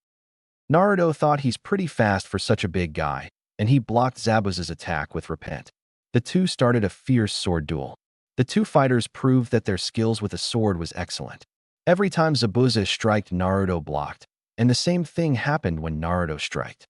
A: Naruto thought he's pretty fast for such a big guy, and he blocked Zabuza's attack with repent. The 2 started a fierce sword duel. The 2 fighters proved that their skills with a sword was excellent. Every time Zabuza striked, Naruto blocked, and the same thing happened when Naruto striked.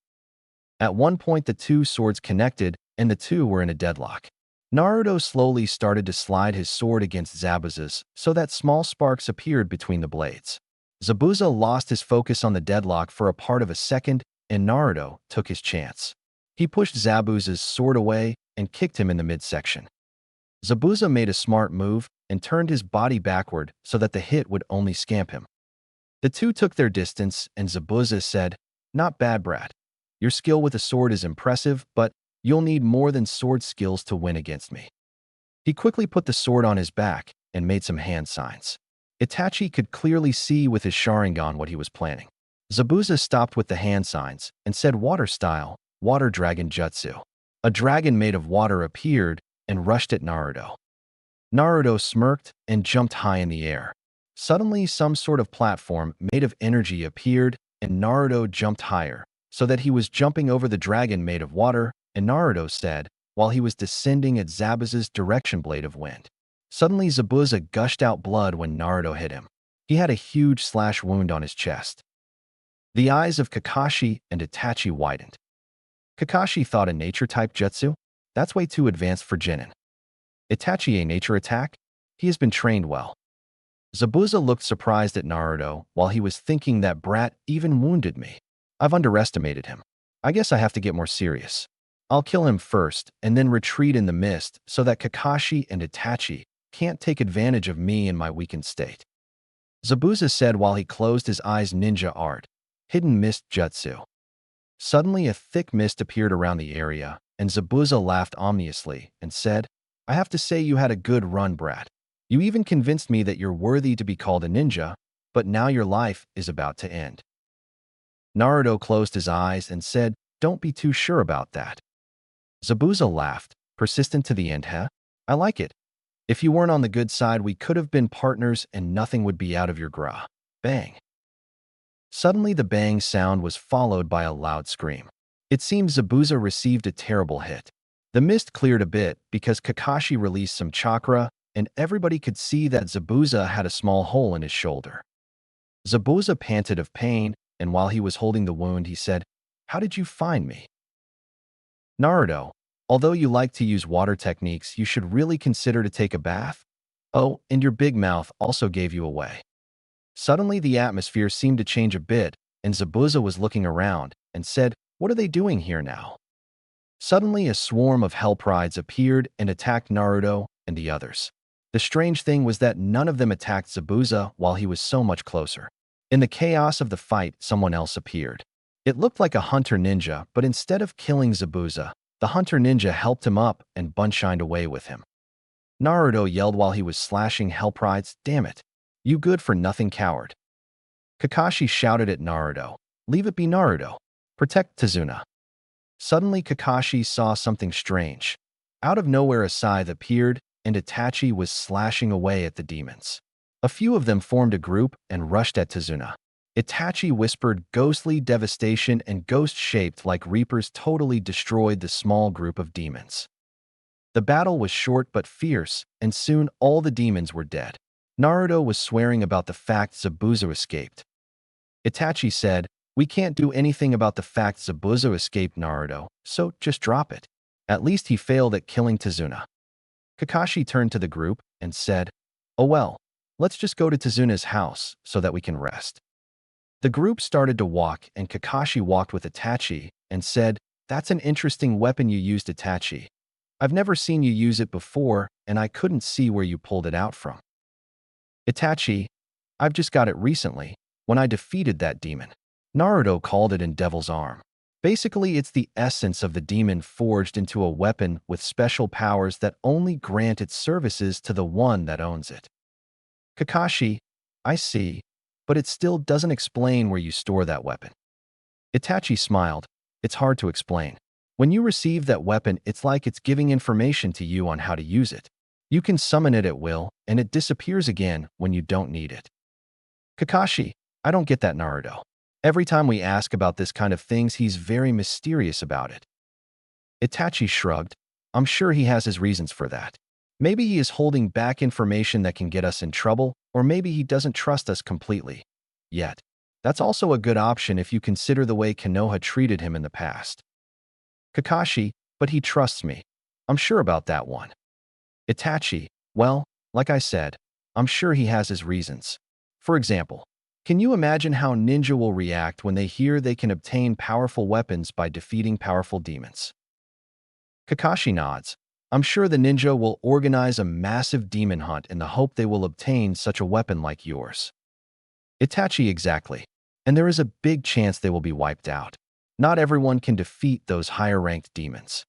A: At one point, the 2 swords connected, and the 2 were in a deadlock. Naruto slowly started to slide his sword against Zabuza's so that small sparks appeared between the blades. Zabuza lost his focus on the deadlock for a part of a second, and Naruto took his chance. He pushed Zabuza's sword away and kicked him in the midsection. Zabuza made a smart move and turned his body backward so that the hit would only scamp him. The 2 took their distance, and Zabuza said, "Not bad, brat. Your skill with a sword is impressive, but you'll need more than sword skills to win against me." He quickly put the sword on his back and made some hand signs. Itachi could clearly see with his Sharingan what he was planning. Zabuza stopped with the hand signs and said water style, water dragon jutsu. A dragon made of water appeared and rushed at Naruto. Naruto smirked and jumped high in the air. Suddenly, some sort of platform made of energy appeared, and Naruto jumped higher, so that he was jumping over the dragon made of water, and Naruto said, while he was descending at Zabuza's direction blade of wind. Suddenly, Zabuza gushed out blood when Naruto hit him. He had a huge slash wound on his chest. The eyes of Kakashi and Itachi widened. Kakashi thought a nature-type jutsu? That's way too advanced for Chunin. Itachi a nature attack? He has been trained well. Zabuza looked surprised at Naruto while he was thinking that brat even wounded me. I've underestimated him. I guess I have to get more serious. I'll kill him first and then retreat in the mist so that Kakashi and Itachi can't take advantage of me in my weakened state. Zabuza said while he closed his eyes. Ninja art. Hidden mist jutsu. Suddenly a thick mist appeared around the area, and Zabuza laughed ominously and said, I have to say you had a good run, brat. You even convinced me that you're worthy to be called a ninja, but now your life is about to end. Naruto closed his eyes and said, Don't be too sure about that. Zabuza laughed, persistent to the end, huh? I like it. If you weren't on the good side, we could have been partners and nothing would be out of your gra. Bang. Suddenly the bang sound was followed by a loud scream. It seemed Zabuza received a terrible hit. The mist cleared a bit because Kakashi released some chakra, and everybody could see that Zabuza had a small hole in his shoulder. Zabuza panted of pain, and while he was holding the wound, he said, How did you find me? Naruto, although you like to use water techniques, you should really consider to take a bath. Oh, and your big mouth also gave you away. Suddenly the atmosphere seemed to change a bit, and Zabuza was looking around and said, What are they doing here now? Suddenly a swarm of Hellprides appeared and attacked Naruto and the others. The strange thing was that none of them attacked Zabuza while he was so much closer. In the chaos of the fight, someone else appeared. It looked like a hunter ninja, but instead of killing Zabuza, the hunter ninja helped him up and bunshined away with him. Naruto yelled while he was slashing Hellprides, Damn it! You good-for-nothing coward. Kakashi shouted at Naruto, Leave it be, Naruto. Protect Tazuna. Suddenly Kakashi saw something strange. Out of nowhere a scythe appeared, and Itachi was slashing away at the demons. A few of them formed a group and rushed at Tazuna. Itachi whispered ghostly devastation, and ghost-shaped like reapers totally destroyed the small group of demons. The battle was short but fierce, and soon all the demons were dead. Naruto was swearing about the fact Zabuza escaped. Itachi said, We can't do anything about the fact Zabuza escaped, Naruto, so just drop it. At least he failed at killing Tazuna. Kakashi turned to the group and said, Oh well, let's just go to Tazuna's house so that we can rest. The group started to walk, and Kakashi walked with Itachi and said, That's an interesting weapon you used, Itachi. I've never seen you use it before, and I couldn't see where you pulled it out from. Itachi, I've just got it recently, when I defeated that demon. Naruto called it in Devil's Arm. Basically, it's the essence of the demon forged into a weapon with special powers that only grant its services to the one that owns it. Kakashi, I see, but it still doesn't explain where you store that weapon. Itachi smiled. It's hard to explain. When you receive that weapon, it's like it's giving information to you on how to use it. You can summon it at will, and it disappears again when you don't need it. Kakashi, I don't get that, Naruto. Every time we ask about this kind of things, he's very mysterious about it. Itachi shrugged. I'm sure he has his reasons for that. Maybe he is holding back information that can get us in trouble, or maybe he doesn't trust us completely. Yet, that's also a good option if you consider the way Konoha treated him in the past. Kakashi, but he trusts me. I'm sure about that one. Itachi, well, like I said, I'm sure he has his reasons. For example, can you imagine how ninja will react when they hear they can obtain powerful weapons by defeating powerful demons? Kakashi nods. I'm sure the ninja will organize a massive demon hunt in the hope they will obtain such a weapon like yours. Itachi, exactly. And there is a big chance they will be wiped out. Not everyone can defeat those higher-ranked demons.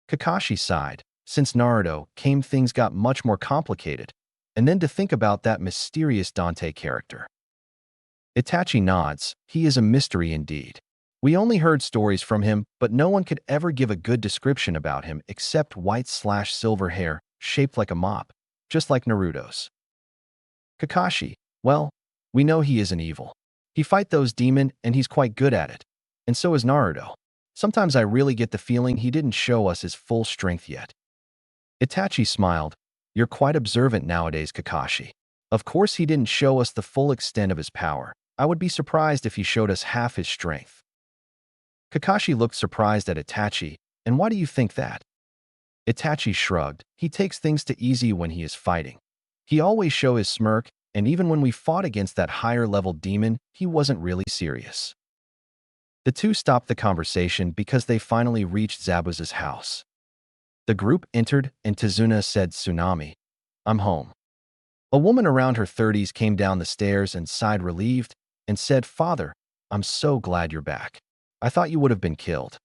A: Kakashi sighed. Since Naruto came, things got much more complicated. And then to think about that mysterious Dante character. Itachi nods. He is a mystery indeed. We only heard stories from him, but no one could ever give a good description about him except white/silver hair, shaped like a mop, just like Naruto's. Kakashi, well, we know he isn't evil. He fight those demons and he's quite good at it. And so is Naruto. Sometimes I really get the feeling he didn't show us his full strength yet. Itachi smiled. You're quite observant nowadays, Kakashi. Of course he didn't show us the full extent of his power. I would be surprised if he showed us half his strength. Kakashi looked surprised at Itachi. And why do you think that? Itachi shrugged. He takes things too easy when he is fighting. He always show his smirk, and even when we fought against that higher-level demon, he wasn't really serious. The two stopped the conversation because they finally reached Zabuza's house. The group entered, and Tazuna said, Tsunami, I'm home. A woman around her 30s came down the stairs and sighed relieved and said, Father, I'm so glad you're back. I thought you would have been killed.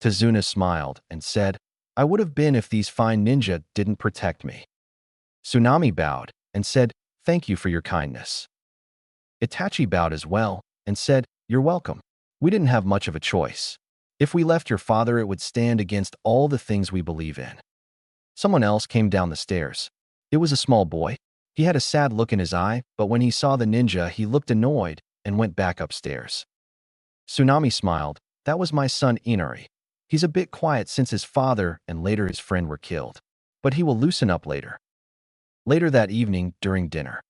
A: Tazuna smiled and said, I would have been if these fine ninja didn't protect me. Tsunami bowed and said, Thank you for your kindness. Itachi bowed as well and said, You're welcome. We didn't have much of a choice. If we left your father, it would stand against all the things we believe in. Someone else came down the stairs. It was a small boy. He had a sad look in his eye, but when he saw the ninja, he looked annoyed and went back upstairs. Tsunami smiled. That was my son Inari. He's a bit quiet since his father and later his friend were killed, but he will loosen up later. Later that evening, during dinner,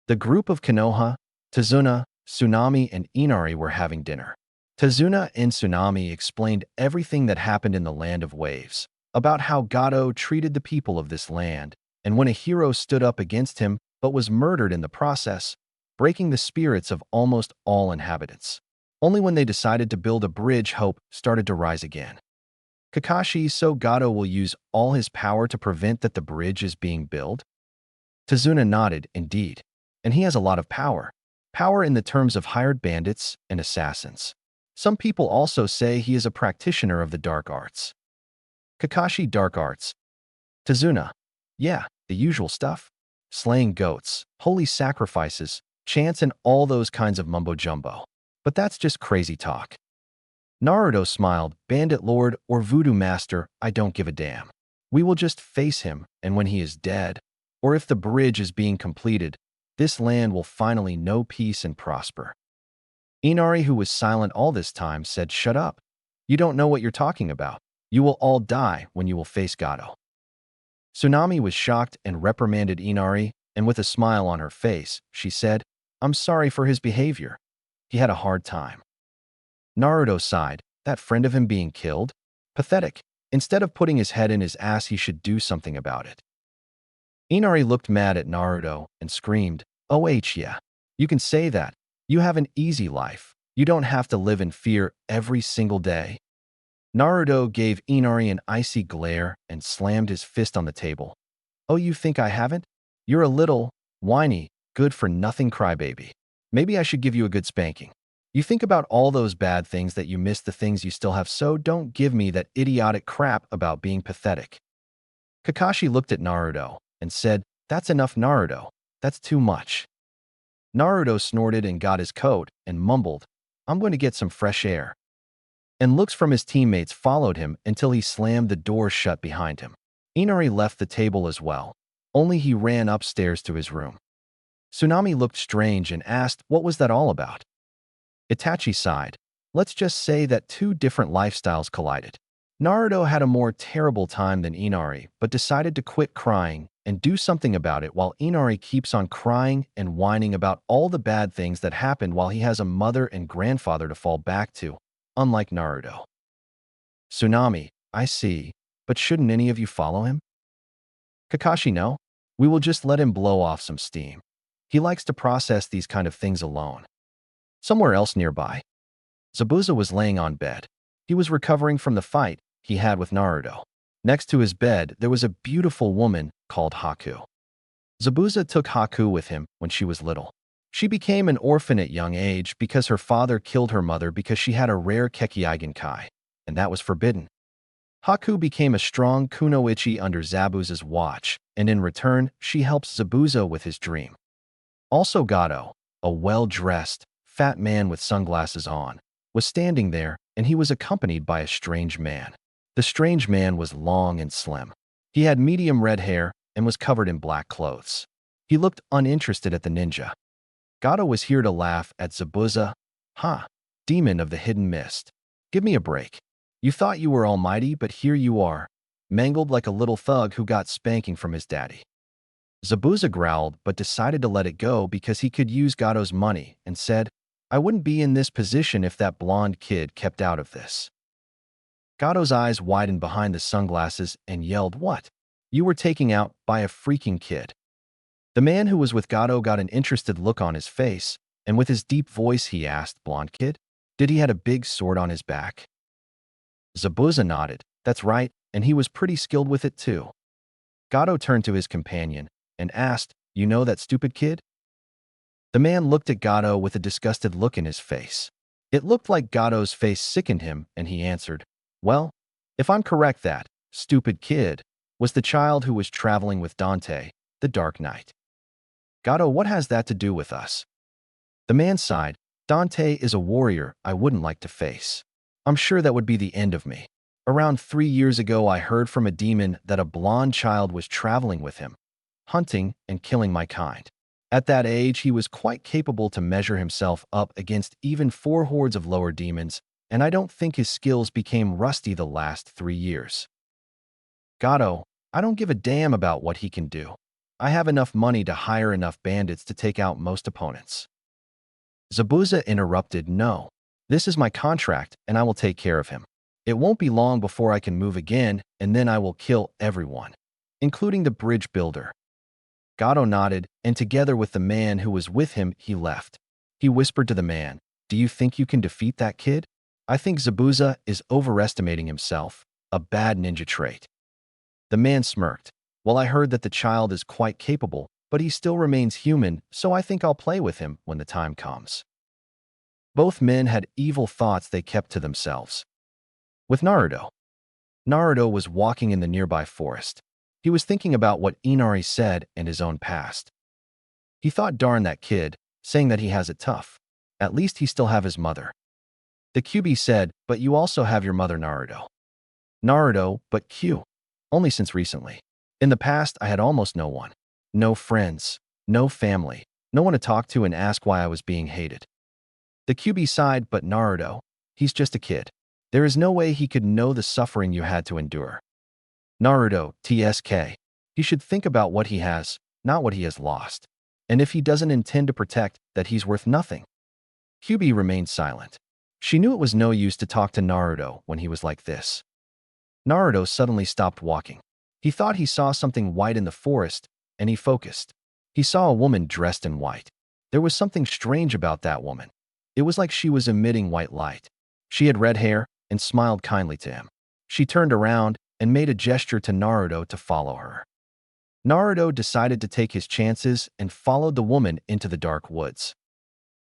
A: the group of Konoha, Tazuna, Tsunami, and Inari were having dinner. Tazuna and Tsunami explained everything that happened in the Land of Waves, about how Gato treated the people of this land, and when a hero stood up against him but was murdered in the process, breaking the spirits of almost all inhabitants. Only when they decided to build a bridge, hope started to rise again. Kakashi, so Gato will use all his power to prevent that the bridge is being built? Tazuna nodded, indeed. And he has a lot of power. Power in the terms of hired bandits and assassins. Some people also say he is a practitioner of the dark arts. Kakashi, dark arts. Tazuna, yeah, the usual stuff. Slaying goats, holy sacrifices, chants, and all those kinds of mumbo-jumbo. But that's just crazy talk. Naruto smiled, Bandit Lord or Voodoo Master, I don't give a damn. We will just face him, and when he is dead, or if the bridge is being completed, this land will finally know peace and prosper. Inari, who was silent all this time, said, Shut up. You don't know what you're talking about. You will all die when you will face Gato. Tsunami was shocked and reprimanded Inari, and with a smile on her face, she said, I'm sorry for his behavior. He had a hard time. Naruto sighed. That friend of him being killed? Pathetic. Instead of putting his head in his ass, he should do something about it. Inari looked mad at Naruto and screamed, Oh yeah. You can say that. You have an easy life. You don't have to live in fear every single day. Naruto gave Inari an icy glare and slammed his fist on the table. Oh, you think I haven't? You're a little, whiny, good-for-nothing crybaby. Maybe I should give you a good spanking. You think about all those bad things that you miss the things you still have, so don't give me that idiotic crap about being pathetic. Kakashi looked at Naruto and said, That's enough, Naruto. That's too much. Naruto snorted and got his coat and mumbled, I'm going to get some fresh air. And looks from his teammates followed him until he slammed the door shut behind him. Inari left the table as well, only he ran upstairs to his room. Tsunami looked strange and asked, What was that all about? Itachi sighed. Let's just say that two different lifestyles collided. Naruto had a more terrible time than Inari, but decided to quit crying and do something about it, while Inari keeps on crying and whining about all the bad things that happened while he has a mother and grandfather to fall back to, unlike Naruto. Tsunami, I see, but shouldn't any of you follow him? Kakashi, no. We will just let him blow off some steam. He likes to process these kind of things alone. Somewhere else nearby, Zabuza was laying on bed. He was recovering from the fight he had with Naruto. Next to his bed, there was a beautiful woman called Haku. Zabuza took Haku with him when she was little. She became an orphan at young age because her father killed her mother because she had a rare Kekkeigen Kai, and that was forbidden. Haku became a strong kunoichi under Zabuza's watch, and in return, she helps Zabuza with his dream. Also Gato, a well-dressed, fat man with sunglasses on, was standing there, and he was accompanied by a strange man. The strange man was long and slim. He had medium red hair and was covered in black clothes. He looked uninterested at the ninja. Gato was here to laugh at Zabuza. "Ha, demon of the hidden mist. Give me a break. You thought you were almighty, but here you are, mangled like a little thug who got spanking from his daddy." Zabuza growled but decided to let it go because he could use Gato's money and said, "I wouldn't be in this position if that blonde kid kept out of this." Gato's eyes widened behind the sunglasses and yelled, "What? You were taken out by a freaking kid." The man who was with Gato got an interested look on his face, and with his deep voice he asked, "Blonde kid? Did he had a big sword on his back?" Zabuza nodded. "That's right, and he was pretty skilled with it too." Gato turned to his companion and asked, "You know that stupid kid?" The man looked at Gato with a disgusted look in his face. It looked like Gato's face sickened him, and he answered, "Well, if I'm correct, that stupid kid was the child who was traveling with Dante, the Dark Knight." "Gato, what has that to do with us?" The man sighed. "Dante is a warrior I wouldn't like to face. I'm sure that would be the end of me. Around 3 years ago, I heard from a demon that a blonde child was traveling with him, hunting and killing my kind. At that age, he was quite capable to measure himself up against even 4 hordes of lower demons, and I don't think his skills became rusty the last 3 years. Gato, I don't give a damn about what he can do. I have enough money to hire enough bandits to take out most opponents." Zabuza interrupted, "No, this is my contract, and I will take care of him. It won't be long before I can move again, and then I will kill everyone, including the bridge builder." Gato nodded, and together with the man who was with him, he left. He whispered to the man, "Do you think you can defeat that kid? I think Zabuza is overestimating himself, a bad ninja trait." The man smirked. "Well, I heard that the child is quite capable, but he still remains human, so I think I'll play with him when the time comes." Both men had evil thoughts they kept to themselves. With Naruto. Naruto was walking in the nearby forest. He was thinking about what Inari said and his own past. He thought, darn that kid, saying that he has it tough. At least he still have his mother. The QB said, "But you also have your mother, Naruto." Naruto, but Q. Only since recently. In the past, I had almost no one. No friends, no family, no one to talk to and ask why I was being hated. The QB sighed, "But Naruto, he's just a kid. There is no way he could know the suffering you had to endure. Naruto, TSK. He should think about what he has, not what he has lost. And if he doesn't intend to protect, that he's worth nothing." QB remained silent. She knew it was no use to talk to Naruto when he was like this. Naruto suddenly stopped walking. He thought he saw something white in the forest, and he focused. He saw a woman dressed in white. There was something strange about that woman. It was like she was emitting white light. She had red hair and smiled kindly to him. She turned around and made a gesture to Naruto to follow her. Naruto decided to take his chances and followed the woman into the dark woods.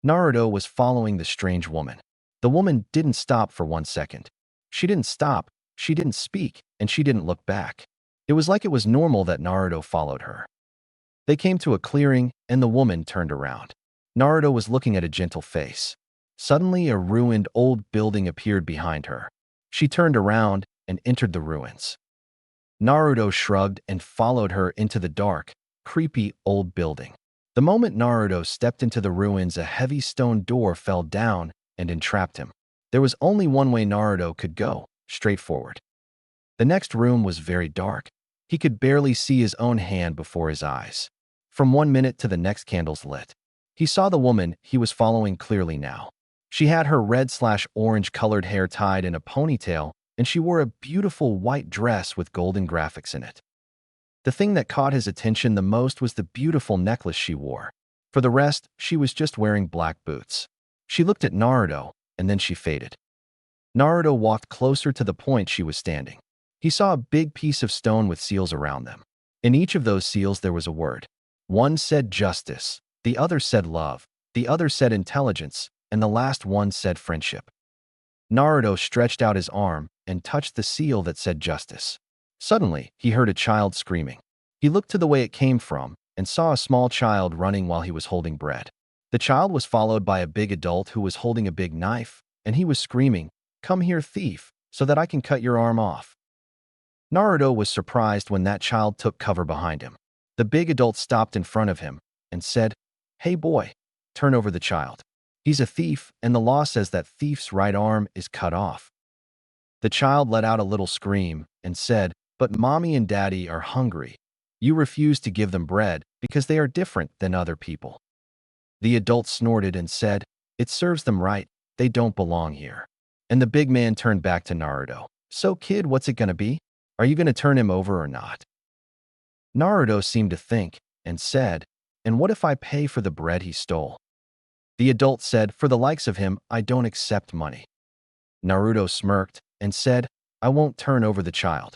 A: Naruto was following the strange woman. The woman didn't stop for 1 second. She didn't stop, she didn't speak, and she didn't look back. It was like it was normal that Naruto followed her. They came to a clearing, and the woman turned around. Naruto was looking at a gentle face. Suddenly, a ruined old building appeared behind her. She turned around and entered the ruins. Naruto shrugged and followed her into the dark, creepy old building. The moment Naruto stepped into the ruins, a heavy stone door fell down and entrapped him. There was only one way Naruto could go, straight forward. The next room was very dark. He could barely see his own hand before his eyes. From 1 minute to the next, candles lit. He saw the woman he was following clearly now. She had her red/orange colored hair tied in a ponytail, and she wore a beautiful white dress with golden graphics in it. The thing that caught his attention the most was the beautiful necklace she wore. For the rest, she was just wearing black boots. She looked at Naruto, and then she faded. Naruto walked closer to the point she was standing. He saw a big piece of stone with seals around them. In each of those seals there was a word. One said justice, the other said love, the other said intelligence, and the last one said friendship. Naruto stretched out his arm, and touched the seal that said justice. Suddenly, he heard a child screaming. He looked to the way it came from and saw a small child running while he was holding bread. The child was followed by a big adult who was holding a big knife, and he was screaming, "Come here, thief, so that I can cut your arm off." Naruto was surprised when that child took cover behind him. The big adult stopped in front of him and said, "Hey boy, turn over the child. He's a thief, and the law says that thief's right arm is cut off." The child let out a little scream and said, "But mommy and daddy are hungry. You refuse to give them bread because they are different than other people." The adult snorted and said, "It serves them right. They don't belong here." And the big man turned back to Naruto. "So kid, what's it gonna be? Are you gonna turn him over or not?" Naruto seemed to think and said, "And what if I pay for the bread he stole?" The adult said, "For the likes of him, I don't accept money." Naruto smirked and said, "I won't turn over the child."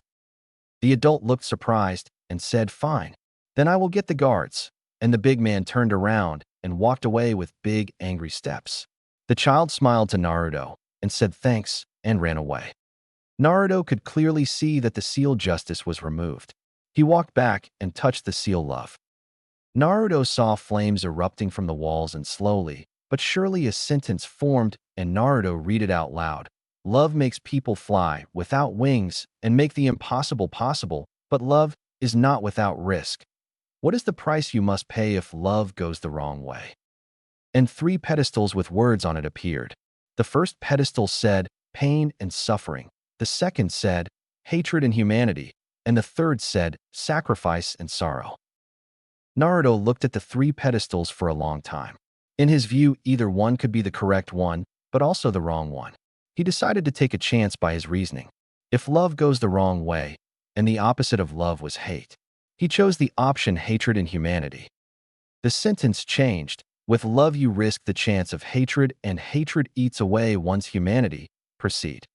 A: The adult looked surprised and said, "Fine, then I will get the guards." And the big man turned around and walked away with big, angry steps. The child smiled to Naruto and said thanks and ran away. Naruto could clearly see that the seal justice was removed. He walked back and touched the seal love. Naruto saw flames erupting from the walls and slowly, but surely a sentence formed, and Naruto read it out loud. "Love makes people fly without wings and make the impossible possible, but love is not without risk. What is the price you must pay if love goes the wrong way?" And 3 pedestals with words on it appeared. The first pedestal said, "Pain and suffering." The second said, "Hatred and humanity." And the third said, "Sacrifice and sorrow." Naruto looked at the 3 pedestals for a long time. In his view, either one could be the correct one, but also the wrong one. He decided to take a chance by his reasoning. If love goes the wrong way, and the opposite of love was hate, he chose the option hatred and humanity. The sentence changed. With love you risk the chance of hatred, and hatred eats away one's humanity. Proceed.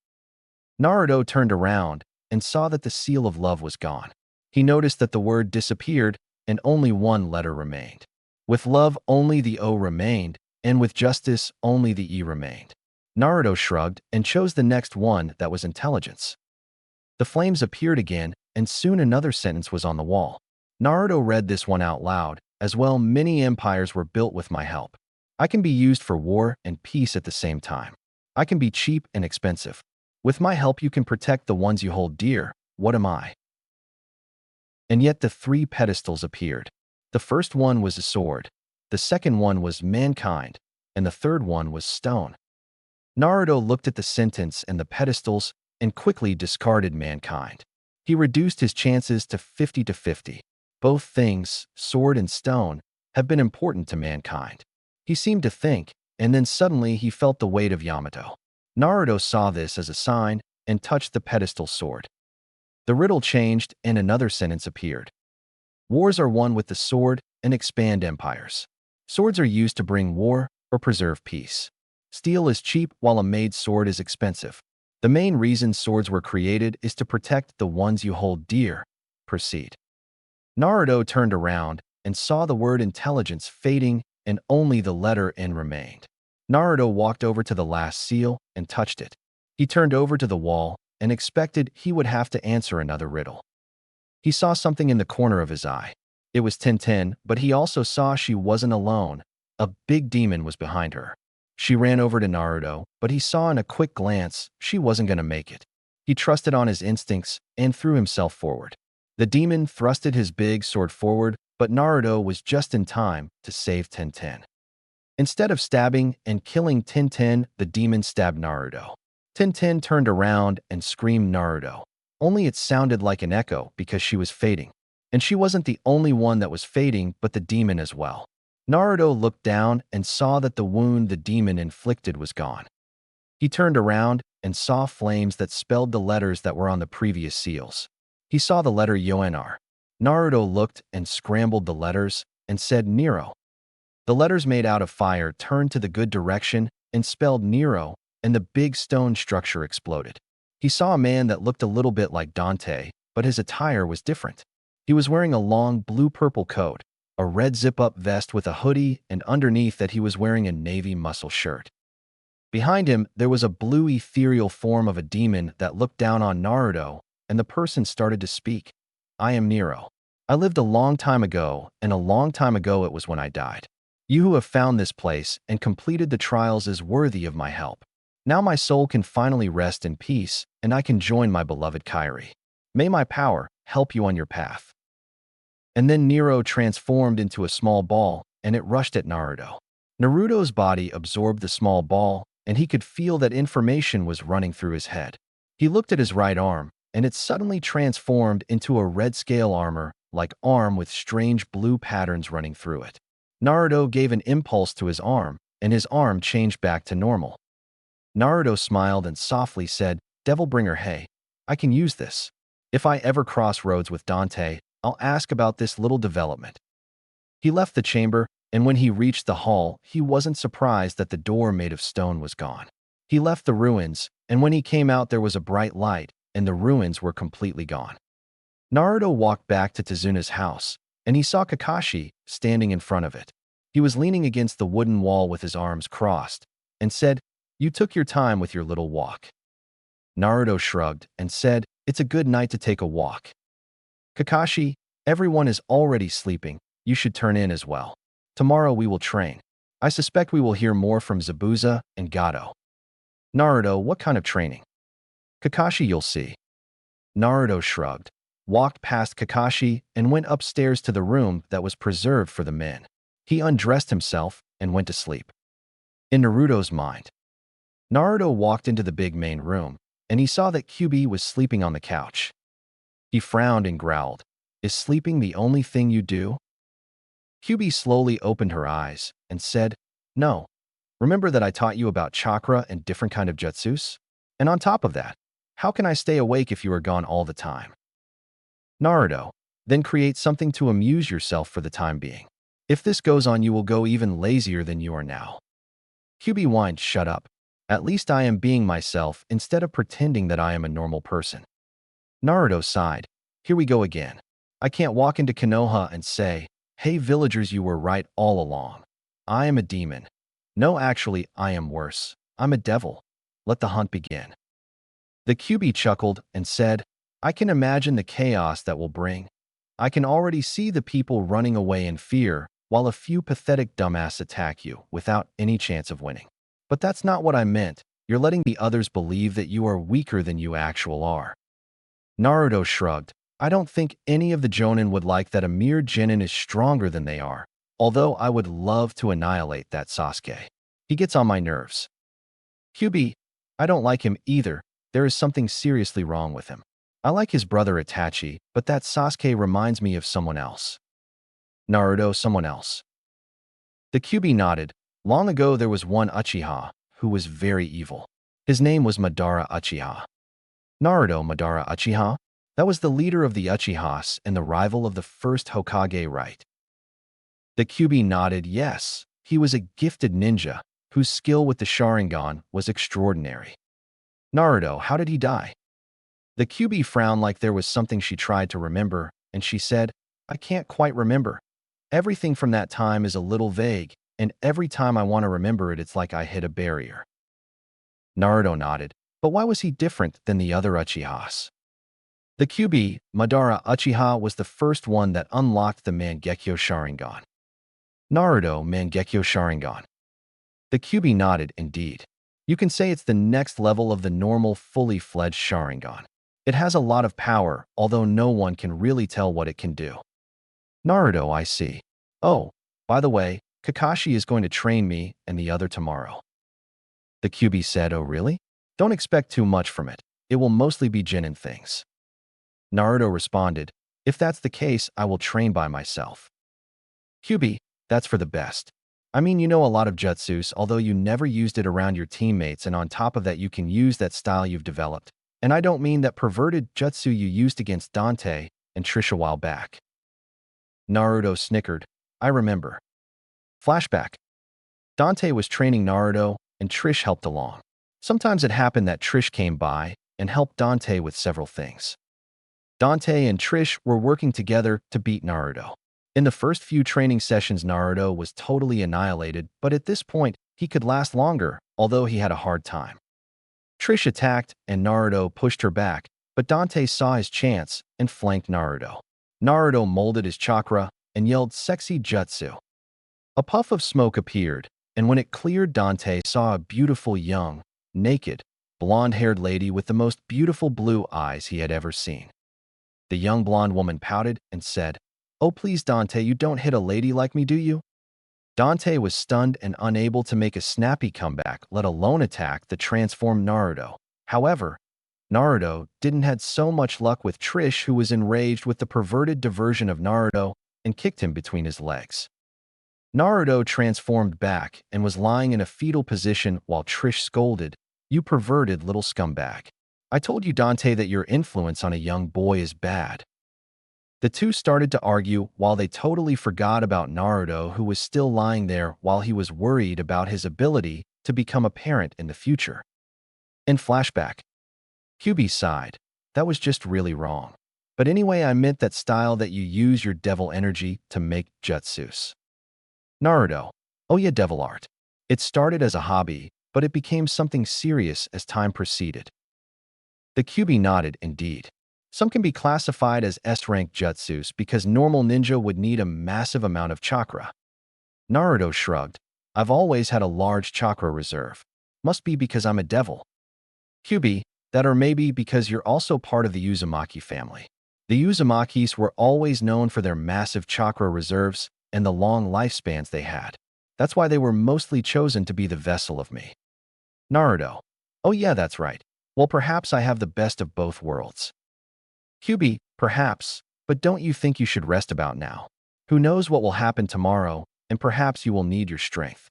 A: Naruto turned around and saw that the seal of love was gone. He noticed that the word disappeared and only one letter remained. With love, only the O remained, and with justice, only the E remained. Naruto shrugged and chose the next one, that was intelligence. The flames appeared again, and soon another sentence was on the wall. Naruto read this one out loud, as well: "Many empires were built with my help. I can be used for war and peace at the same time. I can be cheap and expensive. With my help you can protect the ones you hold dear. What am I?" And yet the 3 pedestals appeared. The first one was a sword, the second one was mankind, and the third one was stone. Naruto looked at the sentence and the pedestals and quickly discarded mankind. He reduced his chances to 50 to 50. Both things, sword and stone, have been important to mankind. He seemed to think, and then suddenly he felt the weight of Yamato. Naruto saw this as a sign and touched the pedestal sword. The riddle changed and another sentence appeared. "Wars are won with the sword and expand empires. Swords are used to bring war or preserve peace. Steel is cheap while a made sword is expensive. The main reason swords were created is to protect the ones you hold dear. Proceed." Naruto turned around and saw the word intelligence fading and only the letter N remained. Naruto walked over to the last seal and touched it. He turned over to the wall and expected he would have to answer another riddle. He saw something in the corner of his eye. It was Tintin, but he also saw she wasn't alone. A big demon was behind her. She ran over to Naruto, but he saw in a quick glance she wasn't going to make it. He trusted on his instincts and threw himself forward. The demon thrusted his big sword forward, but Naruto was just in time to save Tintin. Instead of stabbing and killing Tintin, the demon stabbed Naruto. Tintin turned around and screamed Naruto. Only it sounded like an echo because she was fading. And she wasn't the only one that was fading, but the demon as well. Naruto looked down and saw that the wound the demon inflicted was gone. He turned around and saw flames that spelled the letters that were on the previous seals. He saw the letter Yonar. Naruto looked and scrambled the letters and said Nero. The letters made out of fire turned to the good direction and spelled Nero, and the big stone structure exploded. He saw a man that looked a little bit like Dante, but his attire was different. He was wearing a long blue-purple coat, a red zip-up vest with a hoodie, and underneath that he was wearing a navy muscle shirt. Behind him, there was a blue ethereal form of a demon that looked down on Naruto, and the person started to speak. I am Nero. I lived a long time ago, and a long time ago it was when I died. You who have found this place and completed the trials is worthy of my help. Now my soul can finally rest in peace, and I can join my beloved Kairi. May my power help you on your path. And then Nero transformed into a small ball, and it rushed at Naruto. Naruto's body absorbed the small ball, and he could feel that information was running through his head. He looked at his right arm, and it suddenly transformed into a red scale armor-like arm with strange blue patterns running through it. Naruto gave an impulse to his arm, and his arm changed back to normal. Naruto smiled and softly said, Devilbringer, hey, I can use this. If I ever cross roads with Dante, I'll ask about this little development. He left the chamber, and when he reached the hall, he wasn't surprised that the door made of stone was gone. He left the ruins, and when he came out there was a bright light, and the ruins were completely gone. Naruto walked back to Tezuna's house, and he saw Kakashi standing in front of it. He was leaning against the wooden wall with his arms crossed, and said, You took your time with your little walk. Naruto shrugged and said, It's a good night to take a walk. Kakashi, everyone is already sleeping. You should turn in as well. Tomorrow we will train. I suspect we will hear more from Zabuza and Gato. Naruto, what kind of training? Kakashi, you'll see. Naruto shrugged, walked past Kakashi, and went upstairs to the room that was preserved for the men. He undressed himself and went to sleep. In Naruto's mind, Naruto walked into the big main room, and he saw that Kyuubi was sleeping on the couch. He frowned and growled, Is sleeping the only thing you do? Kyuubi slowly opened her eyes and said, No. Remember that I taught you about chakra and different kind of jutsus? And on top of that, how can I stay awake if you are gone all the time? Naruto, then create something to amuse yourself for the time being. If this goes on, you will go even lazier than you are now. Kyuubi whined, Shut up. At least I am being myself instead of pretending that I am a normal person. Naruto sighed. Here we go again. I can't walk into Konoha and say, Hey villagers, you were right all along. I am a demon. No, actually, I am worse. I'm a devil. Let the hunt begin. The Kyuubi chuckled and said, I can imagine the chaos that will bring. I can already see the people running away in fear while a few pathetic dumbass attack you without any chance of winning. But that's not what I meant. You're letting the others believe that you are weaker than you actually are. Naruto shrugged. I don't think any of the Jonin would like that a mere genin is stronger than they are, although I would love to annihilate that Sasuke. He gets on my nerves. Kyuubi, I don't like him either. There is something seriously wrong with him. I like his brother Itachi, but that Sasuke reminds me of someone else. Naruto, someone else. The Kyuubi nodded. Long ago there was one Uchiha who was very evil. His name was Madara Uchiha. Naruto, Madara Uchiha? That was the leader of the Uchihas and the rival of the first Hokage, right? The Kyuubi nodded. Yes, he was a gifted ninja whose skill with the Sharingan was extraordinary. Naruto, how did he die? The Kyuubi frowned like there was something she tried to remember, and she said, I can't quite remember. Everything from that time is a little vague, and every time I want to remember it, it's like I hit a barrier. Naruto nodded. But why was he different than the other Uchihas? The Kyuubi, Madara Uchiha, was the first one that unlocked the Mangekyo Sharingan. Naruto, Mangekyo Sharingan. The Kyuubi nodded. Indeed. You can say it's the next level of the normal fully fledged Sharingan. It has a lot of power, although no one can really tell what it can do. Naruto, I see. Oh, by the way, Kakashi is going to train me and the other tomorrow. The Kyuubi said, Oh really? Don't expect too much from it. It will mostly be genin things. Naruto responded, If that's the case, I will train by myself. Kyuubi, that's for the best. I mean, you know a lot of jutsus, although you never used it around your teammates, and on top of that you can use that style you've developed. And I don't mean that perverted jutsu you used against Dante and Trish a while back. Naruto snickered. I remember. Flashback. Dante was training Naruto, and Trish helped along. Sometimes it happened that Trish came by and helped Dante with several things. Dante and Trish were working together to beat Naruto. In the first few training sessions, Naruto was totally annihilated, but at this point, he could last longer, although he had a hard time. Trish attacked, and Naruto pushed her back, but Dante saw his chance and flanked Naruto. Naruto molded his chakra and yelled sexy jutsu. A puff of smoke appeared, and when it cleared, Dante saw a beautiful young, naked, blonde-haired lady with the most beautiful blue eyes he had ever seen. The young blonde woman pouted and said, "Oh please Dante, you don't hit a lady like me, do you?" Dante was stunned and unable to make a snappy comeback, let alone attack that transformed Naruto. However, Naruto didn't had so much luck with Trish, who was enraged with the perverted diversion of Naruto and kicked him between his legs. Naruto transformed back and was lying in a fetal position while Trish scolded, "You perverted little scumbag. I told you, Dante, that your influence on a young boy is bad." The two started to argue while they totally forgot about Naruto, who was still lying there while he was worried about his ability to become a parent in the future. In flashback, Kyuubi sighed. "That was just really wrong. But anyway, I meant that style that you use your devil energy to make jutsus." Naruto: "Oh yeah, devil art. It started as a hobby, but it became something serious as time proceeded." The Kyuubi nodded. "Indeed. Some can be classified as S-rank jutsus because normal ninja would need a massive amount of chakra." Naruto shrugged. "I've always had a large chakra reserve. Must be because I'm a devil." Kyuubi: "That or maybe because you're also part of the Uzumaki family. The Uzumakis were always known for their massive chakra reserves and the long lifespans they had. That's why they were mostly chosen to be the vessel of me." Naruto: "Oh yeah, that's right. Well, perhaps I have the best of both worlds." Kyuubi: "Perhaps, but don't you think you should rest about now? Who knows what will happen tomorrow, and perhaps you will need your strength."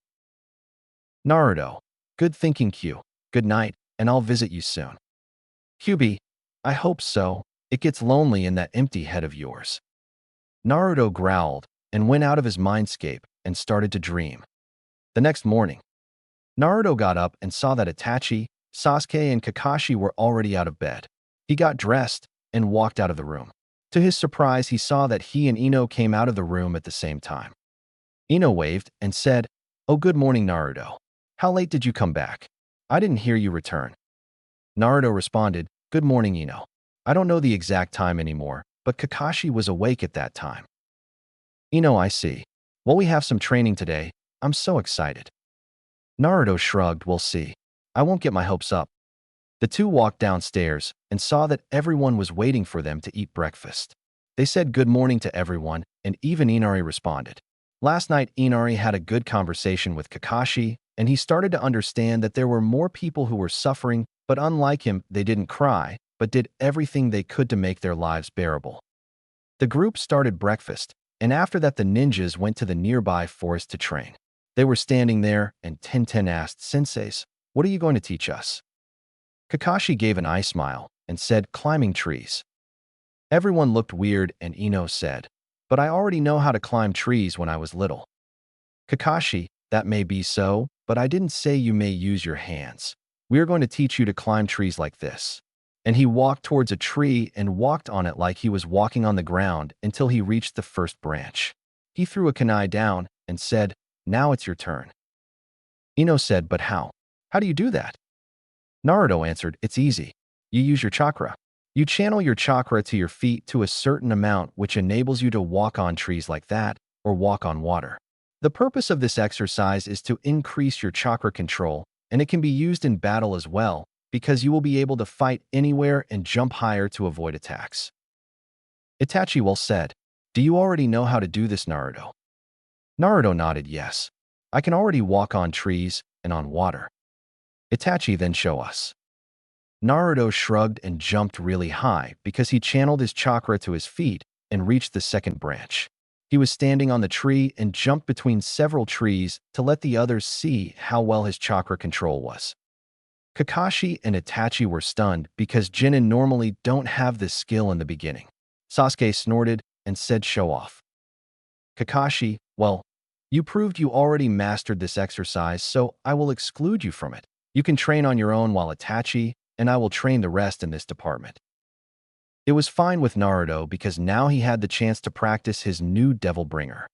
A: Naruto: "Good thinking, Q. Good night, and I'll visit you soon." Kyuubi: "I hope so. It gets lonely in that empty head of yours." Naruto growled and went out of his mindscape and started to dream. The next morning, Naruto got up and saw that Itachi, Sasuke, and Kakashi were already out of bed. He got dressed and walked out of the room. To his surprise, he saw that he and Ino came out of the room at the same time. Ino waved and said, "Oh, good morning, Naruto. How late did you come back? I didn't hear you return." Naruto responded, "Good morning, Ino. I don't know the exact time anymore, but Kakashi was awake at that time." Ino: "I see. Well, we have some training today. I'm so excited." Naruto shrugged. "We'll see. I won't get my hopes up." The two walked downstairs and saw that everyone was waiting for them to eat breakfast. They said good morning to everyone, and even Inari responded. Last night, Inari had a good conversation with Kakashi, and he started to understand that there were more people who were suffering, but unlike him, they didn't cry, but did everything they could to make their lives bearable. The group started breakfast, and after that the ninjas went to the nearby forest to train. They were standing there, and Tenten asked, "Senseis, what are you going to teach us?" Kakashi gave an eye smile and said, "Climbing trees." Everyone looked weird, and Ino said, "But I already know how to climb trees when I was little." Kakashi: "That may be so, but I didn't say you may use your hands. We are going to teach you to climb trees like this." And he walked towards a tree and walked on it like he was walking on the ground until he reached the first branch. He threw a kunai down and said, "Now it's your turn." Ino said, "But how? How do you do that?" Naruto answered, "It's easy. You use your chakra. You channel your chakra to your feet to a certain amount, which enables you to walk on trees like that or walk on water. The purpose of this exercise is to increase your chakra control, and it can be used in battle as well, because you will be able to fight anywhere and jump higher to avoid attacks." Itachi well said, "Do you already know how to do this, Naruto?" Naruto nodded yes. "I can already walk on trees and on water." Itachi: "Then show us." Naruto shrugged and jumped really high because he channeled his chakra to his feet and reached the second branch. He was standing on the tree and jumped between several trees to let the others see how well his chakra control was. Kakashi and Itachi were stunned because Chunin normally don't have this skill in the beginning. Sasuke snorted and said, "Show off." Kakashi: "Well, you proved you already mastered this exercise, so I will exclude you from it. You can train on your own, while Itachi and I will train the rest in this department." It was fine with Naruto because now he had the chance to practice his new Devil Bringer.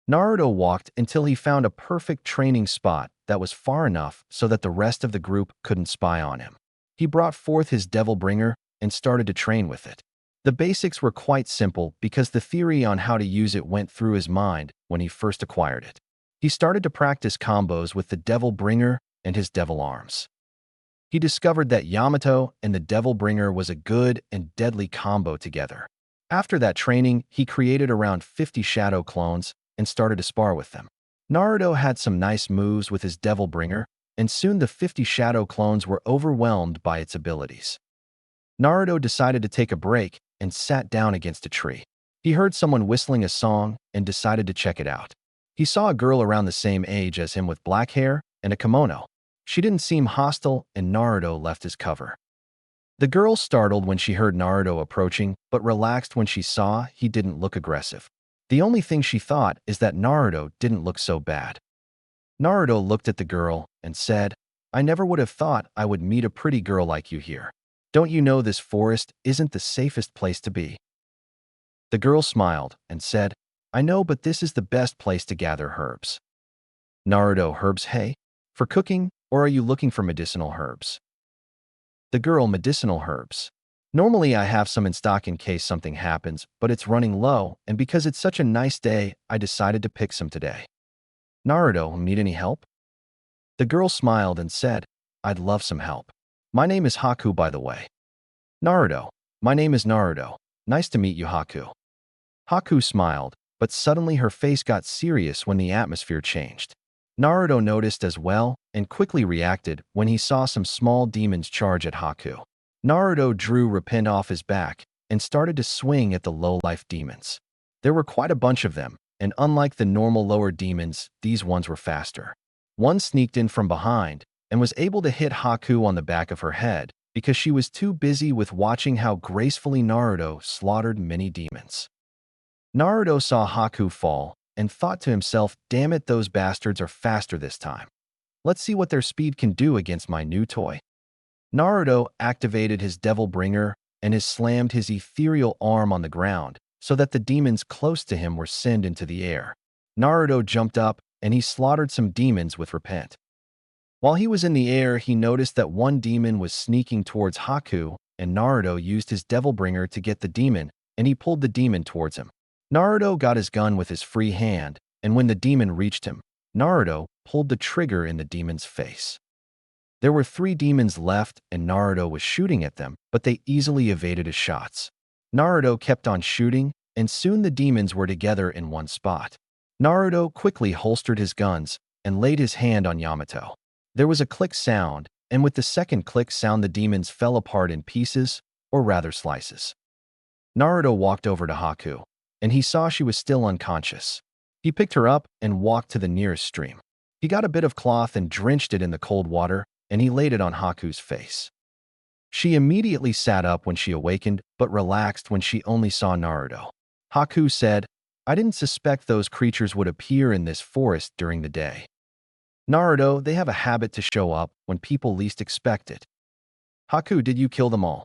A: Naruto walked until he found a perfect training spot that was far enough so that the rest of the group couldn't spy on him. He brought forth his devil bringer and started to train with it. The basics were quite simple because the theory on how to use it went through his mind when he first acquired it. He started to practice combos with the devil bringer and his devil arms. He discovered that Yamato and the devil bringer was a good and deadly combo together. After that training, he created around 50 shadow clones and started to spar with them. Naruto had some nice moves with his devil bringer, and soon the 50 shadow clones were overwhelmed by its abilities. Naruto decided to take a break and sat down against a tree. He heard someone whistling a song and decided to check it out. He saw a girl around the same age as him with black hair and a kimono. She didn't seem hostile, and Naruto left his cover. The girl startled when she heard Naruto approaching, but relaxed when she saw he didn't look aggressive. The only thing she thought is that Naruto didn't look so bad. Naruto looked at the girl and said, "I never would have thought I would meet a pretty girl like you here. Don't you know this forest isn't the safest place to be?" The girl smiled and said, "I know, but this is the best place to gather herbs." Naruto, herbs, hey? For cooking, or are you looking for medicinal herbs? The girl, medicinal herbs. Normally I have some in stock in case something happens, but it's running low, and because it's such a nice day, I decided to pick some today. Naruto, need any help? The girl smiled and said, "I'd love some help. My name is Haku, by the way." Naruto, my name is Naruto. Nice to meet you, Haku. Haku smiled, but suddenly her face got serious when the atmosphere changed. Naruto noticed as well and quickly reacted when he saw some small demons charge at Haku. Naruto drew Repent off his back and started to swing at the low-life demons. There were quite a bunch of them, and unlike the normal lower demons, these ones were faster. One sneaked in from behind and was able to hit Haku on the back of her head because she was too busy with watching how gracefully Naruto slaughtered many demons. Naruto saw Haku fall and thought to himself, "Damn it, those bastards are faster this time. Let's see what their speed can do against my new toy." Naruto activated his devil bringer and slammed his ethereal arm on the ground so that the demons close to him were sent into the air. Naruto jumped up and he slaughtered some demons with Repent. While he was in the air, he noticed that one demon was sneaking towards Haku, and Naruto used his devil bringer to get the demon, and he pulled the demon towards him. Naruto got his gun with his free hand, and when the demon reached him, Naruto pulled the trigger in the demon's face. There were 3 demons left, and Naruto was shooting at them, but they easily evaded his shots. Naruto kept on shooting, and soon the demons were together in one spot. Naruto quickly holstered his guns and laid his hand on Yamato. There was a click sound, and with the second click sound the demons fell apart in pieces, or rather slices. Naruto walked over to Haku, and he saw she was still unconscious. He picked her up and walked to the nearest stream. He got a bit of cloth and drenched it in the cold water, and he laid it on Haku's face. She immediately sat up when she awakened, but relaxed when she only saw Naruto. Haku said, "I didn't suspect those creatures would appear in this forest during the day. Naruto, they have a habit to show up when people least expect it." Haku, did you kill them all?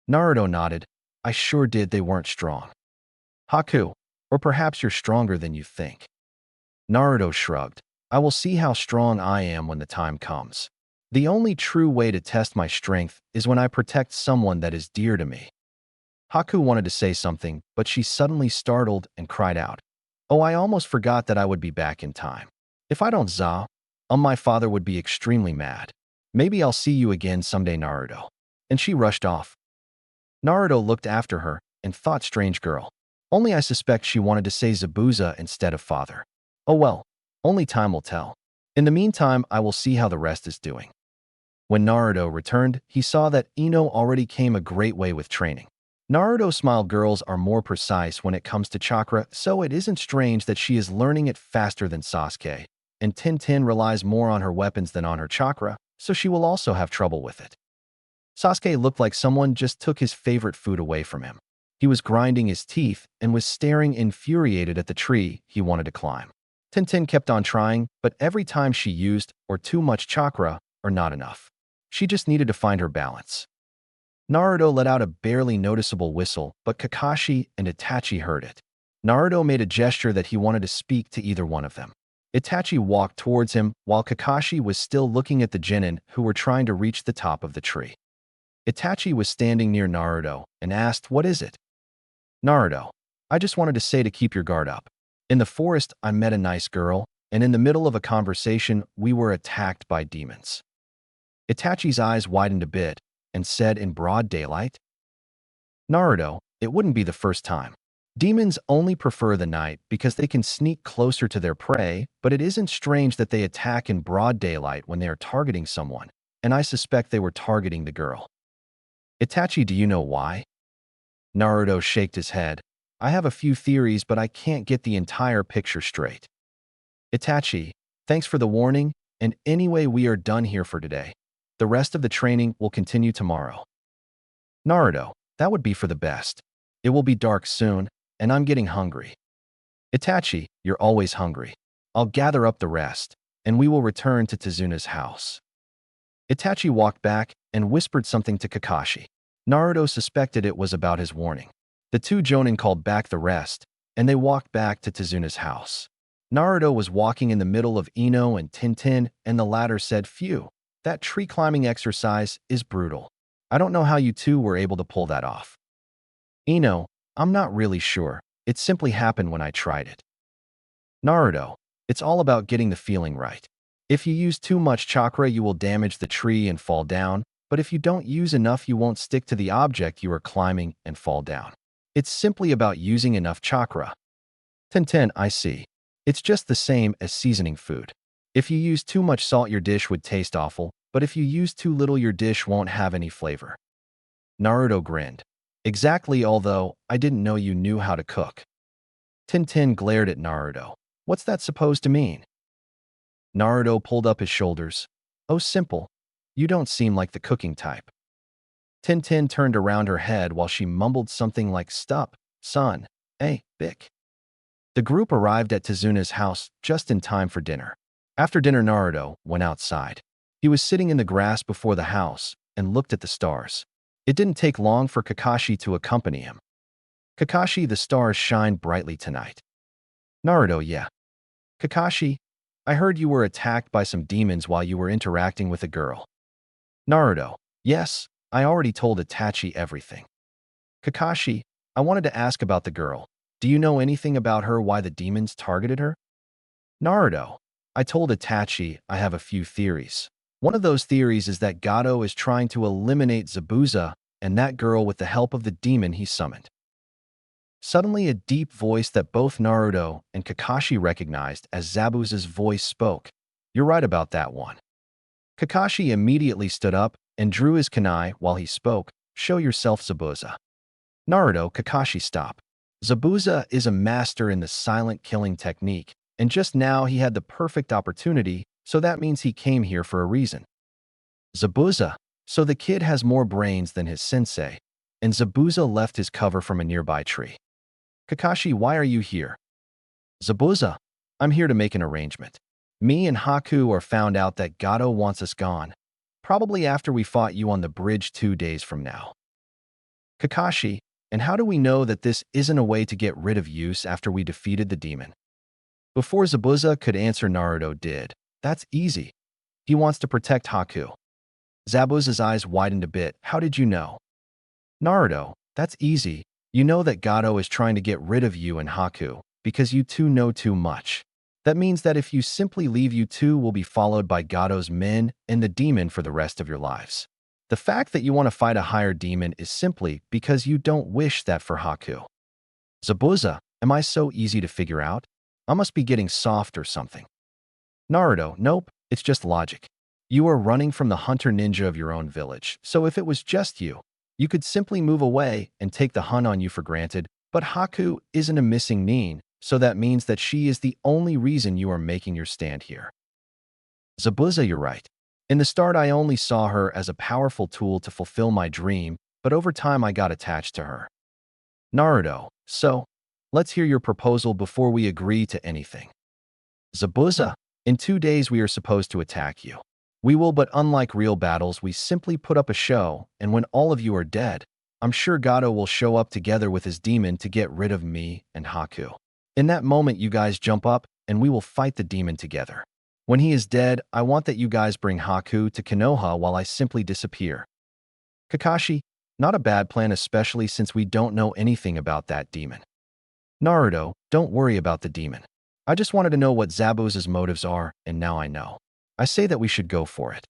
A: Naruto nodded. "I sure did, they weren't strong." Haku, or perhaps you're stronger than you think. Naruto shrugged. "I will see how strong I am when the time comes. The only true way to test my strength is when I protect someone that is dear to me." Haku wanted to say something, but she suddenly startled and cried out, "Oh, I almost forgot that I would be back in time. If I don't my father would be extremely mad. Maybe I'll see you again someday, Naruto." And she rushed off. Naruto looked after her and thought, strange girl. Only I suspect she wanted to say Zabuza instead of father. Oh well, only time will tell. In the meantime, I will see how the rest is doing. When Naruto returned, he saw that Ino already came a great way with training. Naruto smiled. Girls are more precise when it comes to chakra, so it isn't strange that she is learning it faster than Sasuke, and Tintin relies more on her weapons than on her chakra, so she will also have trouble with it. Sasuke looked like someone just took his favorite food away from him. He was grinding his teeth and was staring infuriated at the tree he wanted to climb. Tintin kept on trying, but every time she used or too much chakra or not enough. She just needed to find her balance. Naruto let out a barely noticeable whistle, but Kakashi and Itachi heard it. Naruto made a gesture that he wanted to speak to either one of them. Itachi walked towards him while Kakashi was still looking at the genin who were trying to reach the top of the tree. Itachi was standing near Naruto and asked, "What is it?" "Naruto, I just wanted to say to keep your guard up. In the forest, I met a nice girl, and in the middle of a conversation, we were attacked by demons." Itachi's eyes widened a bit and said in broad daylight, "Naruto, it wouldn't be the first time. Demons only prefer the night because they can sneak closer to their prey, but it isn't strange that they attack in broad daylight when they are targeting someone, and I suspect they were targeting the girl." "Itachi, do you know why?" Naruto shook his head. "I have a few theories, but I can't get the entire picture straight." "Itachi, thanks for the warning, and anyway, we are done here for today. The rest of the training will continue tomorrow." "Naruto, that would be for the best. It will be dark soon, and I'm getting hungry." "Itachi, you're always hungry. I'll gather up the rest, and we will return to Tezuna's house." Itachi walked back and whispered something to Kakashi. Naruto suspected it was about his warning. The two jonin called back the rest, and they walked back to Tezuna's house. Naruto was walking in the middle of Ino and Tintin, and the latter said, "Phew, that tree climbing exercise is brutal. I don't know how you two were able to pull that off." "Ino, I'm not really sure. It simply happened when I tried it." "Naruto, it's all about getting the feeling right. If you use too much chakra, you will damage the tree and fall down, but if you don't use enough, you won't stick to the object you are climbing and fall down. It's simply about using enough chakra." "Tintin, I see. It's just the same as seasoning food. If you use too much salt, your dish would taste awful, but if you use too little, your dish won't have any flavor." Naruto grinned. "Exactly, although I didn't know you knew how to cook." Tintin glared at Naruto. "What's that supposed to mean?" Naruto pulled up his shoulders. "Oh, simple. You don't seem like the cooking type." Tintin turned around her head while she mumbled something like, "Stup, son, hey, Bick." The group arrived at Tezuna's house just in time for dinner. After dinner, Naruto went outside. He was sitting in the grass before the house and looked at the stars. It didn't take long for Kakashi to accompany him. "Kakashi, the stars shine brightly tonight." "Naruto, yeah." "Kakashi, I heard you were attacked by some demons while you were interacting with a girl." "Naruto, yes, I already told Itachi everything." "Kakashi, I wanted to ask about the girl. Do you know anything about her, why the demons targeted her?" "Naruto, I told Itachi I have a few theories. One of those theories is that Gato is trying to eliminate Zabuza and that girl with the help of the demon he summoned." Suddenly, a deep voice that both Naruto and Kakashi recognized as Zabuza's voice spoke. "You're right about that one." Kakashi immediately stood up and drew his kunai while he spoke. "Show yourself, Zabuza." "Naruto, Kakashi, stop. Zabuza is a master in the silent killing technique, and just now he had the perfect opportunity, so that means he came here for a reason." "Zabuza, so the kid has more brains than his sensei," and Zabuza left his cover from a nearby tree. "Kakashi, why are you here?" "Zabuza, I'm here to make an arrangement. Me and Haku are found out that Gato wants us gone, probably after we fought you on the bridge 2 days from now." "Kakashi, and how do we know that this isn't a way to get rid of use after we defeated the demon?" Before Zabuza could answer, Naruto did. "That's easy. He wants to protect Haku." Zabuza's eyes widened a bit. "How did you know?" "Naruto, that's easy. You know that Gato is trying to get rid of you and Haku, because you two know too much. That means that if you simply leave, you two will be followed by Gato's men and the demon for the rest of your lives. The fact that you want to fight a higher demon is simply because you don't wish that for Haku." "Zabuza, am I so easy to figure out? I must be getting soft or something." "Naruto, nope, it's just logic. You are running from the hunter ninja of your own village, so if it was just you, you could simply move away and take the hunt on you for granted, but Haku isn't a missing nin, so that means that she is the only reason you are making your stand here." "Zabuza, you're right. In the start, I only saw her as a powerful tool to fulfill my dream, but over time I got attached to her." "Naruto, so, let's hear your proposal before we agree to anything." "Zabuza, in 2 days we are supposed to attack you. We will, but unlike real battles, we simply put up a show, and when all of you are dead, I'm sure Gato will show up together with his demon to get rid of me and Haku. In that moment, you guys jump up and we will fight the demon together. When he is dead, I want that you guys bring Haku to Konoha while I simply disappear. Kakashi, not a bad plan, especially since we don't know anything about that demon. Naruto, don't worry about the demon. I just wanted to know what Zabuza's motives are, and now I know. I say that we should go for it.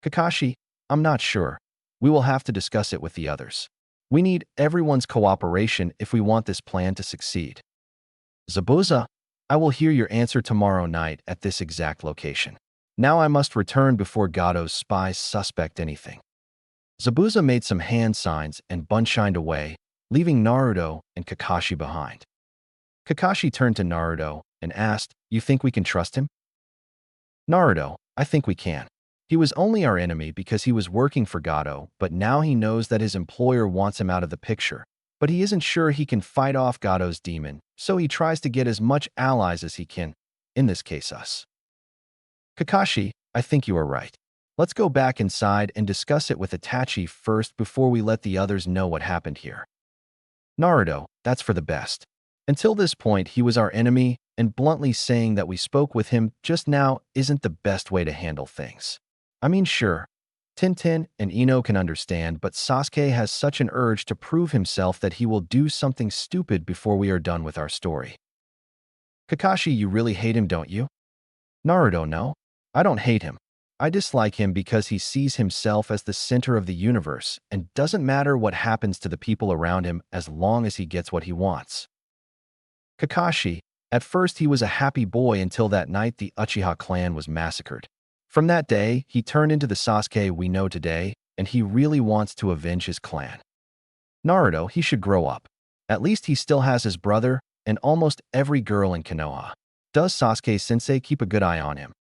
A: Kakashi, I'm not sure. We will have to discuss it with the others. We need everyone's cooperation if we want this plan to succeed. Zabuza, I will hear your answer tomorrow night at this exact location. Now I must return before Gado's spies suspect anything. Zabuza made some hand signs and bunshined away, leaving Naruto and Kakashi behind. Kakashi turned to Naruto and asked, "You think we can trust him?" Naruto, I think we can. He was only our enemy because he was working for Gado, but now he knows that his employer wants him out of the picture. But he isn't sure he can fight off Gado's demon, so he tries to get as much allies as he can, in this case us. Kakashi, I think you are right. Let's go back inside and discuss it with Itachi first before we let the others know what happened here. Naruto, that's for the best. Until this point, he was our enemy, and bluntly saying that we spoke with him just now isn't the best way to handle things. I mean, sure, Tintin and Ino can understand, but Sasuke has such an urge to prove himself that he will do something stupid before we are done with our story. Kakashi, you really hate him, don't you? Naruto, no. I don't hate him. I dislike him because he sees himself as the center of the universe and doesn't matter what happens to the people around him as long as he gets what he wants. Kakashi, at first he was a happy boy until that night the Uchiha clan was massacred. From that day, he turned into the Sasuke we know today, and he really wants to avenge his clan. Naruto, he should grow up. At least he still has his brother and almost every girl in Konoha. Does Sasuke-sensei keep a good eye on him?